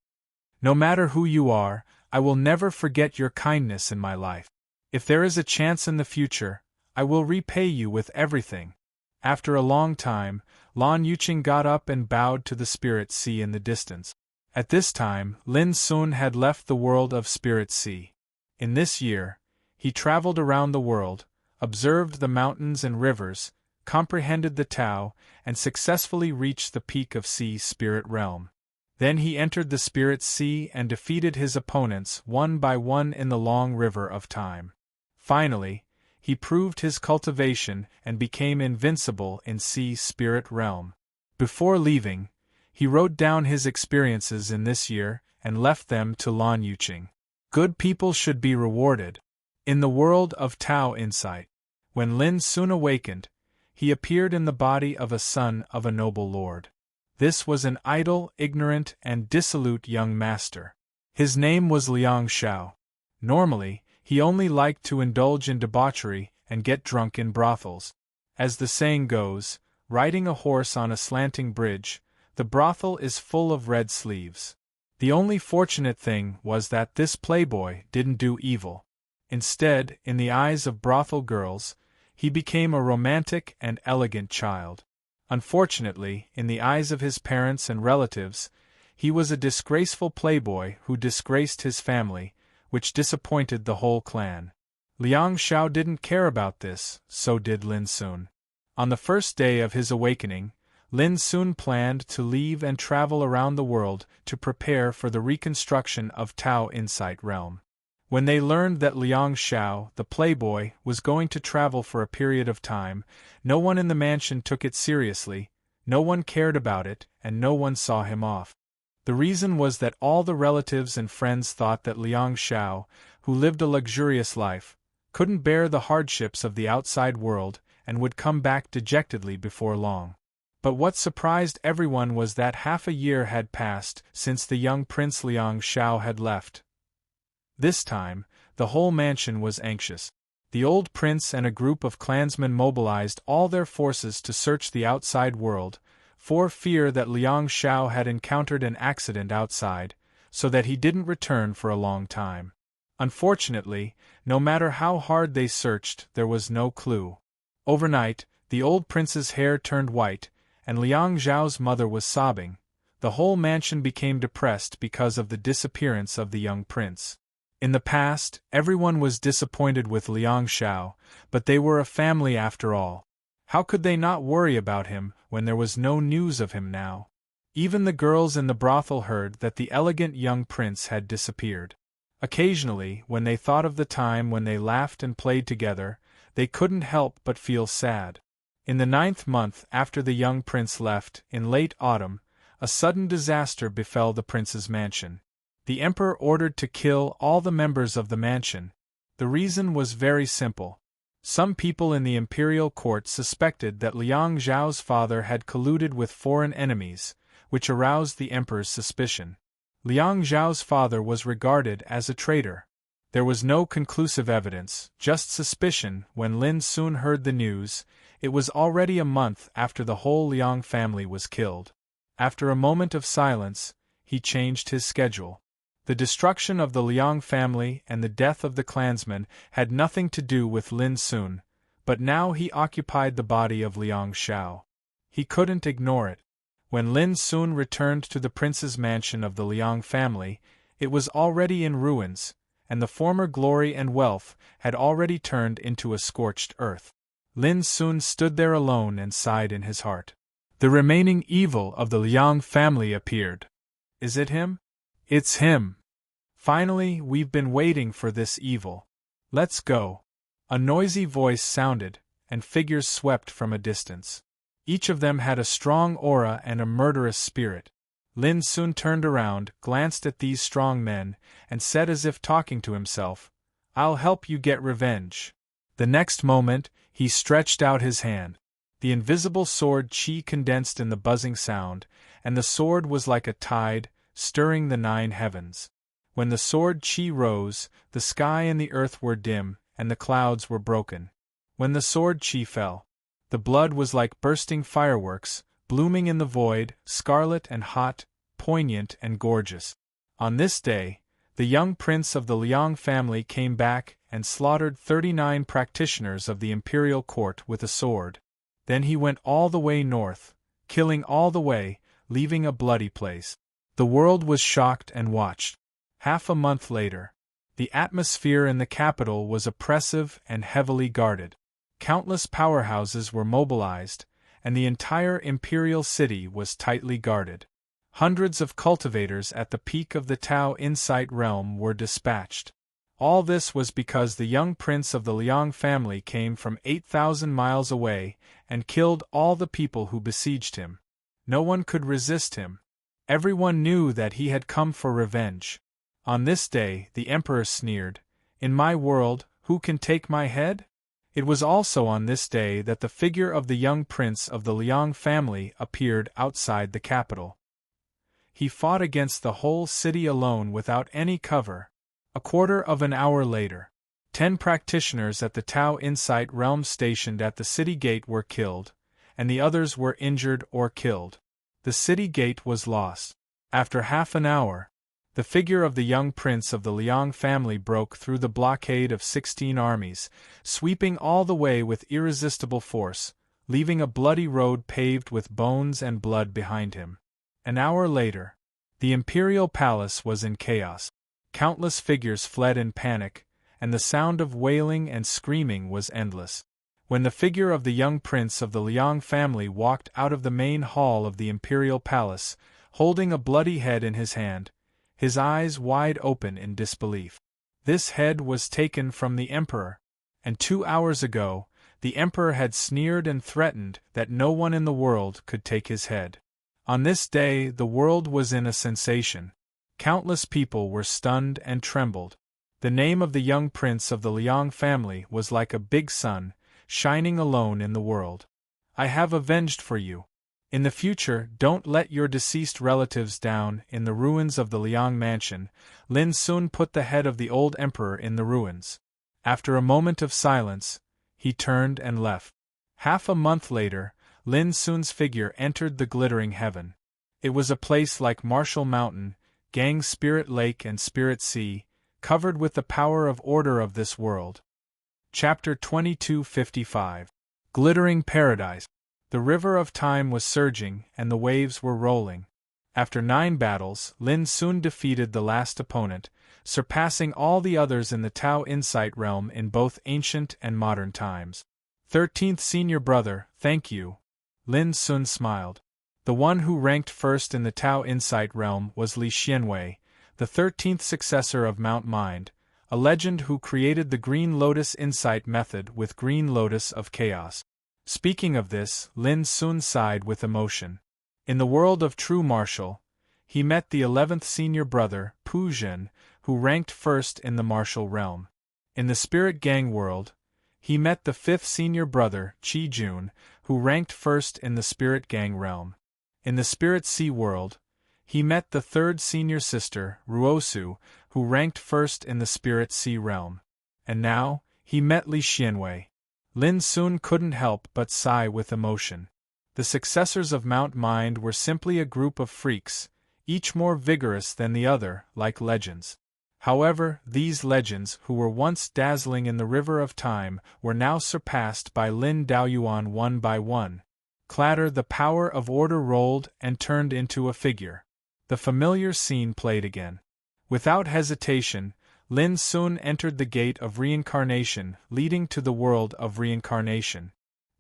S1: "No matter who you are, I will never forget your kindness in my life. If there is a chance in the future, I will repay you with everything." After a long time, Lan Yuqing got up and bowed to the Spirit Sea in the distance. At this time, Lin Sun had left the world of Spirit Sea. In this year, he traveled around the world, observed the mountains and rivers, comprehended the Tao, and successfully reached the peak of Sea Spirit Realm. Then he entered the Spirit Sea and defeated his opponents one by one in the long river of time. Finally, he proved his cultivation and became invincible in Sea Spirit Realm. Before leaving, he wrote down his experiences in this year and left them to Lan Yuqing. Good people should be rewarded. In the world of Tao insight, when Lin Sun awakened, he appeared in the body of a son of a noble lord. This was an idle, ignorant, and dissolute young master. His name was Liang Shao. Normally, he only liked to indulge in debauchery and get drunk in brothels. As the saying goes, riding a horse on a slanting bridge, the brothel is full of red sleeves. The only fortunate thing was that this playboy didn't do evil. Instead, in the eyes of brothel girls, he became a romantic and elegant child. Unfortunately, in the eyes of his parents and relatives, he was a disgraceful playboy who disgraced his family, which disappointed the whole clan. Liang Shao didn't care about this, so did Lin Sun. On the first day of his awakening, Lin Sun planned to leave and travel around the world to prepare for the reconstruction of Tao Insight Realm. When they learned that Liang Xiao, the playboy, was going to travel for a period of time, no one in the mansion took it seriously, no one cared about it, and no one saw him off. The reason was that all the relatives and friends thought that Liang Xiao, who lived a luxurious life, couldn't bear the hardships of the outside world and would come back dejectedly before long. But what surprised everyone was that half a year had passed since the young Prince Liang Xiao had left. This time, the whole mansion was anxious. The old prince and a group of clansmen mobilized all their forces to search the outside world, for fear that Liang Xiao had encountered an accident outside, so that he didn't return for a long time. Unfortunately, no matter how hard they searched, there was no clue. Overnight, the old prince's hair turned white, and Liang Xiao's mother was sobbing. The whole mansion became depressed because of the disappearance of the young prince. In the past, everyone was disappointed with Liang Xiao, but they were a family after all. How could they not worry about him when there was no news of him now? Even the girls in the brothel heard that the elegant young prince had disappeared. Occasionally, when they thought of the time when they laughed and played together, they couldn't help but feel sad. In the 9th month after the young prince left, in late autumn, a sudden disaster befell the prince's mansion. The emperor ordered to kill all the members of the mansion. The reason was very simple. Some people in the imperial court suspected that Liang Xiao's father had colluded with foreign enemies, which aroused the emperor's suspicion. Liang Xiao's father was regarded as a traitor. There was no conclusive evidence, just suspicion. When Lin Sun heard the news, it was already a month after the whole Liang family was killed. After a moment of silence, he changed his schedule. The destruction of the Liang family and the death of the clansmen had nothing to do with Lin Sun, but now he occupied the body of Liang Xiao. He couldn't ignore it. When Lin Sun returned to the prince's mansion of the Liang family, it was already in ruins, and the former glory and wealth had already turned into a scorched earth. Lin Sun stood there alone and sighed in his heart. The remaining evil of the Liang family appeared. Is it him? It's him. Finally, we've been waiting for this evil. Let's go. A noisy voice sounded, and figures swept from a distance. Each of them had a strong aura and a murderous spirit. Lin Sun turned around, glanced at these strong men, and said as if talking to himself, "I'll help you get revenge." The next moment, he stretched out his hand. The invisible sword qi condensed in the buzzing sound, and the sword was like a tide, stirring the 9 heavens. When the sword qi rose, the sky and the earth were dim, and the clouds were broken. When the sword qi fell, the blood was like bursting fireworks, blooming in the void, scarlet and hot, poignant and gorgeous. On this day, the young prince of the Liang family came back and slaughtered 39 practitioners of the imperial court with a sword. Then he went all the way north, killing all the way, leaving a bloody place. The world was shocked and watched. Half a month later, the atmosphere in the capital was oppressive and heavily guarded. Countless powerhouses were mobilized, and the entire imperial city was tightly guarded. Hundreds of cultivators at the peak of the Tao Insight realm were dispatched. All this was because the young prince of the Liang family came from 8,000 miles away and killed all the people who besieged him. No one could resist him. Everyone knew that he had come for revenge. On this day, the emperor sneered, "In my world, who can take my head?" It was also on this day that the figure of the young prince of the Liang family appeared outside the capital. He fought against the whole city alone without any cover. A quarter of an hour later, 10 practitioners at the Tao Insight realm stationed at the city gate were killed, and the others were injured or killed. The city gate was lost. After half an hour, the figure of the young prince of the Liang family broke through the blockade of 16 armies, sweeping all the way with irresistible force, leaving a bloody road paved with bones and blood behind him. An hour later, the imperial palace was in chaos. Countless figures fled in panic, and the sound of wailing and screaming was endless. When the figure of the young prince of the Liang family walked out of the main hall of the imperial palace, holding a bloody head in his hand, his eyes wide open in disbelief. This head was taken from the emperor. And 2 hours ago, the emperor had sneered and threatened that no one in the world could take his head. On this day the world was in a sensation. Countless people were stunned and trembled. The name of the young prince of the Liang family was like a big sun, shining alone in the world. I have avenged for you. In the future, don't let your deceased relatives down. In the ruins of the Liang mansion, Lin Sun put the head of the old emperor in the ruins. After a moment of silence, he turned and left. Half a month later, Lin Sun's figure entered the glittering heaven. It was a place like Martial Mountain, Gang Spirit Lake and Spirit Sea, covered with the power of order of this world. Chapter 2255. Glittering Paradise. The river of time was surging, and the waves were rolling. After 9 battles, Lin Sun defeated the last opponent, surpassing all the others in the Tao Insight realm in both ancient and modern times. 13th Senior Brother, thank you. Lin Sun smiled. The one who ranked first in the Tao Insight realm was Li Xianwei, the 13th successor of Mount Mind, a legend who created the Green Lotus Insight method with Green Lotus of Chaos. Speaking of this, Lin Sun sighed with emotion. In the world of true martial, he met the 11th Senior Brother, Pu Zhen, who ranked first in the martial realm. In the Spirit Gang world, he met the 5th Senior Brother, Qi Jun, who ranked first in the Spirit Gang realm. In the Spirit Sea world, he met the 3rd Senior Sister, Ruosu, who ranked first in the Spirit Sea realm. And now, he met Li Xianwei. Lin Sun couldn't help but sigh with emotion. The successors of Mount Mind were simply a group of freaks, each more vigorous than the other, like legends. However, these legends, who were once dazzling in the river of time, were now surpassed by Lin Daoyuan one by one. Clatter, the power of order rolled and turned into a figure. The familiar scene played again. Without hesitation, Lin Sun entered the gate of reincarnation, leading to the world of reincarnation.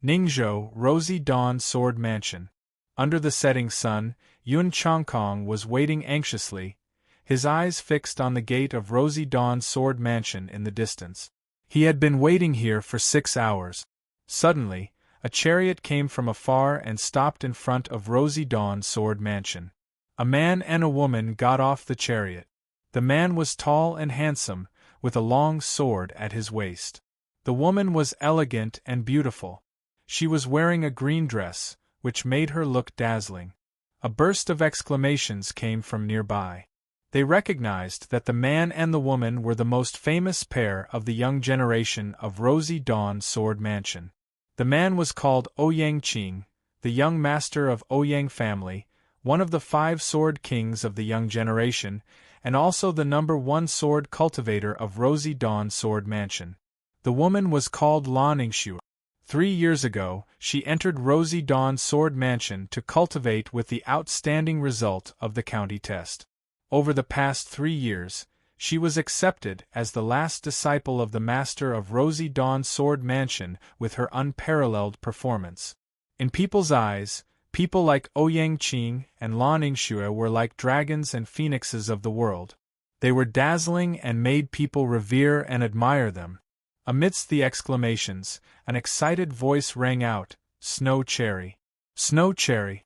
S1: Ningzhou, Rosy Dawn Sword Mansion. Under the setting sun, Yun Changkong was waiting anxiously, his eyes fixed on the gate of Rosy Dawn Sword Mansion in the distance. He had been waiting here for 6 hours. Suddenly, a chariot came from afar and stopped in front of Rosy Dawn Sword Mansion. A man and a woman got off the chariot. The man was tall and handsome, with a long sword at his waist. The woman was elegant and beautiful. She was wearing a green dress, which made her look dazzling. A burst of exclamations came from nearby. They recognized that the man and the woman were the most famous pair of the young generation of Rosy Dawn Sword Mansion. The man was called Ouyang Qing, the young master of Ouyang family, one of the 5 sword kings of the young generation, and also the #1 sword cultivator of Rosy Dawn Sword Mansion. The woman was called Lan Ningxue. 3 years ago, she entered Rosy Dawn Sword Mansion to cultivate with the outstanding result of the county test. Over the past 3 years, she was accepted as the last disciple of the master of Rosy Dawn Sword Mansion with her unparalleled performance. In people's eyes, people like Ouyang Qing and Lan Ningxue were like dragons and phoenixes of the world. They were dazzling and made people revere and admire them. Amidst the exclamations, an excited voice rang out, "Snow Cherry! Snow Cherry!"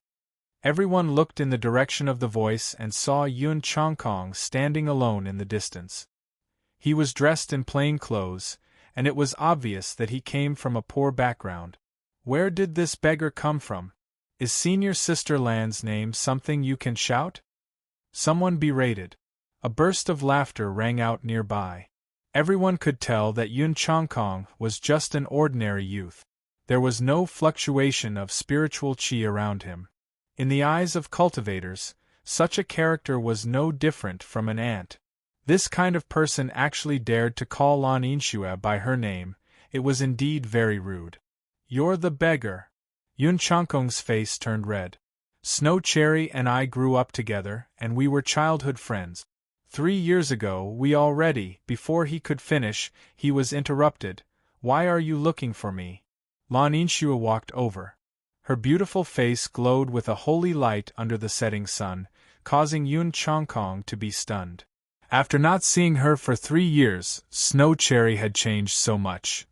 S1: Everyone looked in the direction of the voice and saw Yun Changkong standing alone in the distance. He was dressed in plain clothes, and it was obvious that he came from a poor background. Where did this beggar come from? Is Senior Sister Lan's name something you can shout? Someone berated. A burst of laughter rang out nearby. Everyone could tell that Yun Changkong was just an ordinary youth. There was no fluctuation of spiritual qi around him. In the eyes of cultivators, such a character was no different from an ant. This kind of person actually dared to call Lan Ningxue by her name. It was indeed very rude. "You're the beggar." Yun Changkong's face turned red. "Snow Cherry and I grew up together, and we were childhood friends. 3 years ago we already," before he could finish, he was interrupted. "Why are you looking for me?" Lan Ningxue walked over. Her beautiful face glowed with a holy light under the setting sun, causing Yun Changkong to be stunned. After not seeing her for 3 years, Snow Cherry had changed so much.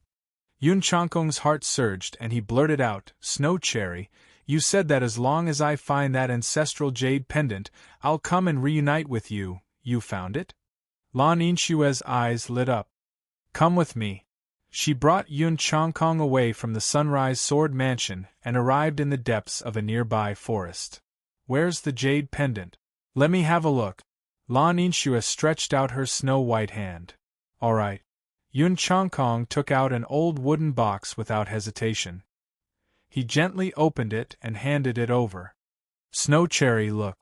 S1: Yun Changkong's heart surged and he blurted out, "Snow Cherry, you said that as long as I find that ancestral jade pendant, I'll come and reunite with you. You found it?" Lan Yinshue's eyes lit up. "Come with me." She brought Yun Changkong away from the Sunrise Sword Mansion and arrived in the depths of a nearby forest. "Where's the jade pendant? Let me have a look." Lan Yinshue stretched out her snow-white hand. "All right." Yun Changkong took out an old wooden box without hesitation. He gently opened it and handed it over. "Snow Cherry, look.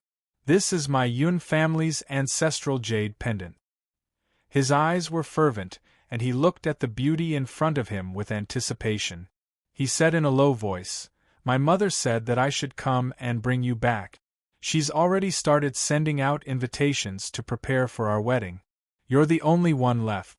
S1: This is my Yun family's ancestral jade pendant." His eyes were fervent, and he looked at the beauty in front of him with anticipation. He said in a low voice, "My mother said that I should come and bring you back. She's already started sending out invitations to prepare for our wedding. You're the only one left."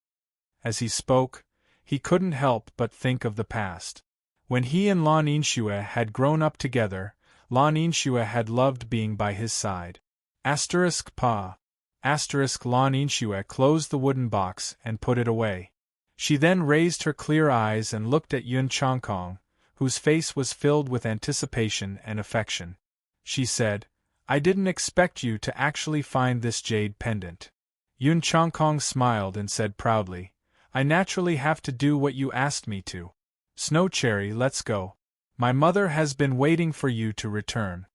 S1: As he spoke, he couldn't help but think of the past. When he and Lan Yinshue had grown up together, Lan Yinshue had loved being by his side. Pa. Lan Yinshue closed the wooden box and put it away. She then raised her clear eyes and looked at Yun Changkong, whose face was filled with anticipation and affection. She said, "I didn't expect you to actually find this jade pendant." Yun Changkong smiled and said proudly, "I naturally have to do what you asked me to. Snow Cherry, let's go. My mother has been waiting for you to return."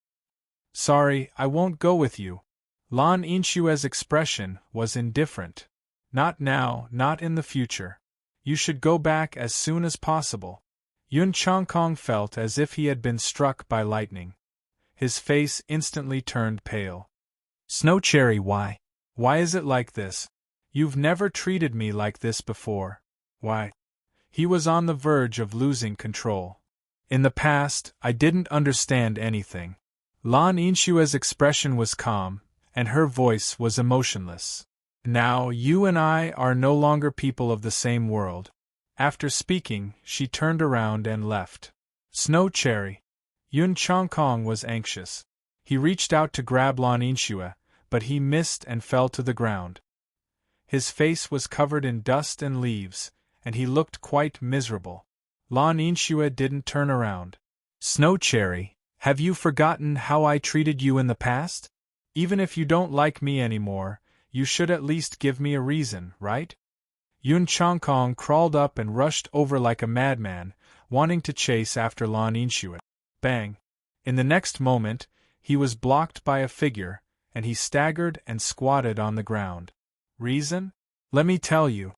S1: "Sorry, I won't go with you." Lan Yinshue's expression was indifferent. "Not now, not in the future. You should go back as soon as possible." Yun Changkong felt as if he had been struck by lightning. His face instantly turned pale. "Snow Cherry, why? Why is it like this? You've never treated me like this before. Why?" He was on the verge of losing control. "In the past, I didn't understand anything." Lan Yinshue's expression was calm, and her voice was emotionless. "Now you and I are no longer people of the same world." After speaking, she turned around and left. "Snow Cherry." Yun Changkong was anxious. He reached out to grab Lan Yinshue, but he missed and fell to the ground. His face was covered in dust and leaves, and he looked quite miserable. Lan Yinshue didn't turn around. "Snow Cherry, have you forgotten how I treated you in the past? Even if you don't like me anymore, you should at least give me a reason, right?" Yun Changkong crawled up and rushed over like a madman, wanting to chase after Lan Yinshue. Bang! In the next moment, he was blocked by a figure, and he staggered and squatted on the ground. Reason? Let me tell you.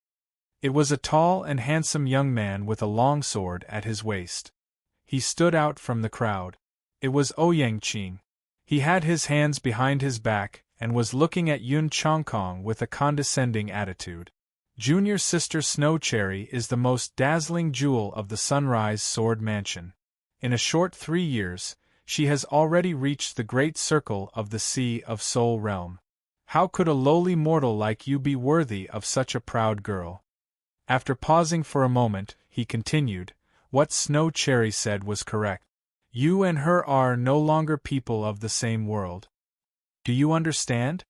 S1: It was a tall and handsome young man with a long sword at his waist. He stood out from the crowd. It was Ouyangqing. He had his hands behind his back and was looking at Yun Changkong with a condescending attitude. "Junior sister Snow Cherry is the most dazzling jewel of the Sunrise Sword Mansion. In a short 3 years, she has already reached the great circle of the Sea of Soul Realm. How could a lowly mortal like you be worthy of such a proud girl?" After pausing for a moment, he continued, "What Snow Cherry said was correct. You and her are no longer people of the same world. Do you understand?"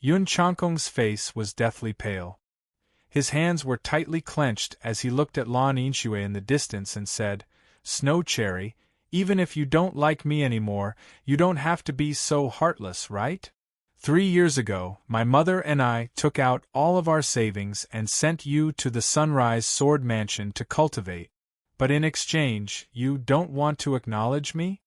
S1: Yun Changkong's face was deathly pale. His hands were tightly clenched as he looked at Lan Yinshue in the distance and said, "Snow Cherry, even if you don't like me anymore, you don't have to be so heartless, right? 3 years ago, my mother and I took out all of our savings and sent you to the Sunrise Sword Mansion to cultivate. But in exchange, you don't want to acknowledge me?"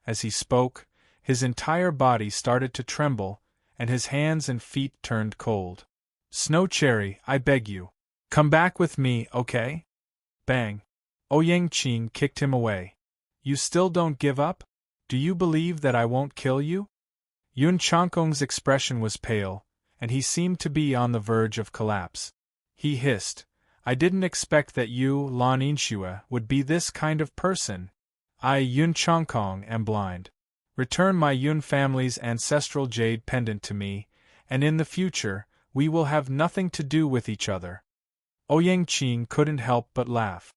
S1: As he spoke, his entire body started to tremble, and his hands and feet turned cold. "Snow Cherry, I beg you. Come back with me, okay?" Bang! Ouyangqing kicked him away. "You still don't give up? Do you believe that I won't kill you?" Yun Changkong's expression was pale, and he seemed to be on the verge of collapse. He hissed, "I didn't expect that you, Lan Yinshue, would be this kind of person. I, Yun Changkong, am blind. Return my Yun family's ancestral jade pendant to me, and in the future, we will have nothing to do with each other." Ouyangqing couldn't help but laugh.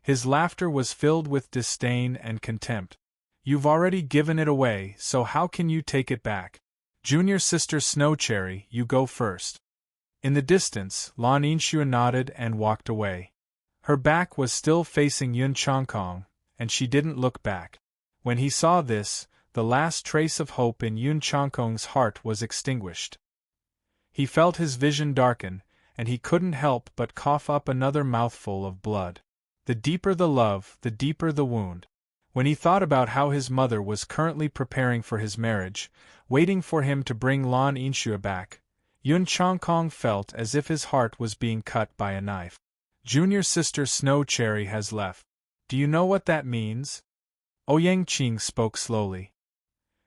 S1: His laughter was filled with disdain and contempt. "You've already given it away, so how can you take it back? Junior sister Snow Cherry, you go first." In the distance, Lan Yinxue nodded and walked away. Her back was still facing Yun Changkong, and she didn't look back. When he saw this, the last trace of hope in Yun Changkong's heart was extinguished. He felt his vision darken, and he couldn't help but cough up another mouthful of blood. The deeper the love, the deeper the wound. When he thought about how his mother was currently preparing for his marriage, waiting for him to bring Lan Yinxue back, Yun Changkong felt as if his heart was being cut by a knife. Junior sister Snow Cherry has left. Do you know what that means? Ouyang Qing spoke slowly.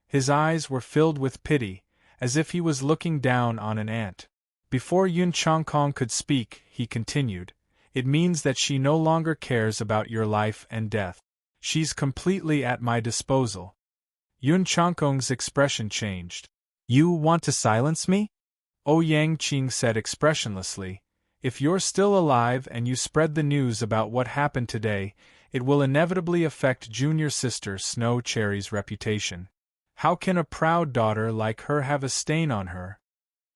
S1: His eyes were filled with pity, as if he was looking down on an ant. Before Yun Changkong could speak, he continued, "It means that she no longer cares about your life and death. She's completely at my disposal." Yun Changkong's expression changed. "You want to silence me?" Ouyang Qing said expressionlessly. "If you're still alive and you spread the news about what happened today, it will inevitably affect junior sister Snow Cherry's reputation. How can a proud daughter like her have a stain on her?"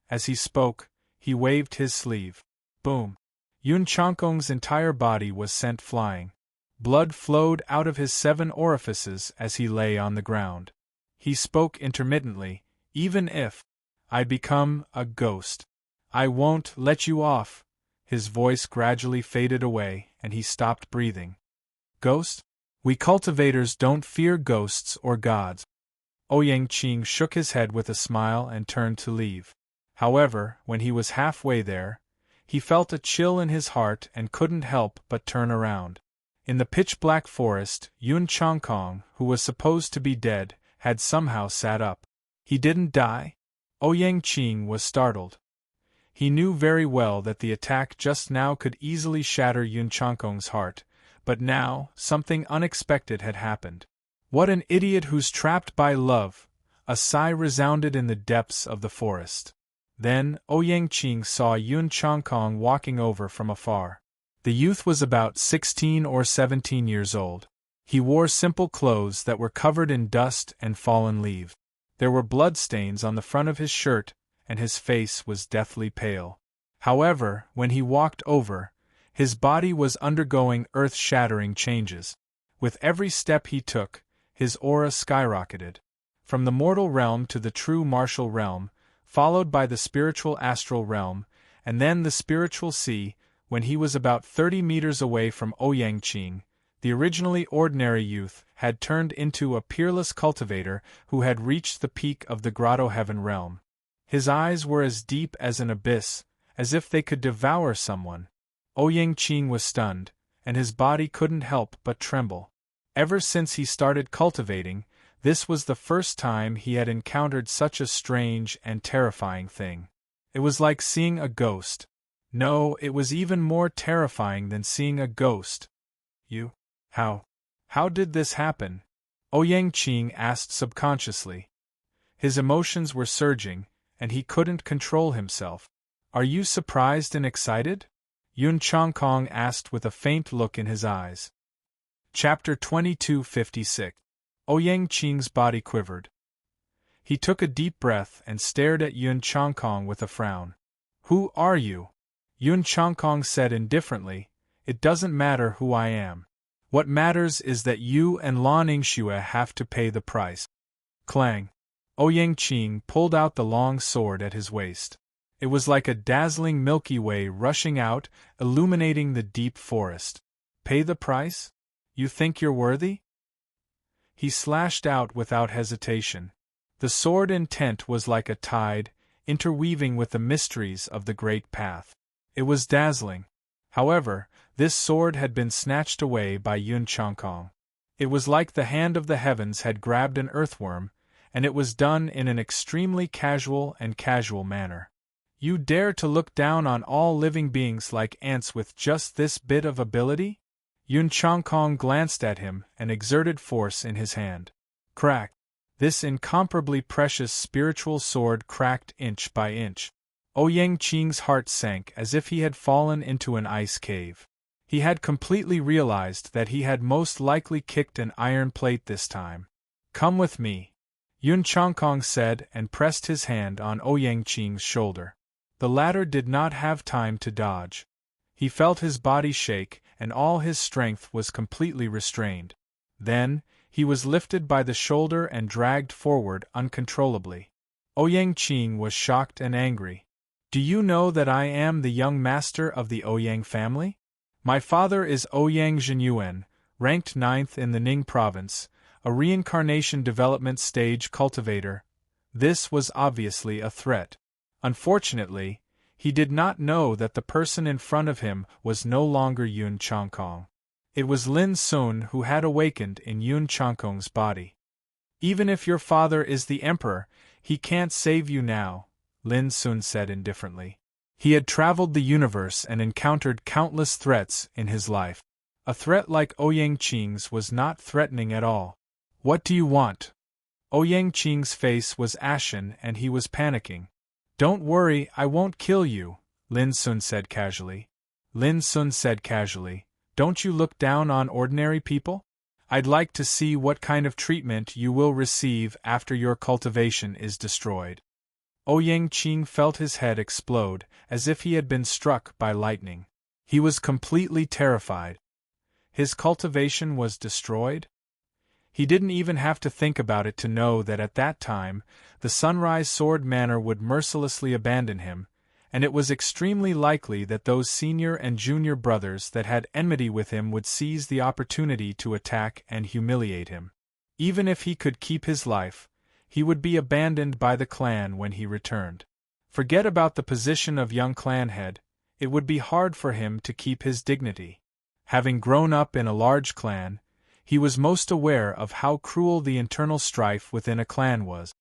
S1: As he spoke, he waved his sleeve. Boom! Yun Changkong's entire body was sent flying. Blood flowed out of his 7 orifices as he lay on the ground. He spoke intermittently, "Even if I become a ghost, I won't let you off." His voice gradually faded away, and he stopped breathing. "Ghost? We cultivators don't fear ghosts or gods." Ouyang Qing shook his head with a smile and turned to leave. However, when he was halfway there, he felt a chill in his heart and couldn't help but turn around. In the pitch-black forest, Yun Changkong, who was supposed to be dead, had somehow sat up. He didn't die? Ouyang Qing was startled. He knew very well that the attack just now could easily shatter Yun Changkong's heart, but now, something unexpected had happened. "What an idiot who's trapped by love!" A sigh resounded in the depths of the forest. Then, Ouyang Qing saw Yun Changkong walking over from afar. The youth was about 16 or 17 years old. He wore simple clothes that were covered in dust and fallen leaves. There were bloodstains on the front of his shirt, and his face was deathly pale. However, when he walked over, his body was undergoing earth-shattering changes. With every step he took, his aura skyrocketed. From the mortal realm to the true martial realm, followed by the spiritual astral realm, and then the spiritual sea. When he was about 30 meters away from Ouyang Qing, the originally ordinary youth had turned into a peerless cultivator who had reached the peak of the Grotto Heaven realm. His eyes were as deep as an abyss, as if they could devour someone. Ouyang Qing was stunned, and his body couldn't help but tremble. Ever since he started cultivating, this was the first time he had encountered such a strange and terrifying thing. It was like seeing a ghost. No, it was even more terrifying than seeing a ghost. How did this happen? Ouyang Qing asked subconsciously. His emotions were surging, and he couldn't control himself. "Are you surprised and excited?" Yun Changkong asked with a faint look in his eyes. Chapter 2256. Ouyang Qing's body quivered. He took a deep breath and stared at Yun Changkong with a frown. "Who are you?" Yun Changkong said indifferently, "It doesn't matter who I am. What matters is that you and Lan Yinxue have to pay the price." Clang! Ouyang Qing pulled out the long sword at his waist. It was like a dazzling Milky Way rushing out, illuminating the deep forest. "Pay the price? You think you're worthy?" He slashed out without hesitation. The sword intent was like a tide, interweaving with the mysteries of the great path. It was dazzling. However, this sword had been snatched away by Yun Changkong. It was like the hand of the heavens had grabbed an earthworm, and it was done in an extremely casual manner. "You dare to look down on all living beings like ants with just this bit of ability?" Yun Changkong glanced at him and exerted force in his hand. Crack! This incomparably precious spiritual sword cracked inch by inch. Ouyang Qing's heart sank as if he had fallen into an ice cave. He had completely realized that he had most likely kicked an iron plate this time. "Come with me," Yun Changkong said and pressed his hand on Ouyang Qing's shoulder. The latter did not have time to dodge. He felt his body shake, and all his strength was completely restrained. Then, he was lifted by the shoulder and dragged forward uncontrollably. Ouyang Qing was shocked and angry. "Do you know that I am the young master of the Ouyang family? My father is Ouyang Zhenyuan, ranked 9th in the Ning province, a reincarnation development stage cultivator." This was obviously a threat. Unfortunately, he did not know that the person in front of him was no longer Yun Changkong. It was Lin Sun who had awakened in Yun Changkong's body. "Even if your father is the emperor, he can't save you now," Lin Sun said indifferently. He had traveled the universe and encountered countless threats in his life. A threat like Ouyang Qing's was not threatening at all. "What do you want?" Ouyang Qing's face was ashen and he was panicking. "Don't worry, I won't kill you," Lin Sun said casually. Lin Sun said casually, "Don't you look down on ordinary people? I'd like to see what kind of treatment you will receive after your cultivation is destroyed." Ouyang Qing felt his head explode, as if he had been struck by lightning. He was completely terrified. His cultivation was destroyed? He didn't even have to think about it to know that at that time, the Sunrise Sword Manor would mercilessly abandon him, and it was extremely likely that those senior and junior brothers that had enmity with him would seize the opportunity to attack and humiliate him. Even if he could keep his life, he would be abandoned by the clan when he returned. Forget about the position of young clan head, it would be hard for him to keep his dignity. Having grown up in a large clan, he was most aware of how cruel the internal strife within a clan was.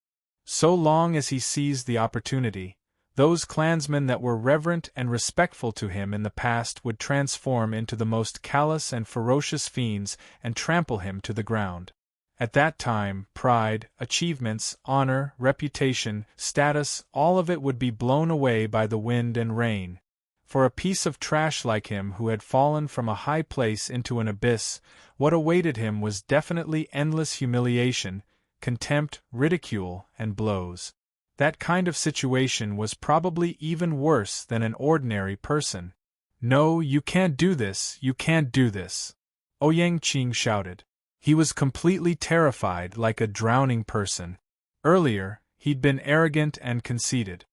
S1: So long as he seized the opportunity, those clansmen that were reverent and respectful to him in the past would transform into the most callous and ferocious fiends and trample him to the ground. At that time, pride, achievements, honor, reputation, status, all of it would be blown away by the wind and rain. For a piece of trash like him who had fallen from a high place into an abyss, what awaited him was definitely endless humiliation, contempt, ridicule, and blows. That kind of situation was probably even worse than an ordinary person. "No, you can't do this, you can't do this," Ouyang Qing shouted. He was completely terrified, like a drowning person. Earlier, he'd been arrogant and conceited.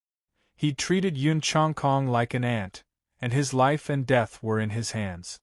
S1: He'd treated Yun Changkong like an ant, and his life and death were in his hands.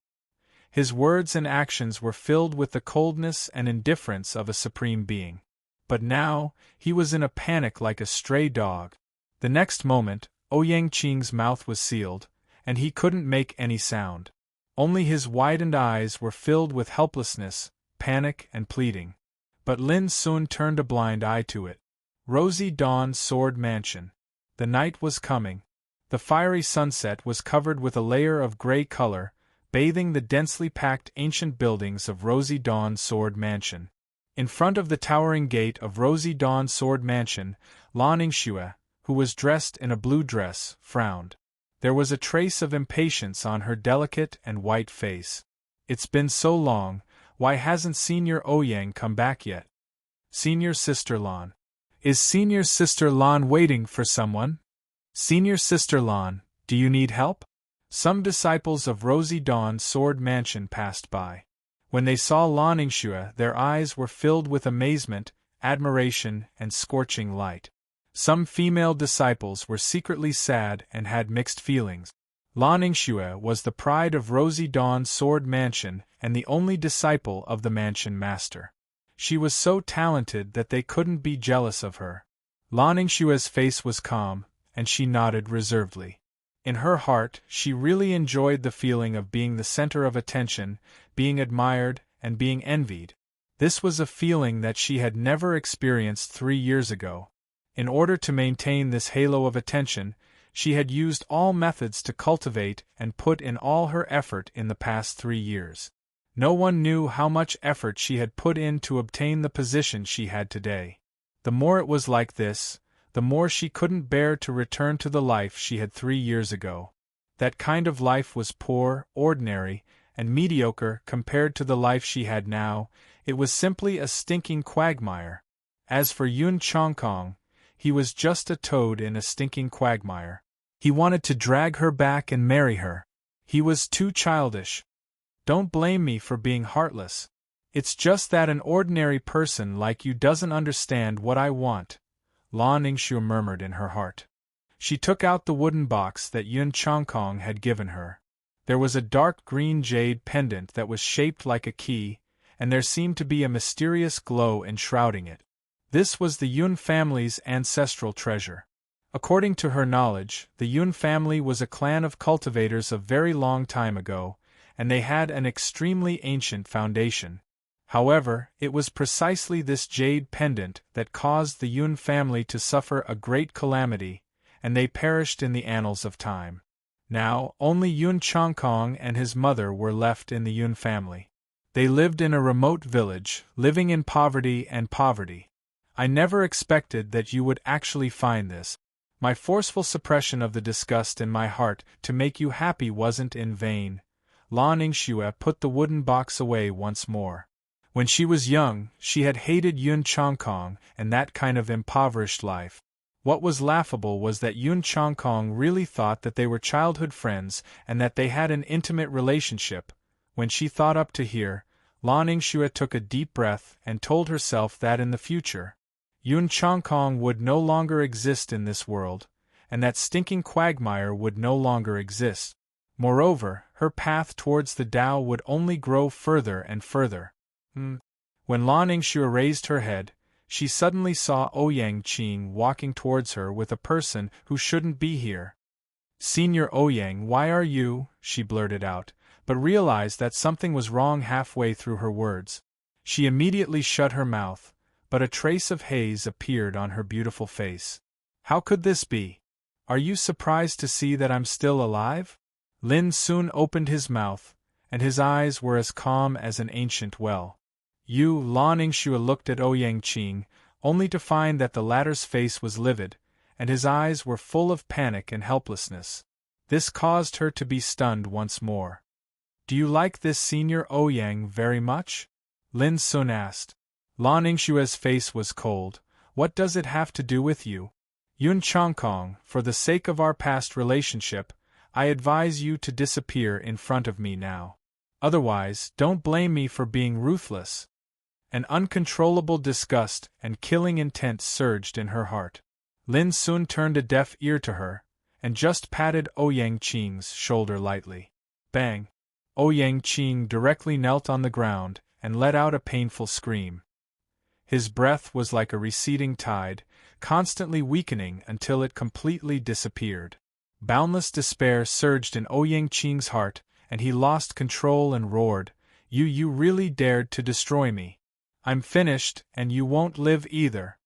S1: His words and actions were filled with the coldness and indifference of a supreme being. But now, he was in a panic like a stray dog. The next moment, Ouyang Qing's mouth was sealed, and he couldn't make any sound. Only his widened eyes were filled with helplessness, panic, and pleading. But Lin Sun turned a blind eye to it. Rosy Dawn Sword Mansion. The night was coming. The fiery sunset was covered with a layer of gray color, bathing the densely packed ancient buildings of Rosy Dawn Sword Mansion. In front of the towering gate of Rosy Dawn Sword Mansion, Lan Ningxue, who was dressed in a blue dress, frowned. There was a trace of impatience on her delicate and white face. "It's been so long, why hasn't Senior Ouyang come back yet? Senior Sister Lan. Is Senior Sister Lan waiting for someone? Senior Sister Lan, do you need help?" Some disciples of Rosy Dawn Sword Mansion passed by. When they saw Lan Ningxue, their eyes were filled with amazement, admiration, and scorching light. Some female disciples were secretly sad and had mixed feelings. Lan Ningxue was the pride of Rosy Dawn Sword Mansion and the only disciple of the mansion master. She was so talented that they couldn't be jealous of her. Lan Ningxue's face was calm, and she nodded reservedly. In her heart, she really enjoyed the feeling of being the center of attention, being admired, and being envied. This was a feeling that she had never experienced 3 years ago. In order to maintain this halo of attention, she had used all methods to cultivate and put in all her effort in the past 3 years. No one knew how much effort she had put in to obtain the position she had today. The more it was like this, the more she couldn't bear to return to the life she had 3 years ago. That kind of life was poor, ordinary, and mediocre compared to the life she had now. It was simply a stinking quagmire. As for Yun Changkong, he was just a toad in a stinking quagmire. He wanted to drag her back and marry her. He was too childish. Don't blame me for being heartless. It's just that an ordinary person like you doesn't understand what I want, Lan Ningxue murmured in her heart. She took out the wooden box that Yun Changkong had given her. There was a dark green jade pendant that was shaped like a key, and there seemed to be a mysterious glow enshrouding it. This was the Yun family's ancestral treasure. According to her knowledge, the Yun family was a clan of cultivators of very long time ago, and they had an extremely ancient foundation. However, it was precisely this jade pendant that caused the Yun family to suffer a great calamity, and they perished in the annals of time. Now, only Yun Changkong and his mother were left in the Yun family. They lived in a remote village, living in poverty and poverty. I never expected that you would actually find this. My forceful suppression of the disgust in my heart to make you happy wasn't in vain. Lan Ningxue put the wooden box away once more. When she was young, she had hated Yun Changkong and that kind of impoverished life. What was laughable was that Yun Changkong really thought that they were childhood friends and that they had an intimate relationship. When she thought up to here, Lan Ningxue took a deep breath and told herself that in the future, Yun Changkong would no longer exist in this world, and that stinking quagmire would no longer exist. Moreover, her path towards the Tao would only grow further and further. When Lan Ningxue raised her head, she suddenly saw Ouyang Qing walking towards her with a person who shouldn't be here. "Senior Ouyang, why are you?" she blurted out, but realized that something was wrong halfway through her words. She immediately shut her mouth, but a trace of haze appeared on her beautiful face. "How could this be? Are you surprised to see that I'm still alive?" Lin soon opened his mouth, and his eyes were as calm as an ancient well. Lan Ningxue looked at Ouyang Qing, only to find that the latter's face was livid, and his eyes were full of panic and helplessness. This caused her to be stunned once more. "Do you like this Senior Ouyang very much?" Lin Sun asked. Lan Ningxue's face was cold. "What does it have to do with you? Yun Changkong, for the sake of our past relationship, I advise you to disappear in front of me now. Otherwise, don't blame me for being ruthless." An uncontrollable disgust and killing intent surged in her heart. Lin Sun turned a deaf ear to her, and just patted Ouyang Qing's shoulder lightly. Bang! Ouyang Qing directly knelt on the ground and let out a painful scream. His breath was like a receding tide, constantly weakening until it completely disappeared. Boundless despair surged in Ouyang Qing's heart, and he lost control and roared, You really dared to destroy me. I'm finished, and you won't live either."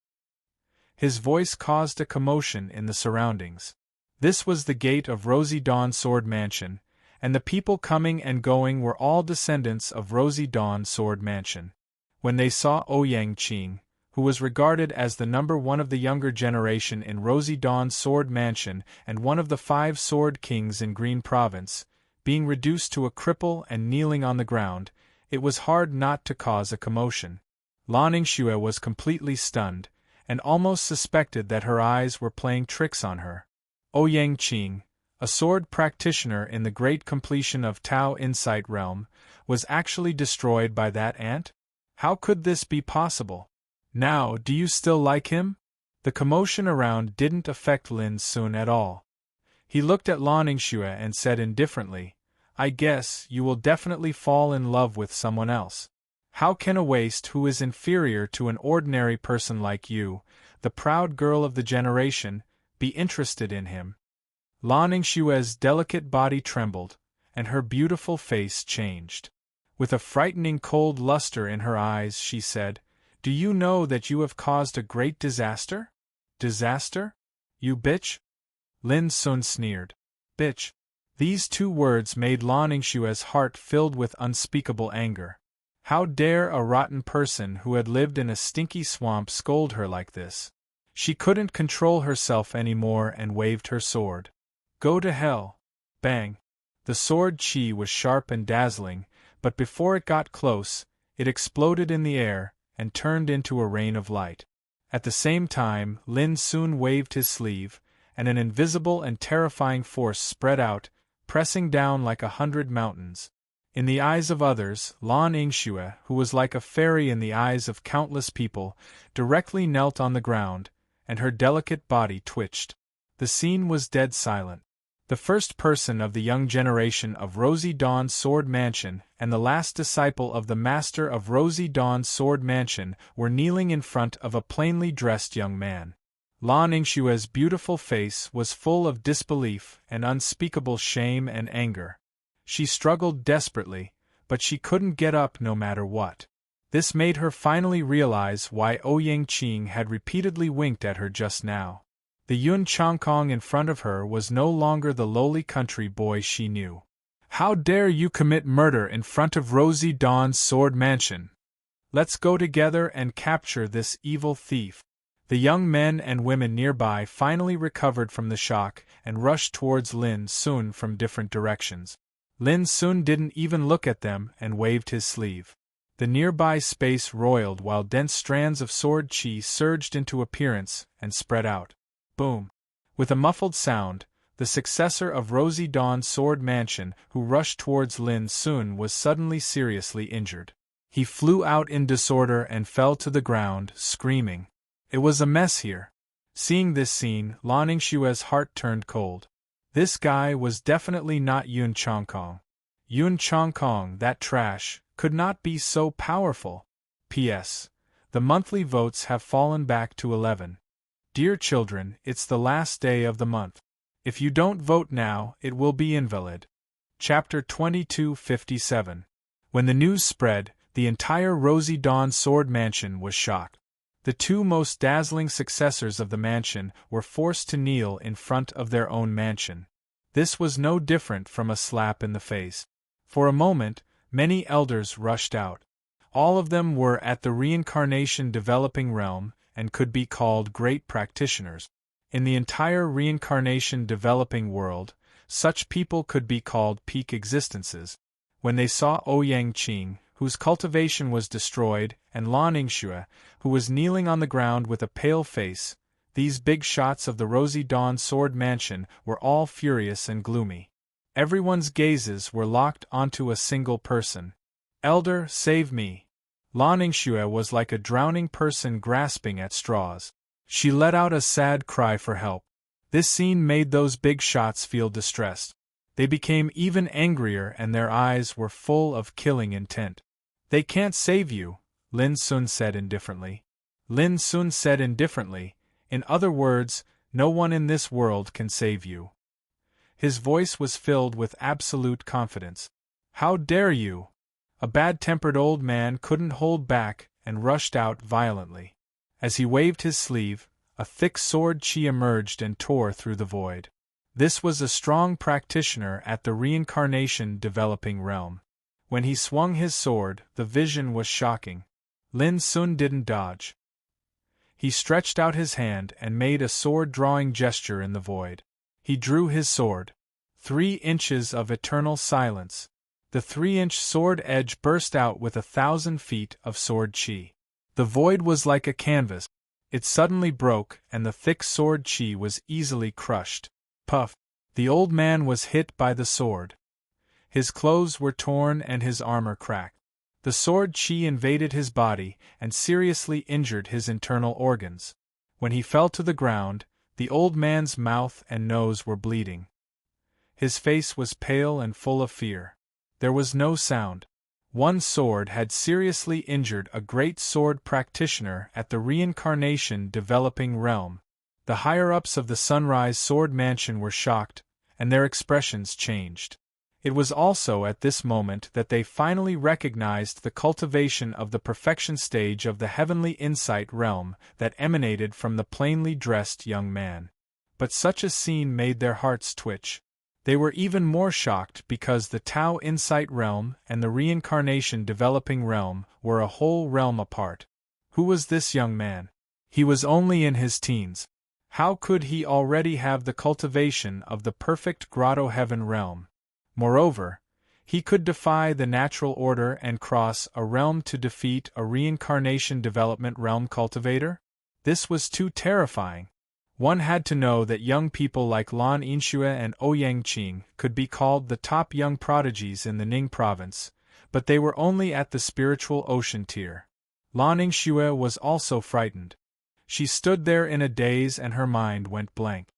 S1: His voice caused a commotion in the surroundings. This was the gate of Rosy Dawn Sword Mansion, and the people coming and going were all descendants of Rosy Dawn Sword Mansion. When they saw Ouyang Qing, who was regarded as the number one of the younger generation in Rosy Dawn Sword Mansion and one of the 5 sword kings in Green Province, being reduced to a cripple and kneeling on the ground, it was hard not to cause a commotion. Lan Ningxue was completely stunned, and almost suspected that her eyes were playing tricks on her. Ouyang Qing, a sword practitioner in the great completion of Tao Insight Realm, was actually destroyed by that ant? How could this be possible? Now, do you still like him? The commotion around didn't affect Lin Sun at all. He looked at Lan Ningxue and said indifferently, I guess you will definitely fall in love with someone else. How can a waste who is inferior to an ordinary person like you, the proud girl of the generation, be interested in him? Lan Ningxue's delicate body trembled, and her beautiful face changed. With a frightening cold luster in her eyes, she said, Do you know that you have caused a great disaster? Disaster? You bitch? Lin Sun sneered. Bitch. These 2 words made Lan Ningxue's heart filled with unspeakable anger. How dare a rotten person who had lived in a stinky swamp scold her like this? She couldn't control herself anymore and waved her sword. Go to hell. Bang. The sword chi was sharp and dazzling, but before it got close, it exploded in the air and turned into a rain of light. At the same time, Lin Sun waved his sleeve, and an invisible and terrifying force spread out, pressing down like 100 mountains. In the eyes of others, Lan Yingxue, who was like a fairy in the eyes of countless people, directly knelt on the ground, and her delicate body twitched. The scene was dead silent. The first person of the young generation of Rosy Dawn's Sword Mansion and the last disciple of the master of Rosy Dawn's Sword Mansion were kneeling in front of a plainly dressed young man. Lan Yingxue's beautiful face was full of disbelief and unspeakable shame and anger. She struggled desperately, but she couldn't get up no matter what. This made her finally realize why Ouyang Qing had repeatedly winked at her just now. The Yun Changkong in front of her was no longer the lowly country boy she knew. "How dare you commit murder in front of Rosy Dawn's Sword Mansion? Let's go together and capture this evil thief." The young men and women nearby finally recovered from the shock and rushed towards Lin Sun from different directions. Lin Sun didn't even look at them and waved his sleeve. The nearby space roiled while dense strands of sword chi surged into appearance and spread out. Boom! With a muffled sound, the successor of Rosy Dawn's Sword Mansion, who rushed towards Lin Sun, was suddenly seriously injured. He flew out in disorder and fell to the ground, screaming. It was a mess here. Seeing this scene, Lan Yingxue's heart turned cold. This guy was definitely not Yun Changkong. Yun Changkong, that trash, could not be so powerful. P.S. The monthly votes have fallen back to 11. Dear children, it's the last day of the month. If you don't vote now, it will be invalid. Chapter 2257. When the news spread, the entire Rosy Dawn Sword Mansion was shocked. The two most dazzling successors of the mansion were forced to kneel in front of their own mansion. This was no different from a slap in the face. For a moment, many elders rushed out. All of them were at the reincarnation developing realm and could be called great practitioners. In the entire reincarnation developing world, such people could be called peak existences. When they saw Ouyang Qing, whose cultivation was destroyed, and Lan Yingxue, who was kneeling on the ground with a pale face, these big shots of the Rosy Dawn Sword Mansion were all furious and gloomy. Everyone's gazes were locked onto a single person. "Elder, save me!" Lan Yingxue was like a drowning person grasping at straws. She let out a sad cry for help. This scene made those big shots feel distressed. They became even angrier and their eyes were full of killing intent. "They can't save you," Lin Sun said indifferently. Lin Sun said indifferently, "In other words, no one in this world can save you." His voice was filled with absolute confidence. "How dare you!" A bad-tempered old man couldn't hold back and rushed out violently. As he waved his sleeve, a thick sword chi emerged and tore through the void. This was a strong practitioner at the reincarnation developing realm. When he swung his sword, the vision was shocking. Lin Sun didn't dodge. He stretched out his hand and made a sword-drawing gesture in the void. He drew his sword. 3 inches of eternal silence. The 3-inch sword edge burst out with 1,000 feet of sword chi. The void was like a canvas. It suddenly broke, and the thick sword chi was easily crushed. Puff! The old man was hit by the sword. His clothes were torn and his armor cracked. The sword chi invaded his body and seriously injured his internal organs. When he fell to the ground, the old man's mouth and nose were bleeding. His face was pale and full of fear. There was no sound. One sword had seriously injured a great sword practitioner at the reincarnation developing realm. The higher-ups of the Sunrise Sword Mansion were shocked, and their expressions changed. It was also at this moment that they finally recognized the cultivation of the perfection stage of the heavenly insight realm that emanated from the plainly dressed young man. But such a scene made their hearts twitch. They were even more shocked because the Tao Insight realm and the reincarnation developing realm were a whole realm apart. Who was this young man? He was only in his teens. How could he already have the cultivation of the perfect grotto heaven realm? Moreover, he could defy the natural order and cross a realm to defeat a reincarnation development realm cultivator? This was too terrifying. One had to know that young people like Lan Yinxue and Ouyang Qing could be called the top young prodigies in the Ning province, but they were only at the spiritual ocean tier. Lan Yinxue was also frightened. She stood there in a daze and her mind went blank.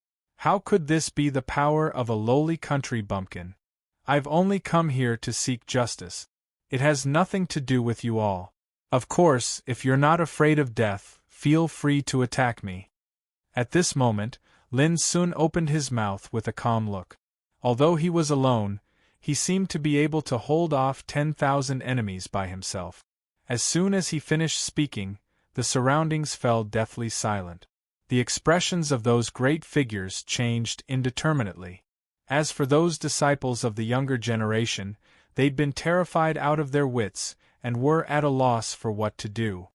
S1: How could this be the power of a lowly country bumpkin? I've only come here to seek justice. It has nothing to do with you all. Of course, if you're not afraid of death, feel free to attack me. At this moment, Lin Sun opened his mouth with a calm look. Although he was alone, he seemed to be able to hold off 10,000 enemies by himself. As soon as he finished speaking, the surroundings fell deathly silent. The expressions of those great figures changed indeterminately. As for those disciples of the younger generation, they'd been terrified out of their wits and were at a loss for what to do.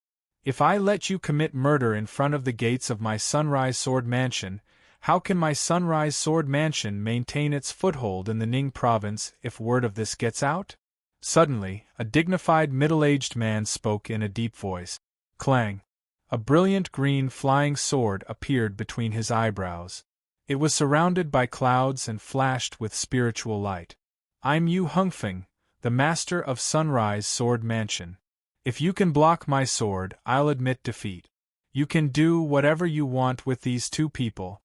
S1: If I let you commit murder in front of the gates of my Sunrise Sword Mansion, how can my Sunrise Sword Mansion maintain its foothold in the Ning province if word of this gets out? Suddenly, a dignified middle-aged man spoke in a deep voice. Clang! A brilliant green flying sword appeared between his eyebrows. It was surrounded by clouds and flashed with spiritual light. I'm Yu Hongfeng, the master of Sunrise Sword Mansion. If you can block my sword, I'll admit defeat. You can do whatever you want with these two people.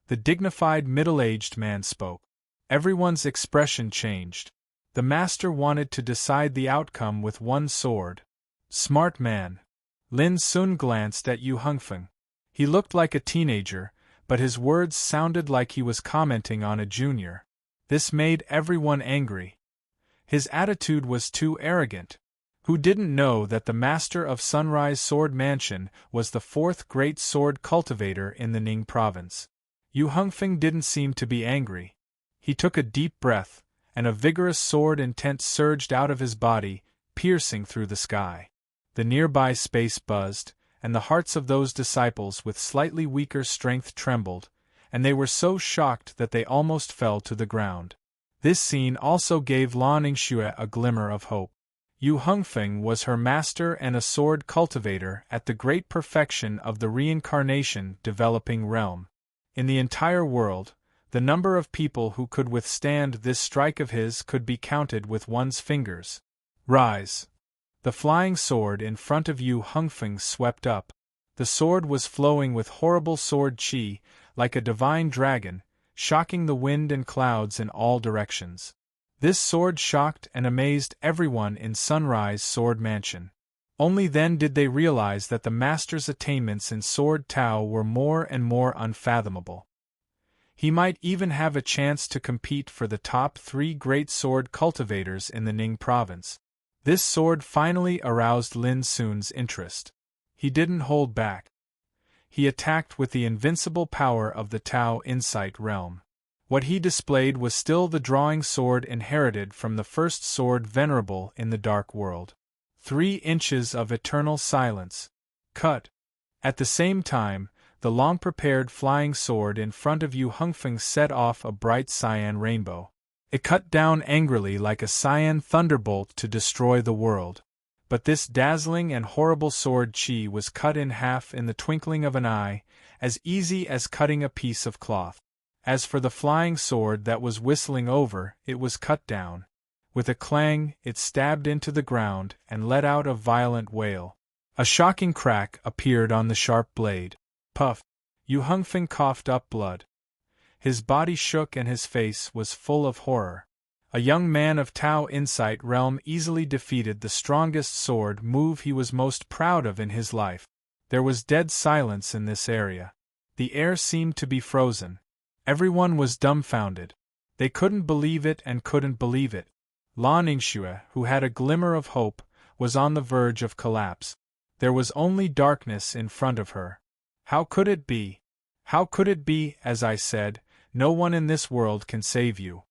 S1: The dignified middle-aged man spoke. Everyone's expression changed. The master wanted to decide the outcome with one sword. Smart man. Lin Sun glanced at Yu Hongfeng. He looked like a teenager, but his words sounded like he was commenting on a junior. This made everyone angry. His attitude was too arrogant. Who didn't know that the master of Sunrise Sword Mansion was the fourth great sword cultivator in the Ning province? Yu Hongfeng didn't seem to be angry. He took a deep breath, and a vigorous sword intent surged out of his body, piercing through the sky. The nearby space buzzed, and the hearts of those disciples with slightly weaker strength trembled, and they were so shocked that they almost fell to the ground. This scene also gave Lan Yinxue a glimmer of hope. Yu Hongfeng was her master and a sword cultivator at the great perfection of the reincarnation developing realm. In the entire world, the number of people who could withstand this strike of his could be counted with one's fingers. Rise! The flying sword in front of Yu Hongfeng swept up. The sword was flowing with horrible sword qi, like a divine dragon, shocking the wind and clouds in all directions. This sword shocked and amazed everyone in Sunrise Sword Mansion. Only then did they realize that the master's attainments in Sword Tao were more and more unfathomable. He might even have a chance to compete for the top 3 great sword cultivators in the Ning province. This sword finally aroused Lin Sun's interest. He didn't hold back. He attacked with the invincible power of the Tao Insight realm. What he displayed was still the drawing sword inherited from the first sword venerable in the Dark World. 3 inches of eternal silence. Cut. At the same time, the long-prepared flying sword in front of Yu Hongfeng set off a bright cyan rainbow. It cut down angrily like a cyan thunderbolt to destroy the world. But this dazzling and horrible sword qi was cut in half in the twinkling of an eye, as easy as cutting a piece of cloth. As for the flying sword that was whistling over, it was cut down. With a clang, it stabbed into the ground and let out a violent wail. A shocking crack appeared on the sharp blade. Puff! Yu Hongfeng coughed up blood. His body shook and his face was full of horror. A young man of Tao Insight realm easily defeated the strongest sword move he was most proud of in his life. There was dead silence in this area. The air seemed to be frozen. Everyone was dumbfounded. They couldn't believe it and couldn't believe it. Lan Yinxue, who had a glimmer of hope, was on the verge of collapse. There was only darkness in front of her. How could it be? How could it be? As I said, no one in this world can save you.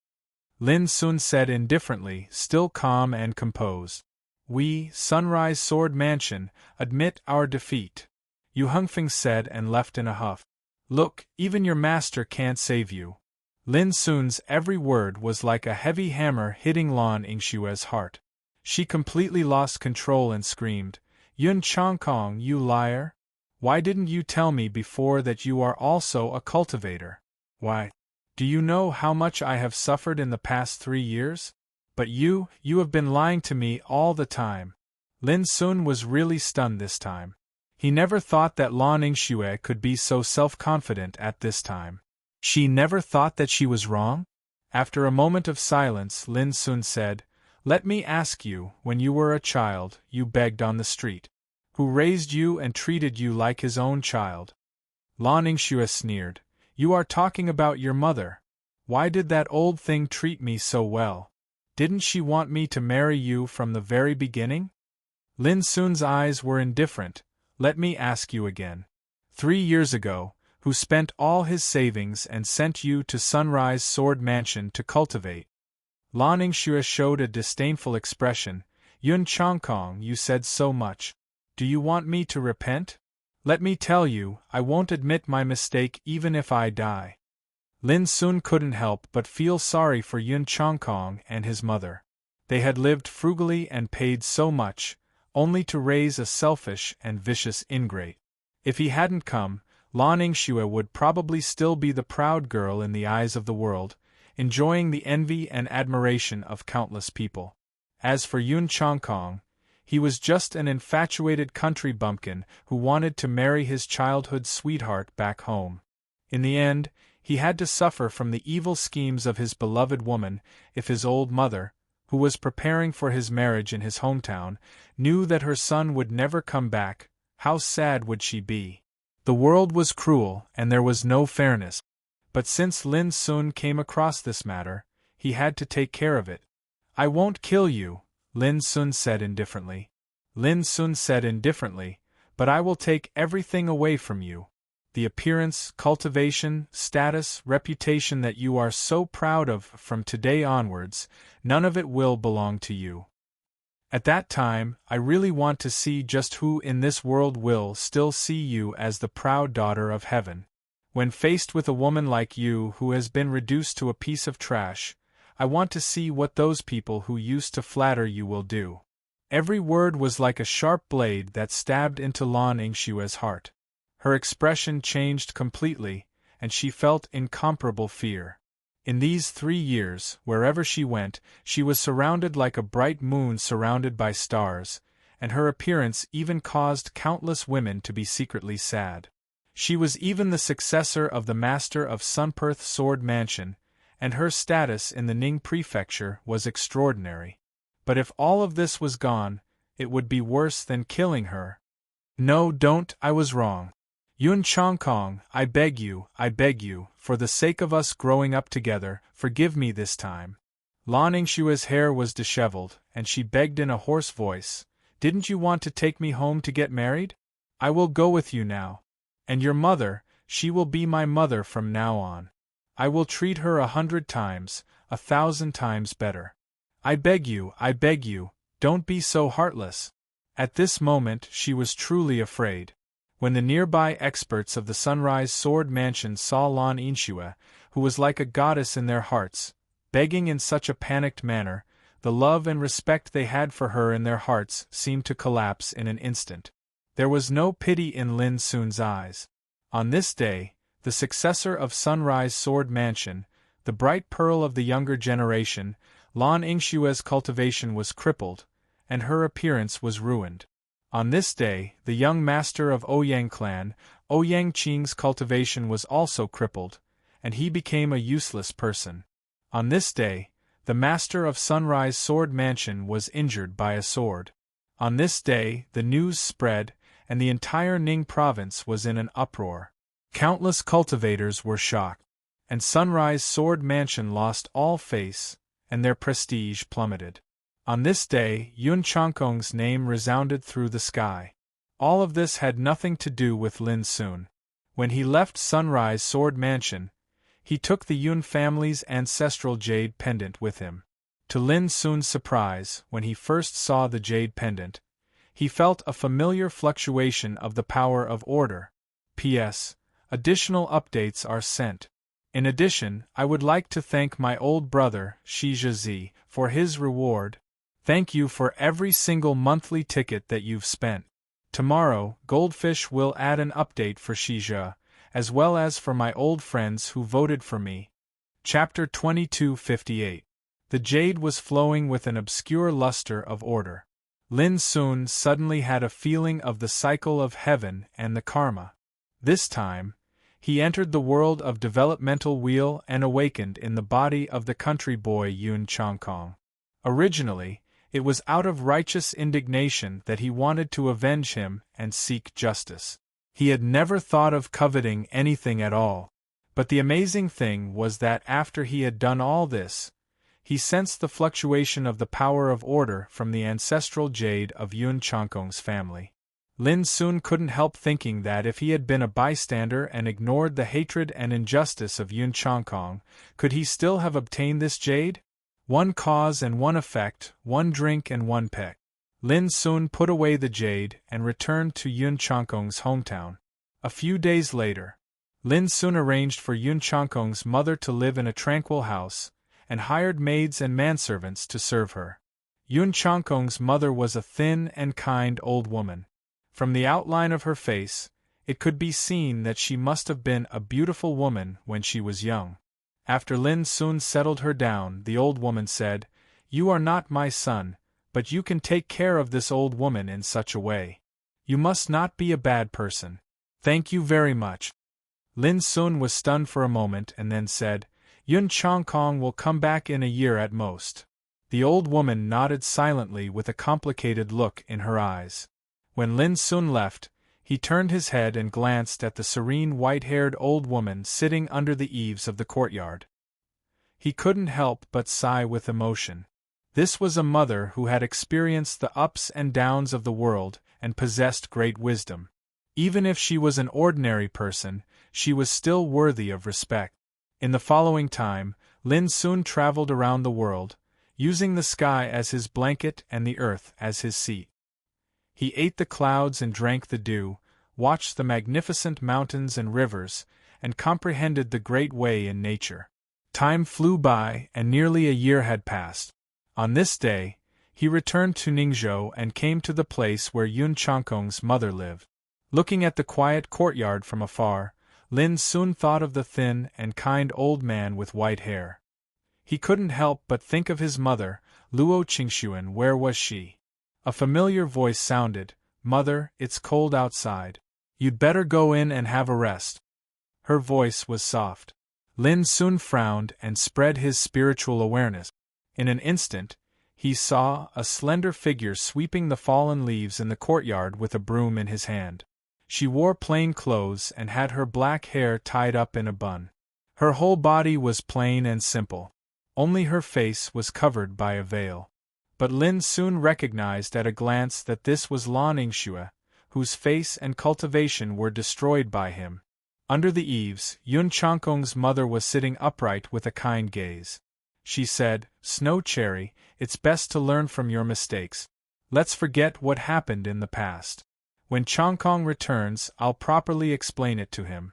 S1: Lin Sun said indifferently, still calm and composed. We, Sunrise Sword Mansion, admit our defeat. Yu Hongfeng said and left in a huff. Look, even your master can't save you. Lin Sun's every word was like a heavy hammer hitting Lan Yinxue's heart. She completely lost control and screamed, Yun Chongkong, you liar! Why didn't you tell me before that you are also a cultivator? Why? Do you know how much I have suffered in the past 3 years? But you have been lying to me all the time. Lin Sun was really stunned this time. He never thought that Lan Ningxue could be so self-confident at this time. She never thought that she was wrong? After a moment of silence, Lin Sun said, "Let me ask you, when you were a child, you begged on the street. Who raised you and treated you like his own child?" Lan Ningxue sneered. "You are talking about your mother. Why did that old thing treat me so well? Didn't she want me to marry you from the very beginning?" Lin Sun's eyes were indifferent. "Let me ask you again. 3 years ago, who spent all his savings and sent you to Sunrise Sword Mansion to cultivate?" Lan Ningxue showed a disdainful expression. "Yun Changkong, you said so much. Do you want me to repent? Let me tell you, I won't admit my mistake even if I die." Lin Sun couldn't help but feel sorry for Yun Changkong and his mother. They had lived frugally and paid so much, only to raise a selfish and vicious ingrate. If he hadn't come, Lan Ningxue would probably still be the proud girl in the eyes of the world, enjoying the envy and admiration of countless people. As for Yun Changkong, he was just an infatuated country bumpkin who wanted to marry his childhood sweetheart back home. In the end, he had to suffer from the evil schemes of his beloved woman if his old mother, who was preparing for his marriage in his hometown, knew that her son would never come back. How sad would she be? The world was cruel and there was no fairness. But since Lin Sun came across this matter, he had to take care of it. "I won't kill you," Lin Sun said indifferently. Lin Sun said indifferently, "But I will take everything away from you. The appearance, cultivation, status, reputation that you are so proud of from today onwards, none of it will belong to you. At that time, I really want to see just who in this world will still see you as the proud daughter of heaven. When faced with a woman like you who has been reduced to a piece of trash, I want to see what those people who used to flatter you will do." Every word was like a sharp blade that stabbed into Lan Ningxue's heart. Her expression changed completely, and she felt incomparable fear. In these 3 years, wherever she went, she was surrounded like a bright moon surrounded by stars, and her appearance even caused countless women to be secretly sad. She was even the successor of the master of Sunperth Sword Mansion, and her status in the Ning Prefecture was extraordinary. But if all of this was gone, it would be worse than killing her. "No, don't, I was wrong. Yun Changkong, I beg you, for the sake of us growing up together, forgive me this time." Lan Ningxue's hair was disheveled, and she begged in a hoarse voice, "Didn't you want to take me home to get married? I will go with you now. And your mother, she will be my mother from now on. I will treat her 100 times, 1,000 times better. I beg you, don't be so heartless." At this moment she was truly afraid. When the nearby experts of the Sunrise Sword Mansion saw Lan Ningxue, who was like a goddess in their hearts, begging in such a panicked manner, the love and respect they had for her in their hearts seemed to collapse in an instant. There was no pity in Lin Sun's eyes. On this day, the successor of Sunrise Sword Mansion, the bright pearl of the younger generation, Lan Ningxue's cultivation was crippled, and her appearance was ruined. On this day, the young master of Ouyang clan, Ouyang Qing's cultivation was also crippled, and he became a useless person. On this day, the master of Sunrise Sword Mansion was injured by a sword. On this day, the news spread, and the entire Ning province was in an uproar. Countless cultivators were shocked, and Sunrise Sword Mansion lost all face, and their prestige plummeted. On this day, Yun Changkong's name resounded through the sky. All of this had nothing to do with Lin Sun. When he left Sunrise Sword Mansion, he took the Yun family's ancestral jade pendant with him. To Lin Sun's surprise, when he first saw the jade pendant, he felt a familiar fluctuation of the power of order. P.S. Additional updates are sent. In addition, I would like to thank my old brother, Shijizi, for his reward. Thank you for every single monthly ticket that you've spent. Tomorrow, Goldfish will add an update for Shija, as well as for my old friends who voted for me. Chapter 2258. The jade was flowing with an obscure luster of order. Lin Sun suddenly had a feeling of the cycle of heaven and the karma. This time, he entered the world of developmental wheel and awakened in the body of the country boy Yun Changkong. Originally, it was out of righteous indignation that he wanted to avenge him and seek justice. He had never thought of coveting anything at all. But the amazing thing was that after he had done all this, he sensed the fluctuation of the power of order from the ancestral jade of Yun Changkong's family. Lin Sun couldn't help thinking that if he had been a bystander and ignored the hatred and injustice of Yun Changkong, could he still have obtained this jade? One cause and one effect, one drink and one peck. Lin Sun put away the jade and returned to Yun Changkong's hometown. A few days later, Lin Sun arranged for Yun Changkong's mother to live in a tranquil house, and hired maids and manservants to serve her. Yun Changkong's mother was a thin and kind old woman. From the outline of her face, it could be seen that she must have been a beautiful woman when she was young. After Lin Sun settled her down, the old woman said, "You are not my son, but you can take care of this old woman in such a way. You must not be a bad person. Thank you very much." Lin Sun was stunned for a moment and then said, "Yun Changkong will come back in a year at most." The old woman nodded silently with a complicated look in her eyes. When Lin Sun left, he turned his head and glanced at the serene white-haired old woman sitting under the eaves of the courtyard. He couldn't help but sigh with emotion. This was a mother who had experienced the ups and downs of the world and possessed great wisdom. Even if she was an ordinary person, she was still worthy of respect. In the following time, Lin Sun traveled around the world, using the sky as his blanket and the earth as his seat. He ate the clouds and drank the dew, watched the magnificent mountains and rivers, and comprehended the great way in nature. Time flew by, and nearly a year had passed. On this day, he returned to Ningzhou and came to the place where Yun Changkong's mother lived. Looking at the quiet courtyard from afar, Lin Sun thought of the thin and kind old man with white hair. He couldn't help but think of his mother, Luo Qingxuan. Where was she? A familiar voice sounded, "Mother, it's cold outside. You'd better go in and have a rest." Her voice was soft. Lin Sun frowned and spread his spiritual awareness. In an instant, he saw a slender figure sweeping the fallen leaves in the courtyard with a broom in his hand. She wore plain clothes and had her black hair tied up in a bun. Her whole body was plain and simple. Only her face was covered by a veil. But Lin soon recognized at a glance that this was Lan Ningxue, whose face and cultivation were destroyed by him. Under the eaves, Yun Changkong's mother was sitting upright with a kind gaze. She said, "Snow Cherry, it's best to learn from your mistakes. Let's forget what happened in the past. When Changkong returns, I'll properly explain it to him."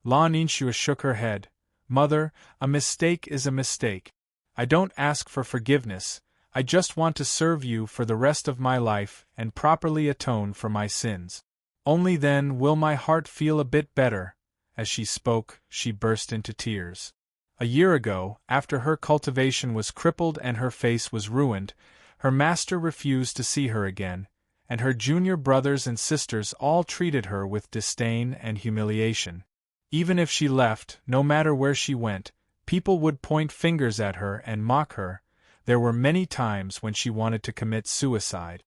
S1: Lan Ningxue shook her head. "Mother, a mistake is a mistake. I don't ask for forgiveness. I just want to serve you for the rest of my life and properly atone for my sins. Only then will my heart feel a bit better." As she spoke, she burst into tears. A year ago, after her cultivation was crippled and her face was ruined, her master refused to see her again, and her junior brothers and sisters all treated her with disdain and humiliation. Even if she left, no matter where she went, people would point fingers at her and mock her. There were many times when she wanted to commit suicide.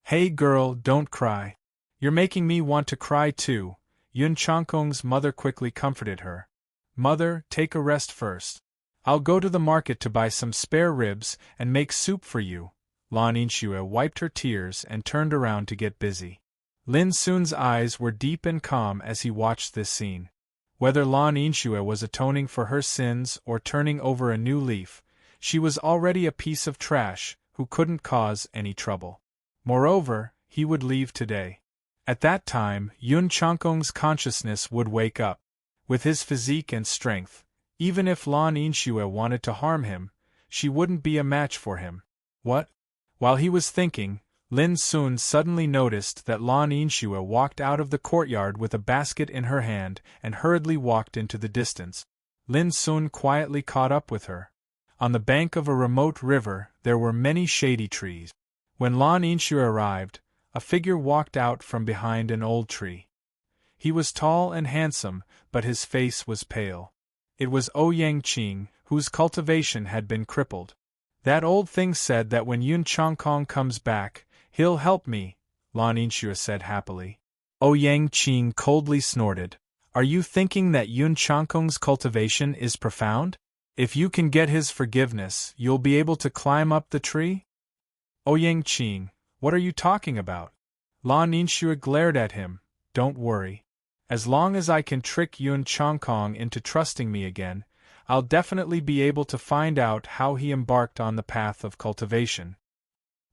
S1: "Hey girl, don't cry. You're making me want to cry too," Yun Changkong's mother quickly comforted her. "Mother, take a rest first. I'll go to the market to buy some spare ribs and make soup for you." Lan Ningxue wiped her tears and turned around to get busy. Lin Sun's eyes were deep and calm as he watched this scene. Whether Lan Ningxue was atoning for her sins or turning over a new leaf, she was already a piece of trash who couldn't cause any trouble. Moreover, he would leave today. At that time, Yun Changkong's consciousness would wake up. With his physique and strength, even if Lan Ningxue wanted to harm him, she wouldn't be a match for him. What? While he was thinking, Lin Sun suddenly noticed that Lan Yinxue walked out of the courtyard with a basket in her hand and hurriedly walked into the distance. Lin Sun quietly caught up with her. On the bank of a remote river there were many shady trees. When Lan Yinxue arrived, a figure walked out from behind an old tree. He was tall and handsome, but his face was pale. It was Ouyang Qing, whose cultivation had been crippled. "That old thing said that when Yun Changkong comes back, he'll help me," Lan Yinxue said happily. Ouyang Qing coldly snorted. "Are you thinking that Yun Changkong's cultivation is profound? If you can get his forgiveness, you'll be able to climb up the tree?" "Ouyang Qing, what are you talking about?" Lan Yinxue glared at him. "Don't worry. As long as I can trick Yun Changkong into trusting me again, I'll definitely be able to find out how he embarked on the path of cultivation."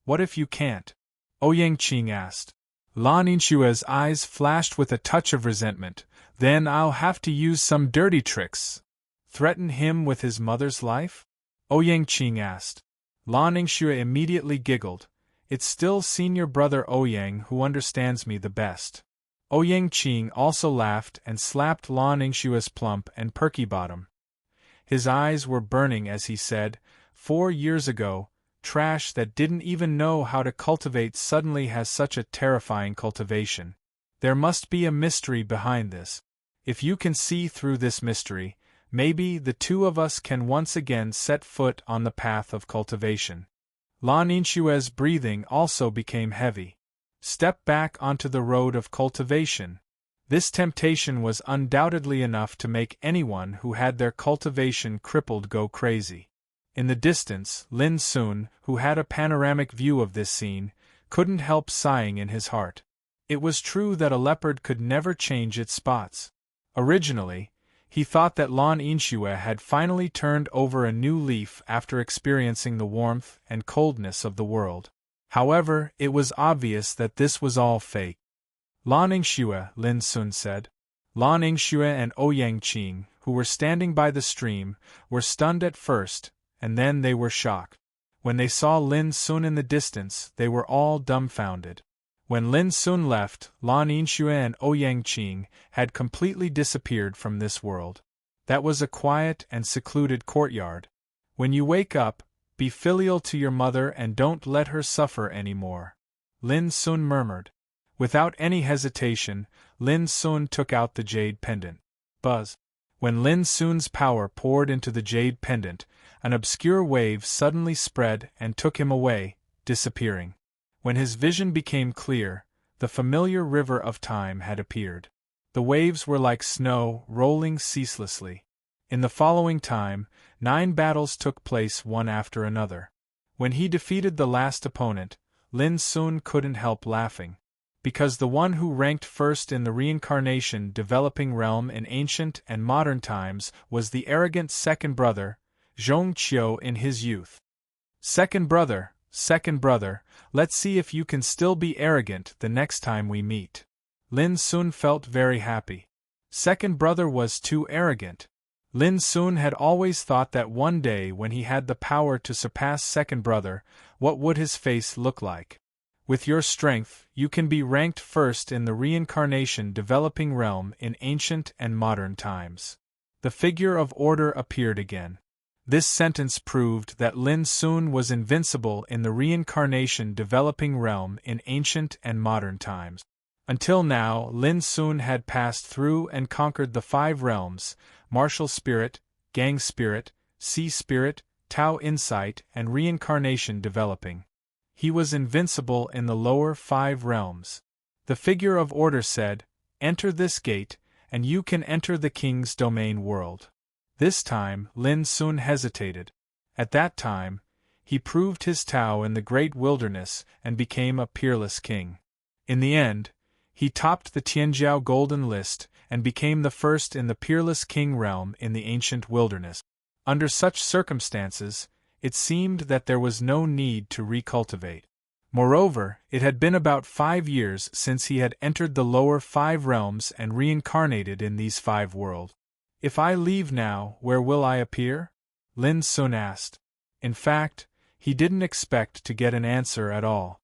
S1: "What if you can't?" Ouyang Qing asked. Lan Yinxue's eyes flashed with a touch of resentment. "Then I'll have to use some dirty tricks." "Threaten him with his mother's life?" Ouyang Qing asked. Lan Yinxue immediately giggled. "It's still senior brother Ouyang who understands me the best." Ouyang Qing also laughed and slapped Lan Yinxue's plump and perky bottom. His eyes were burning as he said, 4 years ago, trash that didn't even know how to cultivate suddenly has such a terrifying cultivation. There must be a mystery behind this. If you can see through this mystery, maybe the two of us can once again set foot on the path of cultivation. Lan Yinxue's breathing also became heavy. Step back onto the road of cultivation. This temptation was undoubtedly enough to make anyone who had their cultivation crippled go crazy. In the distance, Lin Sun, who had a panoramic view of this scene, couldn't help sighing in his heart. It was true that a leopard could never change its spots. Originally, he thought that Lan Yinxue had finally turned over a new leaf after experiencing the warmth and coldness of the world. However, it was obvious that this was all fake. "Lan Yinxue," Lin Sun said. Lan Yinxue and Ouyang Qing, who were standing by the stream, were stunned at first, and then they were shocked. When they saw Lin Sun in the distance, they were all dumbfounded. When Lin Sun left, Lan Yinxue and Ouyang Qing had completely disappeared from this world. That was a quiet and secluded courtyard. "When you wake up, be filial to your mother and don't let her suffer any more," Lin Sun murmured. Without any hesitation, Lin Sun took out the jade pendant. Buzz! When Lin Sun's power poured into the jade pendant, an obscure wave suddenly spread and took him away, disappearing. When his vision became clear, the familiar river of time had appeared. The waves were like snow, rolling ceaselessly. In the following time, 9 battles took place one after another. When he defeated the last opponent, Lin Sun couldn't help laughing. Because the one who ranked first in the reincarnation developing realm in ancient and modern times was the arrogant second brother, Zhong Qiu in his youth. Second brother, let's see if you can still be arrogant the next time we meet." Lin Sun felt very happy. Second brother was too arrogant. Lin Sun had always thought that one day when he had the power to surpass second brother, what would his face look like? "With your strength, you can be ranked first in the reincarnation developing realm in ancient and modern times." The figure of order appeared again. This sentence proved that Lin Sun was invincible in the reincarnation developing realm in ancient and modern times. Until now, Lin Sun had passed through and conquered the 5 realms: martial spirit, gang spirit, sea spirit, Tao insight, and reincarnation developing. He was invincible in the lower 5 realms. The figure of order said, "Enter this gate, and you can enter the king's domain world." This time, Lin Sun hesitated. At that time, he proved his Tao in the great wilderness and became a peerless king. In the end, he topped the Tianjiao Golden List and became the first in the peerless king realm in the ancient wilderness. Under such circumstances, it seemed that there was no need to recultivate. Moreover, it had been about 5 years since he had entered the lower 5 realms and reincarnated in these 5 worlds. "If I leave now, where will I appear?" Lin Sun asked. In fact, he didn't expect to get an answer at all.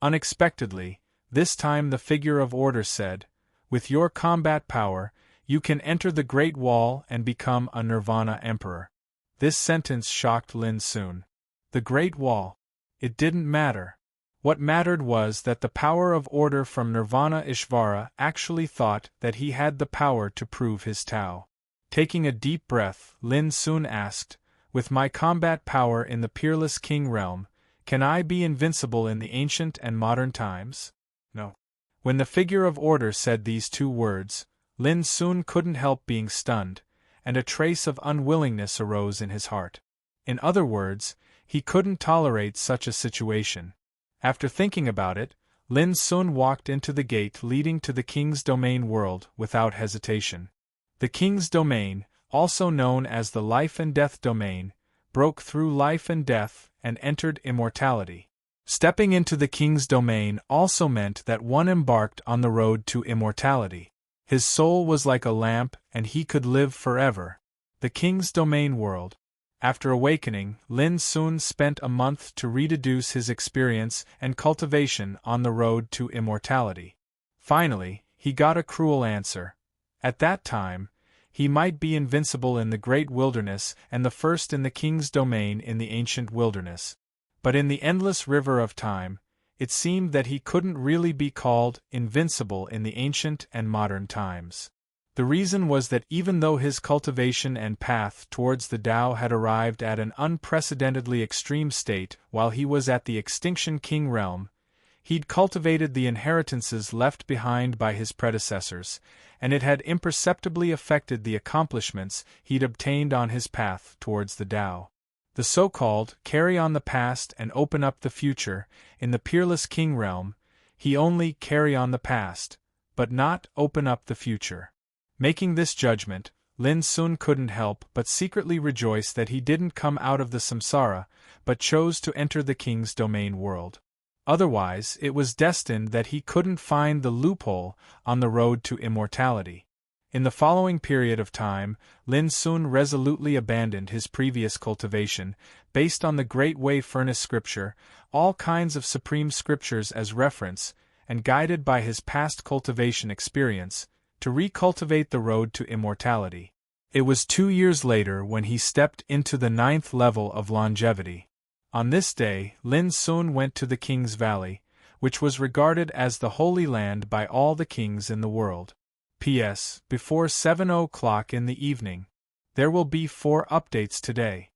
S1: Unexpectedly, this time the figure of order said, "With your combat power, you can enter the Great Wall and become a Nirvana Emperor." This sentence shocked Lin Sun. The Great Wall. It didn't matter. What mattered was that the power of order from Nirvana Ishvara actually thought that he had the power to prove his Tao. Taking a deep breath, Lin Sun asked, "With my combat power in the peerless king realm, can I be invincible in the ancient and modern times?" "No." When the figure of order said these two words, Lin Sun couldn't help being stunned, and a trace of unwillingness arose in his heart. In other words, he couldn't tolerate such a situation. After thinking about it, Lin Sun walked into the gate leading to the King's Domain world without hesitation. The King's Domain, also known as the Life and Death Domain, broke through life and death and entered immortality. Stepping into the King's Domain also meant that one embarked on the road to immortality. His soul was like a lamp and he could live forever. The King's Domain world. After awakening, Lin Sun spent a month to rededuce his experience and cultivation on the road to immortality. Finally, he got a cruel answer. At that time, he might be invincible in the great wilderness and the first in the King's Domain in the ancient wilderness. But in the endless river of time, it seemed that he couldn't really be called invincible in the ancient and modern times. The reason was that even though his cultivation and path towards the Tao had arrived at an unprecedentedly extreme state while he was at the Extinction King realm, he'd cultivated the inheritances left behind by his predecessors, and it had imperceptibly affected the accomplishments he'd obtained on his path towards the Tao. The so-called carry on the past and open up the future, in the peerless king realm, he only carry on the past, but not open up the future. Making this judgment, Lin Sun couldn't help but secretly rejoice that he didn't come out of the samsara, but chose to enter the King's Domain world. Otherwise, it was destined that he couldn't find the loophole on the road to immortality. In the following period of time, Lin Sun resolutely abandoned his previous cultivation, based on the Great Way Furnace scripture, all kinds of supreme scriptures as reference, and guided by his past cultivation experience, to recultivate the road to immortality. It was 2 years later when he stepped into the 9th level of longevity. On this day, Lin Sun went to the King's Valley, which was regarded as the Holy Land by all the kings in the world. P.S. Before 7 o'clock in the evening. There will be 4 updates today.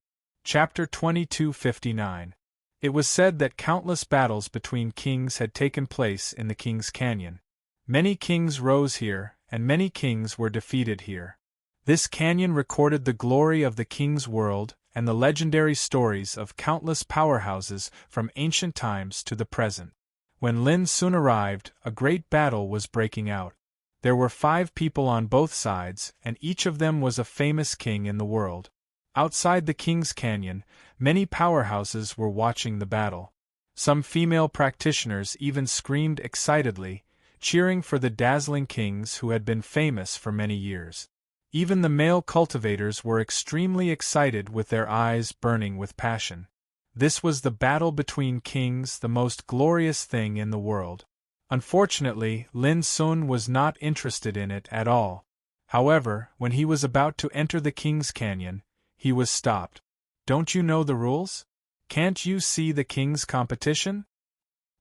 S1: Chapter 2259. It was said that countless battles between kings had taken place in the King's Canyon. Many kings rose here, and many kings were defeated here. This canyon recorded the glory of the king's world and the legendary stories of countless powerhouses from ancient times to the present. When Lin Sun arrived, a great battle was breaking out. There were 5 people on both sides, and each of them was a famous king in the world. Outside the King's Canyon, many powerhouses were watching the battle. Some female practitioners even screamed excitedly, cheering for the dazzling kings who had been famous for many years. Even the male cultivators were extremely excited with their eyes burning with passion. This was the battle between kings, the most glorious thing in the world. Unfortunately, Lin Sun was not interested in it at all. However, when he was about to enter the King's Canyon, he was stopped. "Don't you know the rules? Can't you see the king's competition?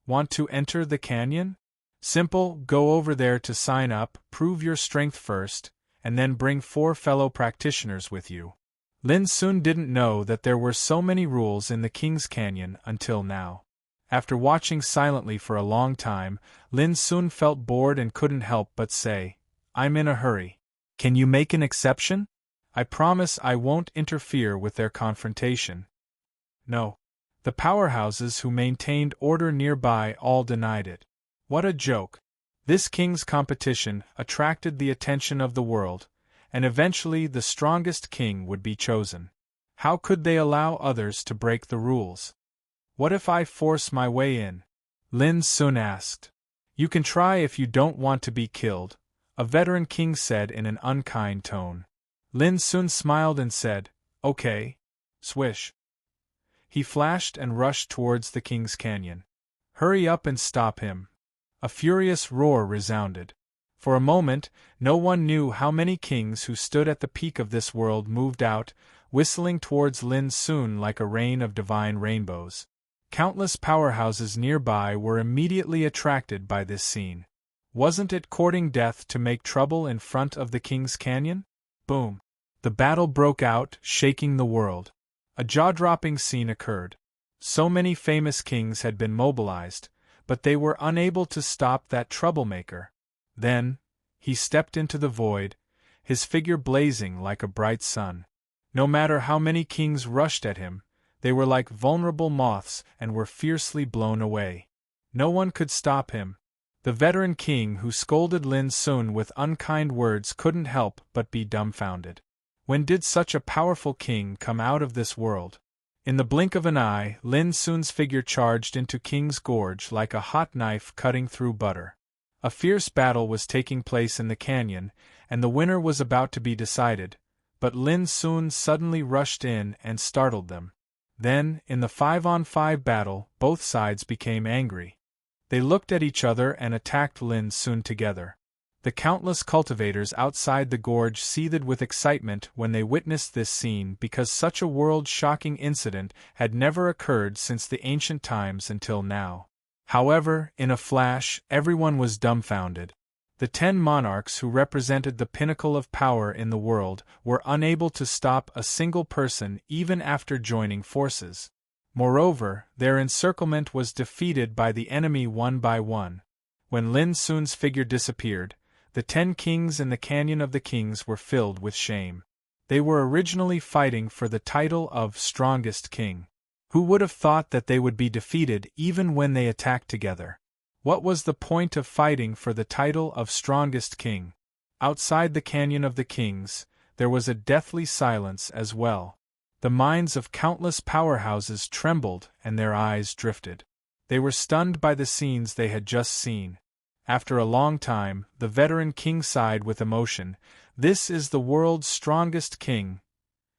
S1: Want to enter the canyon? Simple, go over there to sign up, prove your strength first, and then bring 4 fellow practitioners with you." Lin Sun didn't know that there were so many rules in the King's Canyon until now. After watching silently for a long time, Lin Sun felt bored and couldn't help but say, "I'm in a hurry. Can you make an exception? I promise I won't interfere with their confrontation." No. The powerhouses who maintained order nearby all denied it. What a joke. This king's competition attracted the attention of the world, and eventually the strongest king would be chosen. How could they allow others to break the rules? "What if I force my way in?" Lin Sun asked. "You can try if you don't want to be killed," a veteran king said in an unkind tone. Lin Sun smiled and said, "Okay." Swish. He flashed and rushed towards the King's Canyon. Hurry up and stop him. A furious roar resounded. For a moment, no one knew how many kings who stood at the peak of this world moved out, whistling towards Lin Sun like a rain of divine rainbows. Countless powerhouses nearby were immediately attracted by this scene. Wasn't it courting death to make trouble in front of the King's Canyon? Boom! The battle broke out, shaking the world. A jaw-dropping scene occurred. So many famous kings had been mobilized, but they were unable to stop that troublemaker. Then, he stepped into the void, his figure blazing like a bright sun. No matter how many kings rushed at him, they were like vulnerable moths and were fiercely blown away. No one could stop him. The veteran king who scolded Lin Sun with unkind words couldn't help but be dumbfounded. When did such a powerful king come out of this world? In the blink of an eye, Lin Sun's figure charged into King's Gorge like a hot knife cutting through butter. A fierce battle was taking place in the canyon, and the winner was about to be decided, but Lin Sun suddenly rushed in and startled them. Then, in the 5-on-5 battle, both sides became angry. They looked at each other and attacked Lin Sun together. The countless cultivators outside the gorge seethed with excitement when they witnessed this scene because such a world-shocking incident had never occurred since the ancient times until now. However, in a flash, everyone was dumbfounded. The 10 monarchs who represented the pinnacle of power in the world were unable to stop a single person even after joining forces. Moreover, their encirclement was defeated by the enemy one by one. When Lin Sun's figure disappeared, the 10 kings in the Canyon of the Kings were filled with shame. They were originally fighting for the title of Strongest King. Who would have thought that they would be defeated even when they attacked together? What was the point of fighting for the title of Strongest King? Outside the Canyon of the Kings, there was a deathly silence as well. The minds of countless powerhouses trembled and their eyes drifted. They were stunned by the scenes they had just seen. After a long time, the veteran king sighed with emotion. "This is the world's strongest king."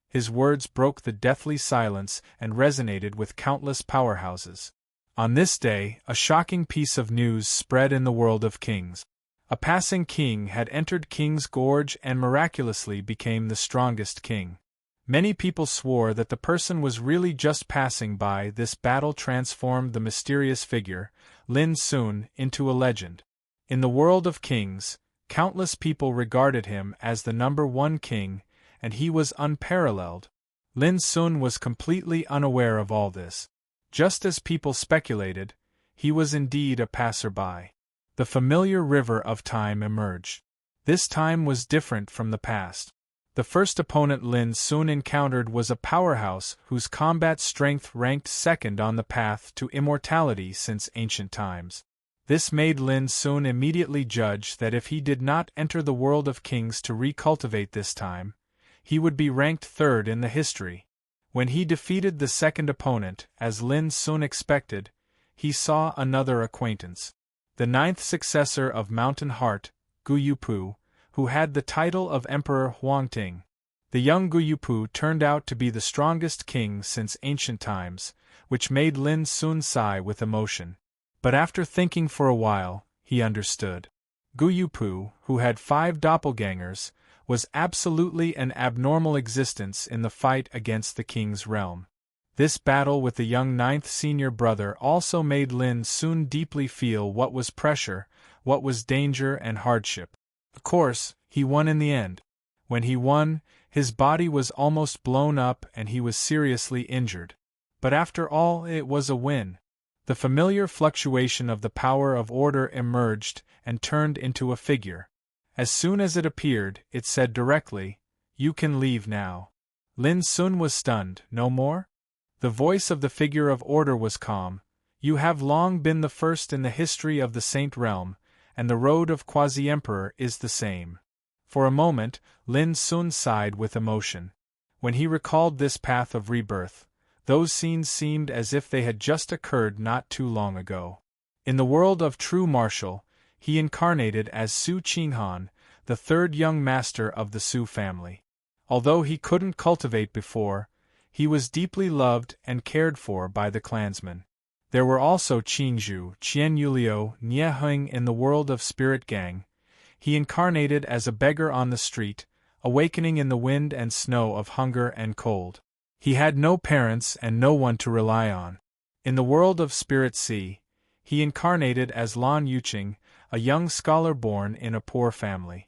S1: His words broke the deathly silence and resonated with countless powerhouses. On this day, a shocking piece of news spread in the world of kings. A passing king had entered King's Gorge and miraculously became the strongest king. Many people swore that the person was really just passing by. This battle transformed the mysterious figure, Lin Sun, into a legend. In the world of kings, countless people regarded him as the #1 king, and he was unparalleled. Lin Sun was completely unaware of all this. Just as people speculated, he was indeed a passerby. The familiar river of time emerged. This time was different from the past. The first opponent Lin Sun encountered was a powerhouse whose combat strength ranked second on the path to immortality since ancient times. This made Lin Sun immediately judge that if he did not enter the world of kings to recultivate this time, he would be ranked third in the history. When he defeated the second opponent, as Lin Sun expected, he saw another acquaintance. The 9th successor of Mountain Heart, Guyupu, who had the title of Emperor Huangting. The young Guyupu turned out to be the strongest king since ancient times, which made Lin Sun sigh with emotion. But after thinking for a while, he understood. Guyupu, who had 5 doppelgangers, was absolutely an abnormal existence in the fight against the king's realm. This battle with the young 9th senior brother also made Lin Sun deeply feel what was pressure, what was danger and hardship. Of course, he won in the end. When he won, his body was almost blown up and he was seriously injured. But after all, it was a win. The familiar fluctuation of the power of order emerged and turned into a figure. As soon as it appeared, it said directly, "You can leave now." Lin Sun was stunned. "No more?" The voice of the figure of order was calm. "You have long been the first in the history of the Saint Realm, and the road of Quasi-Emperor is the same." For a moment, Lin Sun sighed with emotion. When he recalled this path of rebirth, those scenes seemed as if they had just occurred not too long ago. In the world of true martial, he incarnated as Su Qinghan, the 3rd young master of the Su family. Although he couldn't cultivate before, he was deeply loved and cared for by the clansmen. There were also Qingzhu, Qianyulio, Nieheng in the world of Spirit Gang. He incarnated as a beggar on the street, awakening in the wind and snow of hunger and cold. He had no parents and no one to rely on. In the world of Spirit Sea, he incarnated as Lan Yuqing, a young scholar born in a poor family.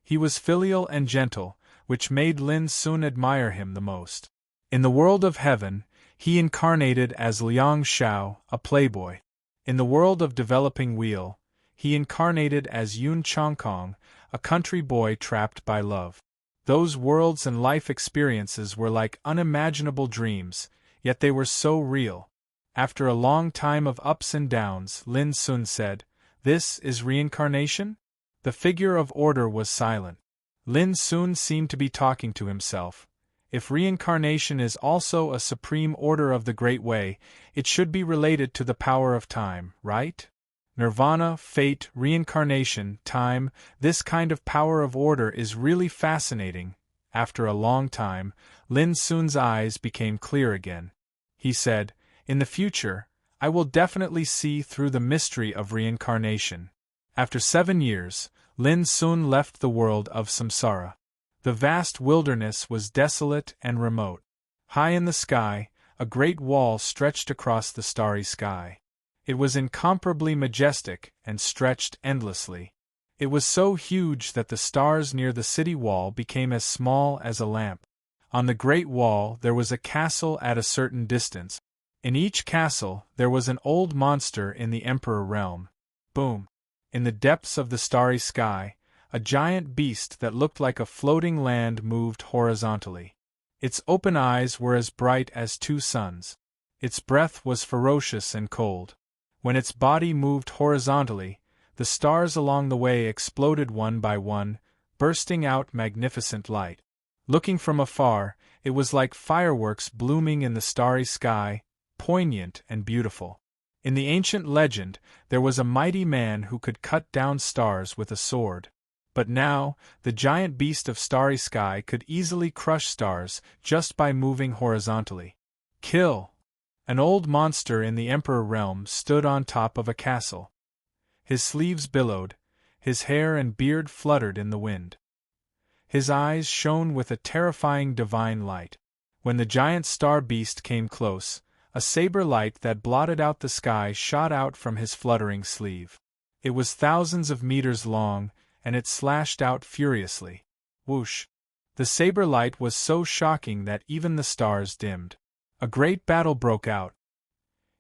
S1: He was filial and gentle, which made Lin Sun admire him the most. In the world of heaven, he incarnated as Liang Xiao, a playboy. In the world of developing wheel, he incarnated as Yun Chongkong, a country boy trapped by love. Those worlds and life experiences were like unimaginable dreams, yet they were so real. After a long time of ups and downs, Lin Sun said, "This is reincarnation?" The figure of order was silent. Lin Sun seemed to be talking to himself. If reincarnation is also a supreme order of the Great Way, it should be related to the power of time, right? Nirvana, fate, reincarnation, time, this kind of power of order is really fascinating. After a long time, Lin Sun's eyes became clear again. He said, "In the future, I will definitely see through the mystery of reincarnation." After 7 years, Lin Sun left the world of samsara. The vast wilderness was desolate and remote. High in the sky, a great wall stretched across the starry sky. It was incomparably majestic and stretched endlessly. It was so huge that the stars near the city wall became as small as a lamp. On the great wall there was a castle at a certain distance. In each castle there was an old monster in the Emperor realm. Boom! In the depths of the starry sky, a giant beast that looked like a floating land moved horizontally. Its open eyes were as bright as 2 suns. Its breath was ferocious and cold. When its body moved horizontally, the stars along the way exploded one by one, bursting out magnificent light. Looking from afar, it was like fireworks blooming in the starry sky, poignant and beautiful. In the ancient legend, there was a mighty man who could cut down stars with a sword. But now, the giant beast of starry sky could easily crush stars just by moving horizontally. Kill! An old monster in the Emperor realm stood on top of a castle. His sleeves billowed, his hair and beard fluttered in the wind. His eyes shone with a terrifying divine light. When the giant star beast came close, a saber light that blotted out the sky shot out from his fluttering sleeve. It was thousands of meters long, and it slashed out furiously. Whoosh! The saber light was so shocking that even the stars dimmed. A great battle broke out.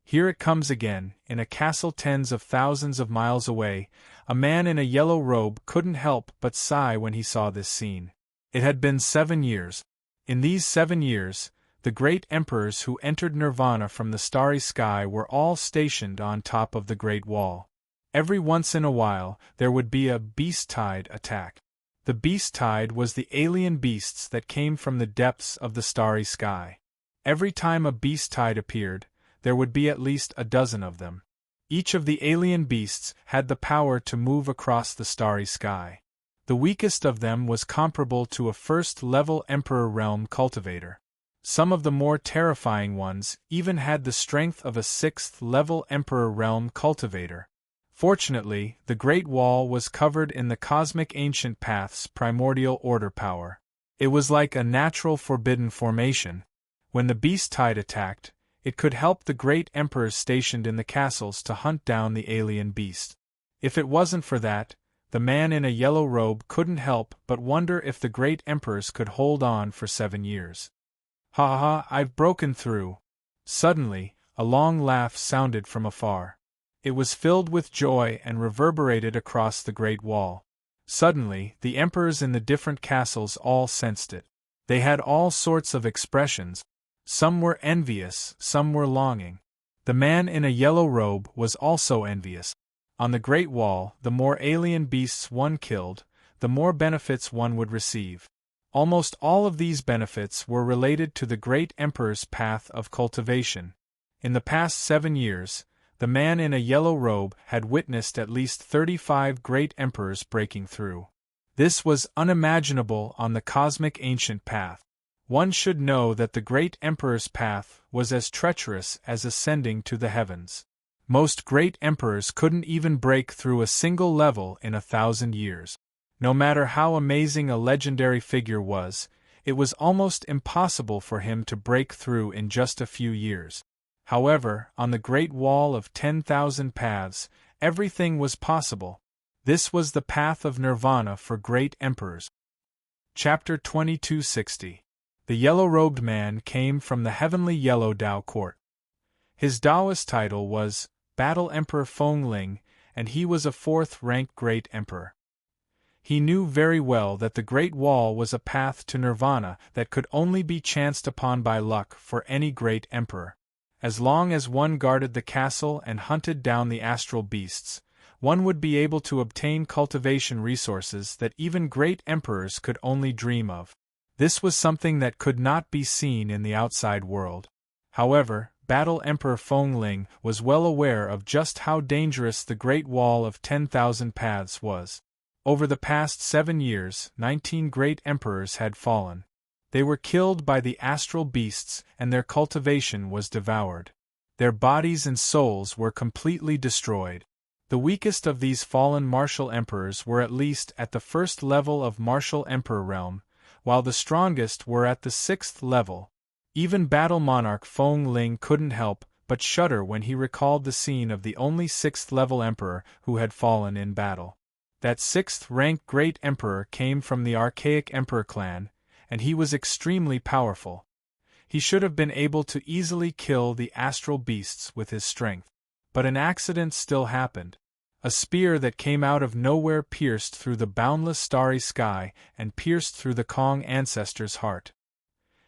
S1: Here it comes again, in a castle tens of thousands of miles away. A man in a yellow robe couldn't help but sigh when he saw this scene. It had been 7 years. In these 7 years, the great emperors who entered nirvana from the starry sky were all stationed on top of the Great Wall. Every once in a while, there would be a beast tide attack. The beast tide was the alien beasts that came from the depths of the starry sky. Every time a beast tide appeared, there would be at least a dozen of them. Each of the alien beasts had the power to move across the starry sky. The weakest of them was comparable to a first-level Emperor Realm cultivator. Some of the more terrifying ones even had the strength of a 6th-level Emperor Realm cultivator. Fortunately, the Great Wall was covered in the cosmic ancient path's primordial order power. It was like a natural forbidden formation. When the beast tide attacked, it could help the great emperors stationed in the castles to hunt down the alien beast. If it wasn't for that, the man in a yellow robe couldn't help but wonder if the great emperors could hold on for 7 years. Ha ha, I've broken through. Suddenly, a long laugh sounded from afar. It was filled with joy and reverberated across the Great Wall. Suddenly, the emperors in the different castles all sensed it. They had all sorts of expressions. Some were envious, some were longing. The man in a yellow robe was also envious. On the Great Wall, the more alien beasts one killed, the more benefits one would receive. Almost all of these benefits were related to the great emperor's path of cultivation. In the past 7 years, the man in a yellow robe had witnessed at least 35 great emperors breaking through. This was unimaginable on the cosmic ancient path. One should know that the great emperor's path was as treacherous as ascending to the heavens. Most great emperors couldn't even break through a single level in 1,000 years. No matter how amazing a legendary figure was, it was almost impossible for him to break through in just a few years. However, on the Great Wall of 10,000 Paths, everything was possible. This was the path of nirvana for great emperors. Chapter 2260. The Yellow-Robed Man came from the heavenly Yellow Dao Court. His Taoist title was Battle Emperor Feng Ling, and he was a 4th-ranked great emperor. He knew very well that the Great Wall was a path to nirvana that could only be chanced upon by luck for any great emperor. As long as one guarded the castle and hunted down the astral beasts, one would be able to obtain cultivation resources that even great emperors could only dream of. This was something that could not be seen in the outside world. However, Battle Emperor Feng Ling was well aware of just how dangerous the Great Wall of 10,000 Paths was. Over the past 7 years, 19 great emperors had fallen. They were killed by the astral beasts and their cultivation was devoured. Their bodies and souls were completely destroyed. The weakest of these fallen martial emperors were at least at the 1st level of martial emperor realm, while the strongest were at the 6th level. Even Battle Monarch Feng Ling couldn't help but shudder when he recalled the scene of the only 6th-level emperor who had fallen in battle. That 6th-ranked great emperor came from the archaic emperor clan, and he was extremely powerful. He should have been able to easily kill the astral beasts with his strength. But an accident still happened. A spear that came out of nowhere pierced through the boundless starry sky and pierced through the Kong ancestor's heart.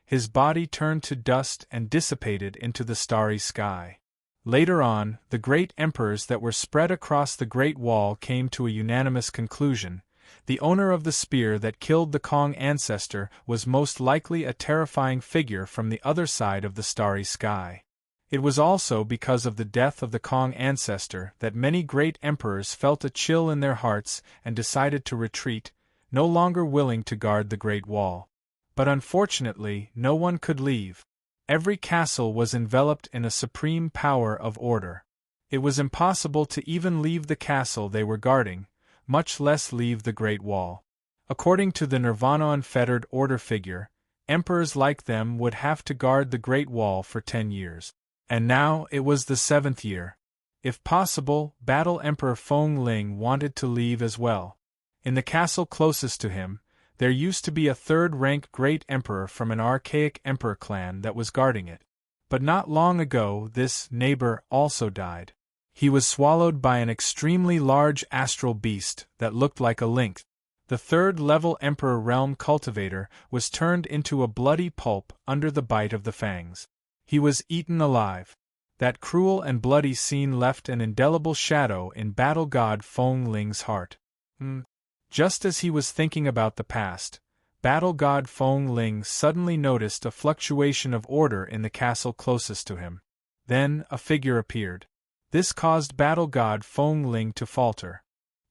S1: His body turned to dust and dissipated into the starry sky. Later on, the great emperors that were spread across the Great Wall came to a unanimous conclusion. The owner of the spear that killed the Kong ancestor was most likely a terrifying figure from the other side of the starry sky. It was also because of the death of the Kong ancestor that many great emperors felt a chill in their hearts and decided to retreat, no longer willing to guard the Great Wall. But unfortunately, no one could leave. Every castle was enveloped in a supreme power of order. It was impossible to even leave the castle they were guarding, much less leave the Great Wall. According to the Nirvana Unfettered Order figure, emperors like them would have to guard the Great Wall for 10 years. And now it was the 7th year. If possible, Battle Emperor Feng Ling wanted to leave as well. In the castle closest to him, there used to be a 3rd-ranked great emperor from an archaic emperor clan that was guarding it. But not long ago this neighbor also died. He was swallowed by an extremely large astral beast that looked like a lynx. The 3rd-level emperor realm cultivator was turned into a bloody pulp under the bite of the fangs. He was eaten alive. That cruel and bloody scene left an indelible shadow in Battle God Feng Ling's heart. Just as he was thinking about the past, Battle God Feng Ling suddenly noticed a fluctuation of order in the castle closest to him. Then a figure appeared. This caused Battle God Feng Ling to falter.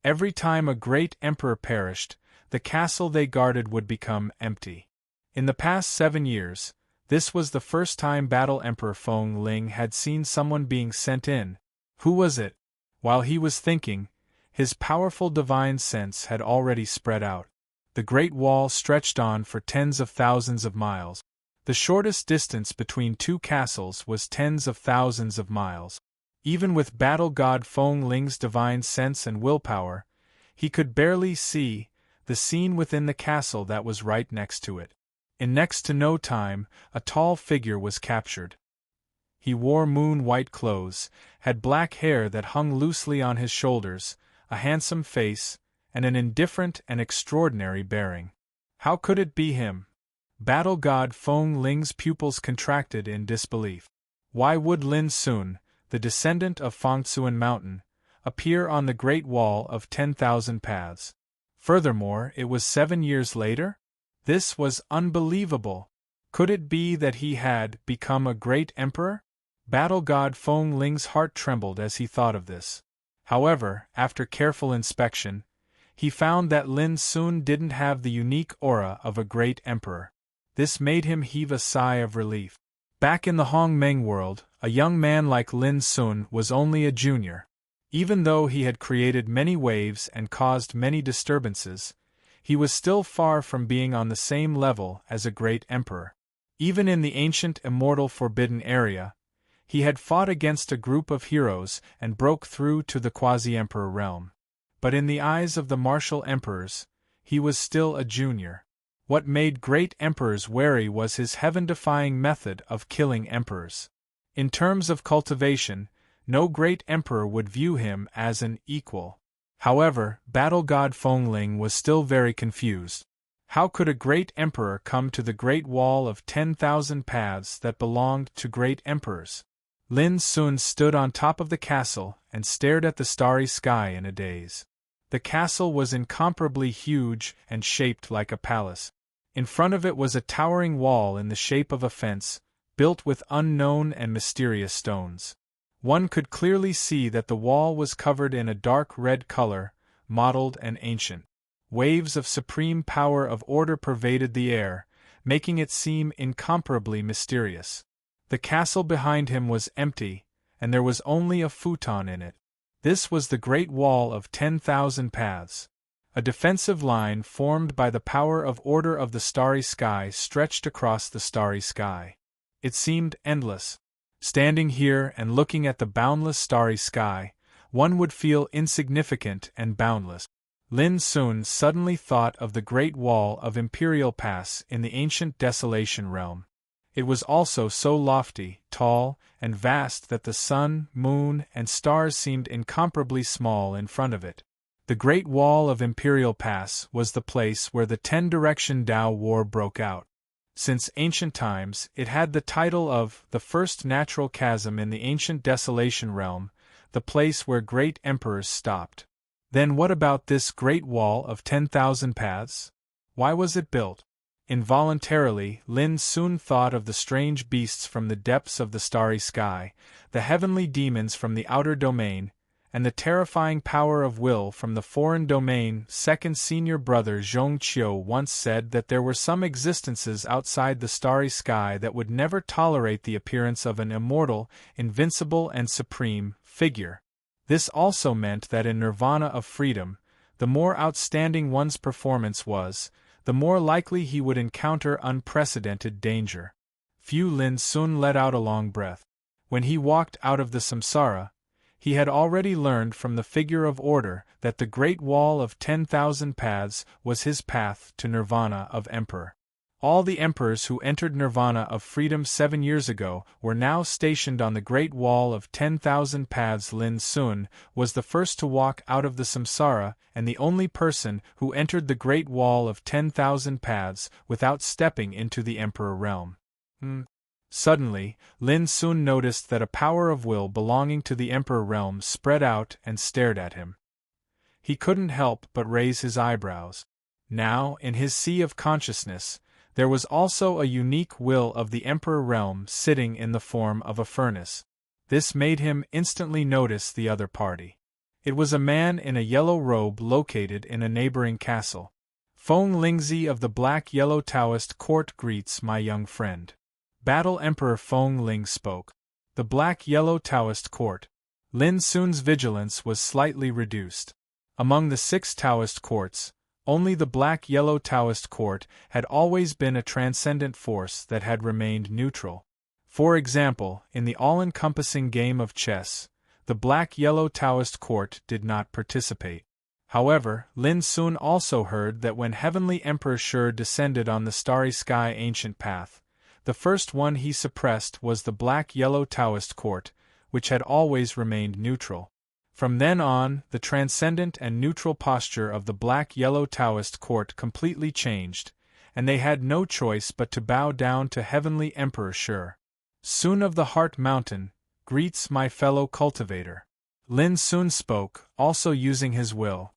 S1: Every time a great emperor perished, the castle they guarded would become empty. In the past 7 years, this was the first time Battle Emperor Feng Ling had seen someone being sent in. Who was it? While he was thinking, his powerful divine sense had already spread out. The Great Wall stretched on for tens of thousands of miles. The shortest distance between two castles was tens of thousands of miles. Even with Battle God Feng Ling's divine sense and willpower, he could barely see the scene within the castle that was right next to it. In next to no time, a tall figure was captured. He wore moon-white clothes, had black hair that hung loosely on his shoulders, a handsome face, and an indifferent and extraordinary bearing. How could it be him? Battle God Feng Ling's pupils contracted in disbelief. Why would Lin Sun, the descendant of Fangtsuan Mountain, appear on the Great Wall of 10,000 Paths? Furthermore, it was 7 years later? This was unbelievable. Could it be that he had become a great emperor? Battle God Feng Ling's heart trembled as he thought of this. However, after careful inspection, he found that Lin Sun didn't have the unique aura of a great emperor. This made him heave a sigh of relief. Back in the Hong Meng world, a young man like Lin Sun was only a junior. Even though he had created many waves and caused many disturbances, he was still far from being on the same level as a great emperor. Even in the ancient immortal forbidden area, he had fought against a group of heroes and broke through to the quasi-emperor realm. But in the eyes of the martial emperors, he was still a junior. What made great emperors wary was his heaven-defying method of killing emperors. In terms of cultivation, no great emperor would view him as an equal. However, battle god Feng Ling was still very confused. How could a great emperor come to the Great Wall of 10,000 Paths that belonged to great emperors? Lin Sun stood on top of the castle and stared at the starry sky in a daze. The castle was incomparably huge and shaped like a palace. In front of it was a towering wall in the shape of a fence, built with unknown and mysterious stones. One could clearly see that the wall was covered in a dark red color, mottled and ancient. Waves of supreme power of order pervaded the air, making it seem incomparably mysterious. The castle behind him was empty, and there was only a futon in it. This was the Great Wall of 10,000 Paths. A defensive line formed by the power of order of the starry sky stretched across the starry sky. It seemed endless. Standing here and looking at the boundless starry sky, one would feel insignificant and boundless. Lin Sun suddenly thought of the Great Wall of Imperial Pass in the ancient Desolation Realm. It was also so lofty, tall, and vast that the sun, moon, and stars seemed incomparably small in front of it. The Great Wall of Imperial Pass was the place where the Ten-Direction Tao War broke out. Since ancient times, it had the title of the first natural chasm in the ancient Desolation Realm, the place where great emperors stopped. Then what about this Great Wall of 10,000 Paths? Why was it built? Involuntarily, Lin Sun thought of the strange beasts from the depths of the starry sky, the heavenly demons from the outer domain, and the terrifying power of will from the foreign domain. Second senior brother Zhong Qiu once said that there were some existences outside the starry sky that would never tolerate the appearance of an immortal, invincible and supreme figure. This also meant that in nirvana of freedom, the more outstanding one's performance was, the more likely he would encounter unprecedented danger. Lin Sun let out a long breath. When he walked out of the samsara, he had already learned from the figure of order that the Great Wall of 10,000 Paths was his path to nirvana of emperor. All the emperors who entered nirvana of freedom 7 years ago were now stationed on the Great Wall of 10,000 Paths. Lin Sun was the first to walk out of the samsara and the only person who entered the Great Wall of 10,000 Paths without stepping into the emperor realm. Suddenly, Lin Sun noticed that a power of will belonging to the emperor realm spread out and stared at him. He couldn't help but raise his eyebrows. Now, in his sea of consciousness, there was also a unique will of the emperor realm sitting in the form of a furnace. This made him instantly notice the other party. It was a man in a yellow robe located in a neighboring castle. Feng Lingzi of the Black-Yellow Taoist Court greets my young friend. Battle Emperor Feng Ling spoke. The Black-Yellow Taoist Court. Lin Sun's vigilance was slightly reduced. Among the 6 Taoist courts, only the Black-Yellow Taoist Court had always been a transcendent force that had remained neutral. For example, in the all-encompassing game of chess, the Black-Yellow Taoist Court did not participate. However, Lin Sun also heard that when Heavenly Emperor Shi descended on the starry sky ancient path, the first one he suppressed was the Black-Yellow Taoist Court, which had always remained neutral. From then on, the transcendent and neutral posture of the Black-Yellow Taoist Court completely changed, and they had no choice but to bow down to Heavenly Emperor Shi. Sun of the Heart Mountain greets my fellow cultivator. Lin Sun spoke, also using his will.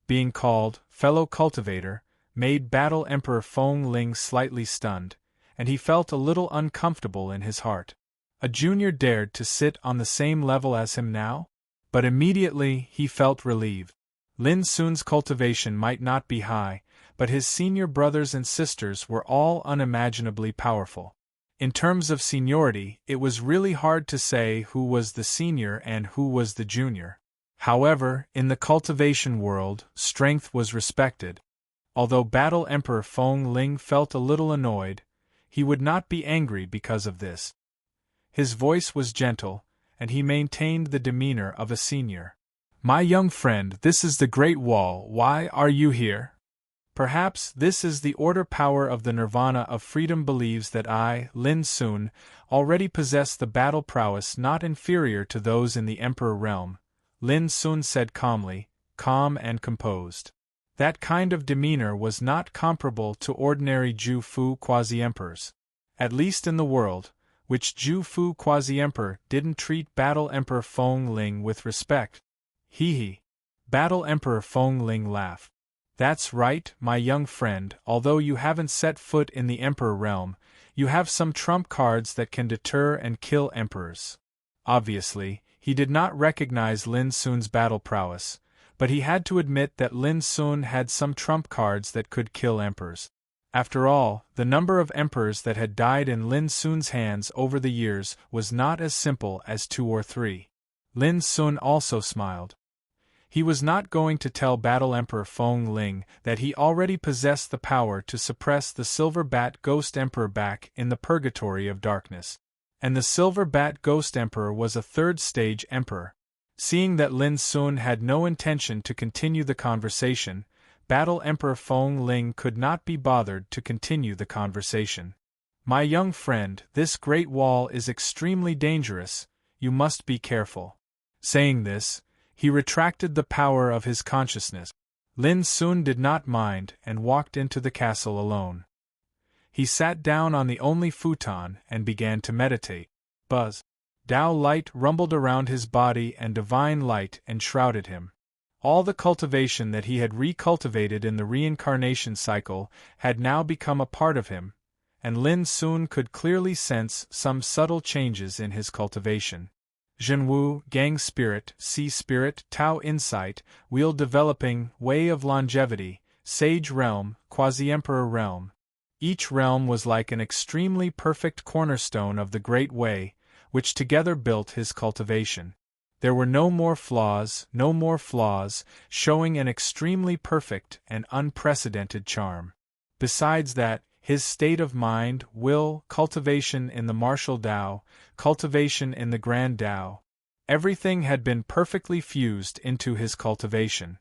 S1: Being called fellow cultivator made Battle Emperor Feng Ling slightly stunned, and he felt a little uncomfortable in his heart. A junior dared to sit on the same level as him now? But immediately he felt relieved. Lin Sun's cultivation might not be high, but his senior brothers and sisters were all unimaginably powerful. In terms of seniority, it was really hard to say who was the senior and who was the junior. However, in the cultivation world, strength was respected. Although Battle Emperor Feng Ling felt a little annoyed, he would not be angry because of this. His voice was gentle, and he maintained the demeanor of a senior. "My young friend, this is the Great Wall. Why are you here?" Perhaps this is the order power of the nirvana of freedom believes that I, Lin Sun, already possess the battle prowess not inferior to those in the Emperor realm, Lin Sun said calmly, calm and composed. That kind of demeanor was not comparable to ordinary Ju Fu quasi-emperors. At least in the world, which Ju Fu quasi-emperor didn't treat Battle Emperor Feng Ling with respect. Hee. Battle Emperor Feng Ling laughed. That's right, my young friend, although you haven't set foot in the Emperor realm, you have some trump cards that can deter and kill emperors. Obviously, he did not recognize Lin Sun's battle prowess, but he had to admit that Lin Sun had some trump cards that could kill emperors. After all, the number of emperors that had died in Lin Sun's hands over the years was not as simple as 2 or 3. Lin Sun also smiled. He was not going to tell Battle Emperor Feng Ling that he already possessed the power to suppress the Silver Bat Ghost Emperor back in the Purgatory of Darkness. And the Silver Bat Ghost Emperor was a third-stage emperor. Seeing that Lin Sun had no intention to continue the conversation, Battle Emperor Feng Ling could not be bothered to continue the conversation. "My young friend, this Great Wall is extremely dangerous, you must be careful." Saying this, he retracted the power of his consciousness. Lin Sun did not mind and walked into the castle alone. He sat down on the only futon and began to meditate. Buzz. Tao light rumbled around his body and divine light enshrouded him. All the cultivation that he had recultivated in the reincarnation cycle had now become a part of him, and Lin Sun could clearly sense some subtle changes in his cultivation. Zhenwu, Gang Spirit, Sea Spirit, Tao Insight, Wheel Developing, Way of Longevity, Sage Realm, Quasi-Emperor Realm. Each realm was like an extremely perfect cornerstone of the Great Way, which together built his cultivation. There were no more flaws, showing an extremely perfect and unprecedented charm. Besides that, his state of mind, will, cultivation in the martial Tao, cultivation in the grand Tao, everything had been perfectly fused into his cultivation.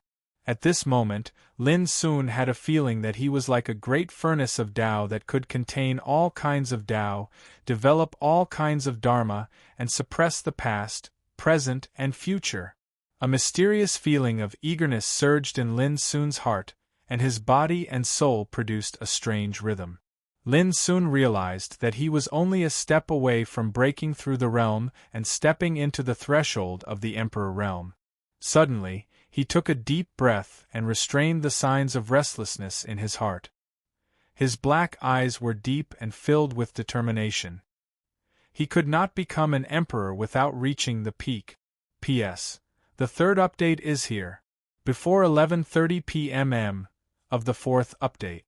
S1: At this moment, Lin Sun had a feeling that he was like a great furnace of Tao that could contain all kinds of Tao, develop all kinds of Dharma, and suppress the past, present, and future. A mysterious feeling of eagerness surged in Lin Sun's heart, and his body and soul produced a strange rhythm. Lin Sun realized that he was only a step away from breaking through the realm and stepping into the threshold of the Emperor realm. Suddenly, he took a deep breath and restrained the signs of restlessness in his heart. His black eyes were deep and filled with determination. He could not become an emperor without reaching the peak. P.S. The third update is here. Before 11:30 p.m. of the fourth update.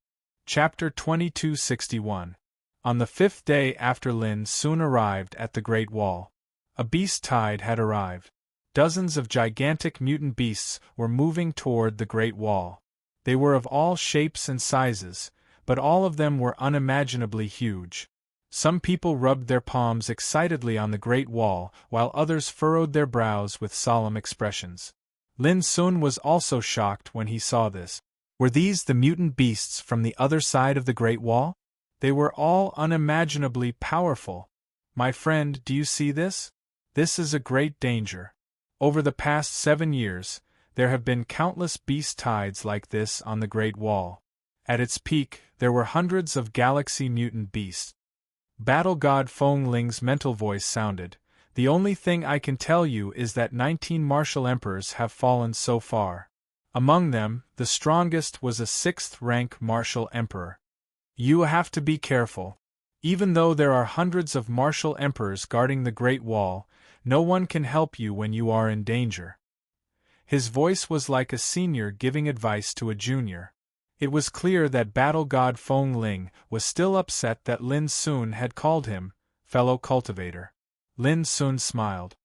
S1: Chapter 2261. On the 5th day after Lin Sun arrived at the Great Wall, a beast tide had arrived. Dozens of gigantic mutant beasts were moving toward the Great Wall. They were of all shapes and sizes, but all of them were unimaginably huge. Some people rubbed their palms excitedly on the Great Wall, while others furrowed their brows with solemn expressions. Lin Sun was also shocked when he saw this. Were these the mutant beasts from the other side of the Great Wall? They were all unimaginably powerful. My friend, do you see this? This is a great danger. Over the past 7 years, there have been countless beast tides like this on the Great Wall. At its peak, there were hundreds of galaxy mutant beasts. Battle God Feng Ling's mental voice sounded. The only thing I can tell you is that 19 martial emperors have fallen so far. Among them, the strongest was a 6th-rank martial emperor. You have to be careful. Even though there are hundreds of martial emperors guarding the Great Wall, no one can help you when you are in danger. His voice was like a senior giving advice to a junior. It was clear that battle god Feng Ling was still upset that Lin Sun had called him fellow cultivator. Lin Sun smiled.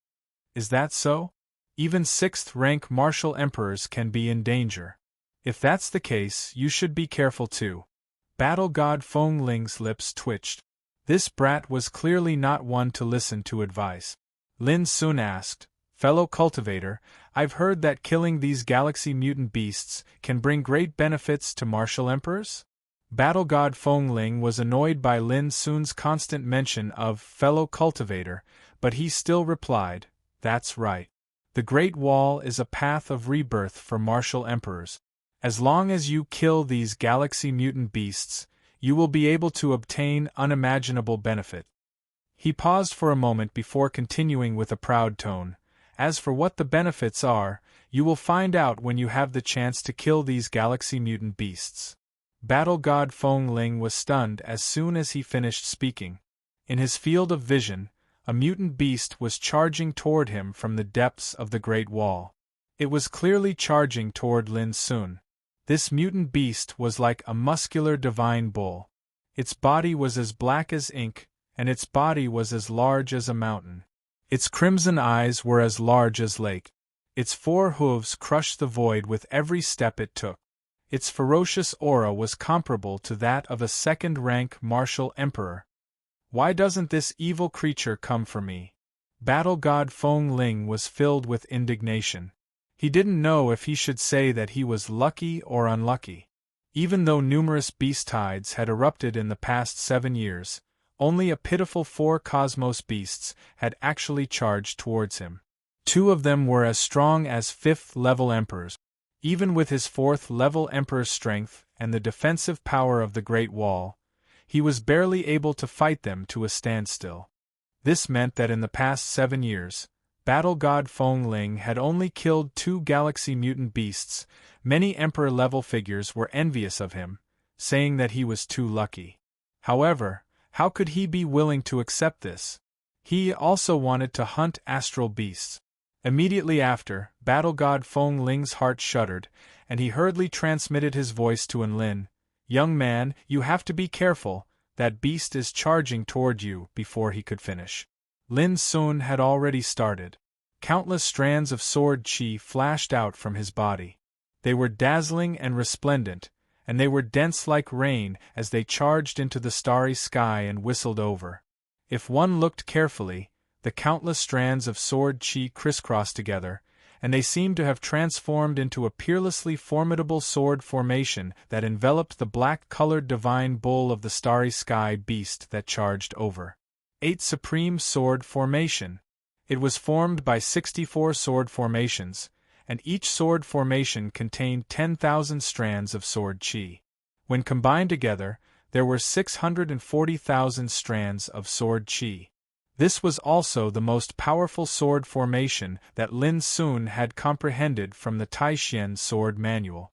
S1: Is that so? Even 6th-rank martial emperors can be in danger. If that's the case, you should be careful too. Battle god Feng Ling's lips twitched. This brat was clearly not one to listen to advice. Lin Sun asked, fellow cultivator, I've heard that killing these galaxy mutant beasts can bring great benefits to martial emperors? Battle god Feng Ling was annoyed by Lin Sun's constant mention of fellow cultivator, but he still replied, that's right. The Great Wall is a path of rebirth for martial emperors. As long as you kill these galaxy mutant beasts, you will be able to obtain unimaginable benefit. He paused for a moment before continuing with a proud tone. As for what the benefits are, you will find out when you have the chance to kill these galaxy mutant beasts. Battle god Feng Ling was stunned as soon as he finished speaking. In his field of vision, a mutant beast was charging toward him from the depths of the Great Wall. It was clearly charging toward Lin Sun. This mutant beast was like a muscular divine bull. Its body was as black as ink, and its body was as large as a mountain. Its crimson eyes were as large as lake. Its 4 hooves crushed the void with every step it took. Its ferocious aura was comparable to that of a 2nd-rank martial emperor. Why doesn't this evil creature come for me? Battle god Feng Ling was filled with indignation. He didn't know if he should say that he was lucky or unlucky. Even though numerous beast tides had erupted in the past 7 years, only a pitiful 4 cosmos beasts had actually charged towards him. 2 of them were as strong as 5th-level emperors. Even with his 4th-level emperor's strength and the defensive power of the Great Wall, he was barely able to fight them to a standstill. This meant that in the past 7 years, battle god Feng Ling had only killed 2 galaxy mutant beasts. Many emperor-level figures were envious of him, saying that he was too lucky. However, how could he be willing to accept this? He also wanted to hunt astral beasts. Immediately after, battle god Feng Ling's heart shuddered, and he hurriedly transmitted his voice to Enlin. Young man, you have to be careful, that beast is charging toward you. Before he could finish, Lin Sun had already started. Countless strands of sword chi flashed out from his body. They were dazzling and resplendent, and they were dense like rain as they charged into the starry sky and whistled over. If one looked carefully, the countless strands of sword chi crisscrossed together, and they seemed to have transformed into a peerlessly formidable sword formation that enveloped the black-colored divine bull of the starry sky beast that charged over. 8 Supreme Sword Formation. It was formed by 64 sword formations, and each sword formation contained 10,000 strands of sword chi. When combined together, there were 640,000 strands of sword chi. This was also the most powerful sword formation that Lin Sun had comprehended from the Taishian sword manual.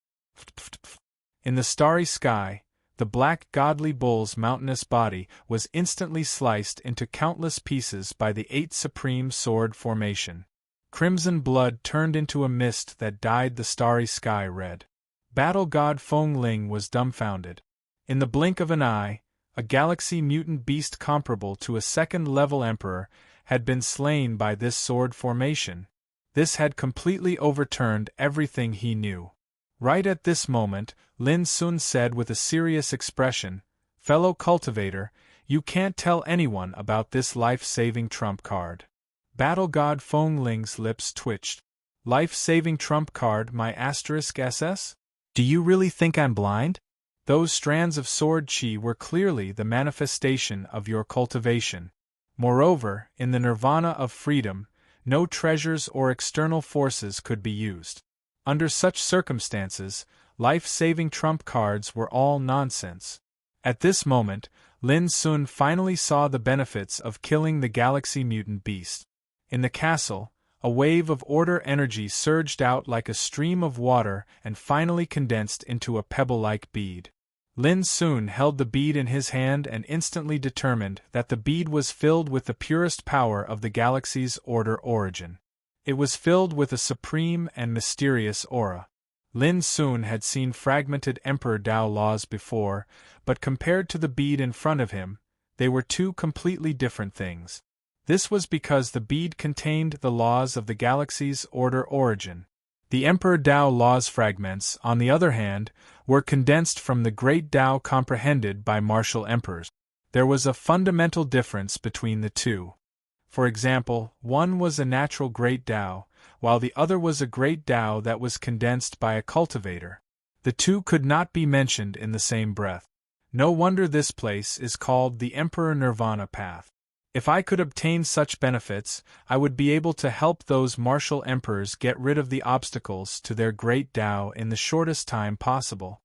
S1: In the starry sky, the black godly bull's mountainous body was instantly sliced into countless pieces by the 8 supreme sword formation. Crimson blood turned into a mist that dyed the starry sky red. Battle god Feng Ling was dumbfounded. In the blink of an eye, a galaxy mutant beast comparable to a 2nd-level emperor had been slain by this sword formation. This had completely overturned everything he knew. Right at this moment, Lin Sun said with a serious expression, "Fellow cultivator, you can't tell anyone about this life-saving trump card." Battle god Feng Ling's lips twitched. Life-saving trump card, my *SS? Do you really think I'm blind? Those strands of sword chi were clearly the manifestation of your cultivation. Moreover, in the nirvana of freedom, no treasures or external forces could be used. Under such circumstances, life-saving trump cards were all nonsense. At this moment, Lin Sun finally saw the benefits of killing the galaxy mutant beast. In the castle, a wave of order energy surged out like a stream of water and finally condensed into a pebble-like bead. Lin Sun held the bead in his hand and instantly determined that the bead was filled with the purest power of the galaxy's order origin. It was filled with a supreme and mysterious aura. Lin Sun had seen fragmented Emperor Dao laws before, but compared to the bead in front of him, they were two completely different things. This was because the bead contained the laws of the galaxy's origin. The Emperor Dao laws fragments, on the other hand, were condensed from the great Dao comprehended by martial emperors. There was a fundamental difference between the two. For example, one was a natural great Dao, while the other was a great Dao that was condensed by a cultivator. The two could not be mentioned in the same breath. No wonder this place is called the Emperor Nirvana Path. If I could obtain such benefits, I would be able to help those martial emperors get rid of the obstacles to their great Tao in the shortest time possible.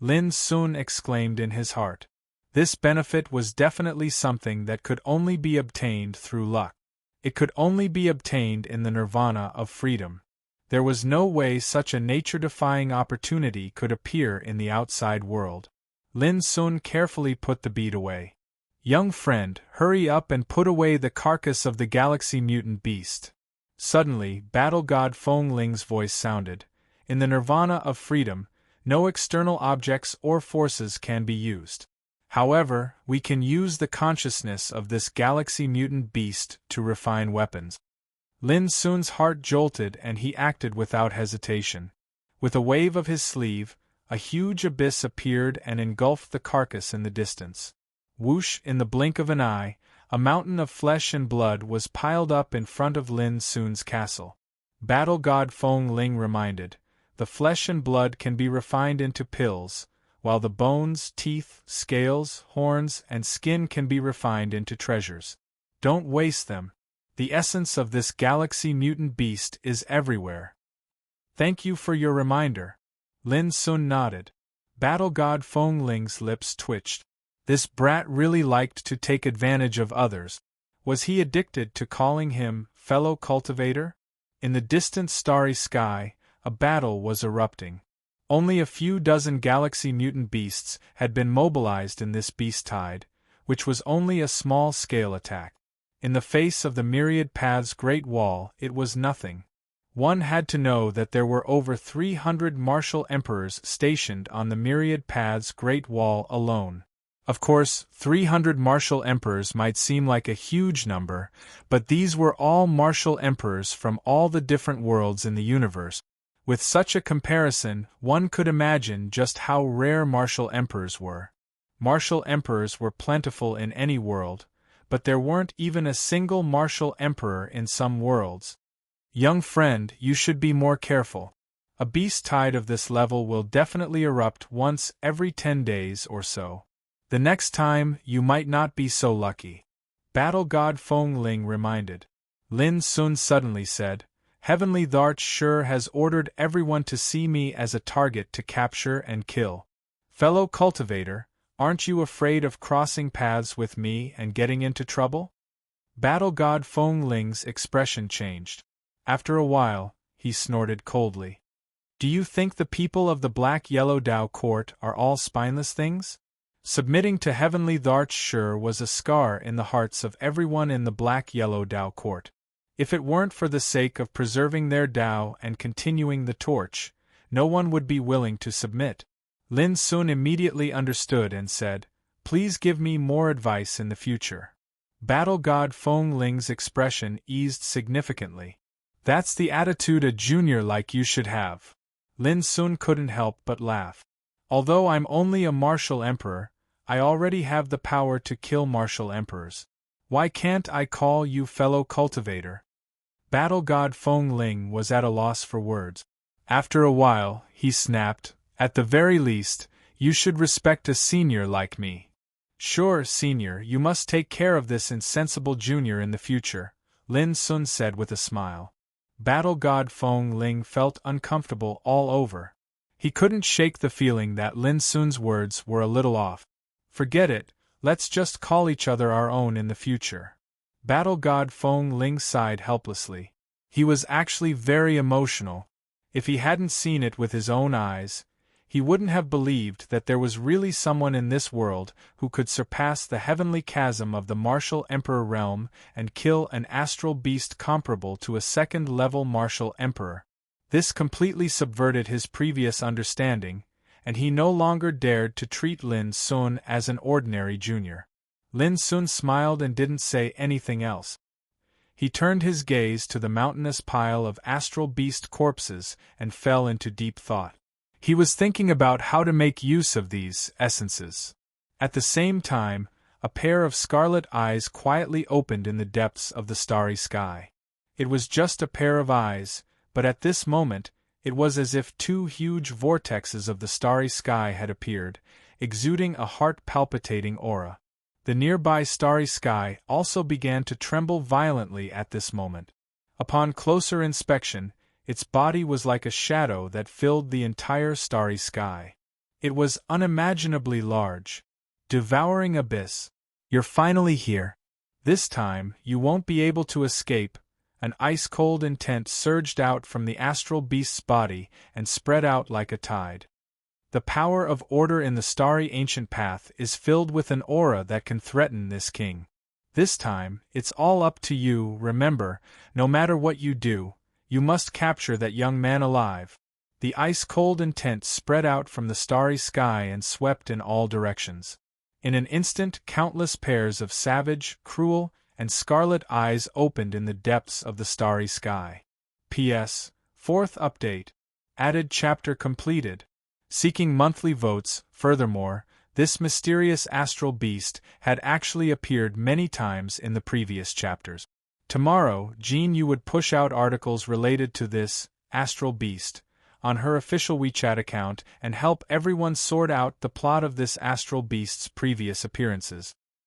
S1: Lin Sun exclaimed in his heart. This benefit was definitely something that could only be obtained through luck. It could only be obtained in the nirvana of freedom. There was no way such a nature-defying opportunity could appear in the outside world. Lin Sun carefully put the bead away. Young friend, hurry up and put away the carcass of the galaxy mutant beast. Suddenly, battle god Feng Ling's voice sounded. In the nirvana of freedom, no external objects or forces can be used. However, we can use the consciousness of this galaxy mutant beast to refine weapons. Lin Sun's heart jolted and he acted without hesitation. With a wave of his sleeve, a huge abyss appeared and engulfed the carcass in the distance. Whoosh, in the blink of an eye, a mountain of flesh and blood was piled up in front of Lin Sun's castle. Battle god Feng Ling reminded, the flesh and blood can be refined into pills, while the bones, teeth, scales, horns, and skin can be refined into treasures. Don't waste them. The essence of this galaxy mutant beast is everywhere. Thank you for your reminder. Lin Sun nodded. Battle god Feng Ling's lips twitched. This brat really liked to take advantage of others. Was he addicted to calling him fellow cultivator? In the distant starry sky, a battle was erupting. Only a few dozen galaxy mutant beasts had been mobilized in this beast tide, which was only a small-scale attack. In the face of the Myriad Path's Great Wall, it was nothing. One had to know that there were over 300 martial emperors stationed on the Myriad Path's Great Wall alone. Of course, 300 martial emperors might seem like a huge number, but these were all martial emperors from all the different worlds in the universe. With such a comparison, one could imagine just how rare martial emperors were. Martial emperors were plentiful in any world, but there weren't even a single martial emperor in some worlds. Young friend, you should be more careful. A beast tide of this level will definitely erupt once every 10 days or so. The next time, you might not be so lucky. Battle god Feng Ling reminded. Lin Sun suddenly said, Heavenly Tharch sure has ordered everyone to see me as a target to capture and kill. Fellow cultivator, aren't you afraid of crossing paths with me and getting into trouble? Battle god Feng Ling's expression changed. After a while, he snorted coldly. Do you think the people of the Black-Yellow Dao Court are all spineless things? Submitting to Heavenly Tharch sure was a scar in the hearts of everyone in the Black-Yellow Dao Court. If it weren't for the sake of preserving their Dao and continuing the torch, no one would be willing to submit. Lin Sun immediately understood and said, Please give me more advice in the future. Battle god Feng Ling's expression eased significantly. That's the attitude a junior like you should have. Lin Sun couldn't help but laugh. Although I'm only a martial emperor, I already have the power to kill martial emperors. Why can't I call you fellow cultivator? Battle god Feng Ling was at a loss for words. After a while, he snapped, At the very least, you should respect a senior like me. Sure, senior, you must take care of this insensible junior in the future, Lin Sun said with a smile. Battle god Feng Ling felt uncomfortable all over. He couldn't shake the feeling that Lin Sun's words were a little off. Forget it, let's just call each other our own in the future. Battle god Feng Ling sighed helplessly. He was actually very emotional. If he hadn't seen it with his own eyes, he wouldn't have believed that there was really someone in this world who could surpass the heavenly chasm of the martial emperor realm and kill an astral beast comparable to a second-level martial emperor. This completely subverted his previous understanding, and he no longer dared to treat Lin Sun as an ordinary junior. Lin Sun smiled and didn't say anything else. He turned his gaze to the mountainous pile of astral beast corpses and fell into deep thought. He was thinking about how to make use of these essences. At the same time, a pair of scarlet eyes quietly opened in the depths of the starry sky. It was just a pair of eyes, but at this moment, it was as if two huge vortexes of the starry sky had appeared, exuding a heart-palpitating aura. The nearby starry sky also began to tremble violently at this moment. Upon closer inspection, its body was like a shadow that filled the entire starry sky. It was unimaginably large. Devouring abyss. You're finally here. This time, you won't be able to escape. An ice-cold intent surged out from the astral beast's body and spread out like a tide. The power of order in the starry ancient path is filled with an aura that can threaten this king. This time, it's all up to you. Remember, no matter what you do, you must capture that young man alive. The ice-cold intent spread out from the starry sky and swept in all directions. In an instant, countless pairs of savage, cruel, and scarlet eyes opened in the depths of the starry sky. P.S. Fourth update. Added chapter completed. Seeking monthly votes. Furthermore, this mysterious astral beast had actually appeared many times in the previous chapters. Tomorrow, Jean Yu would push out articles related to this astral beast on her official WeChat account and help everyone sort out the plot of this astral beast's previous appearances.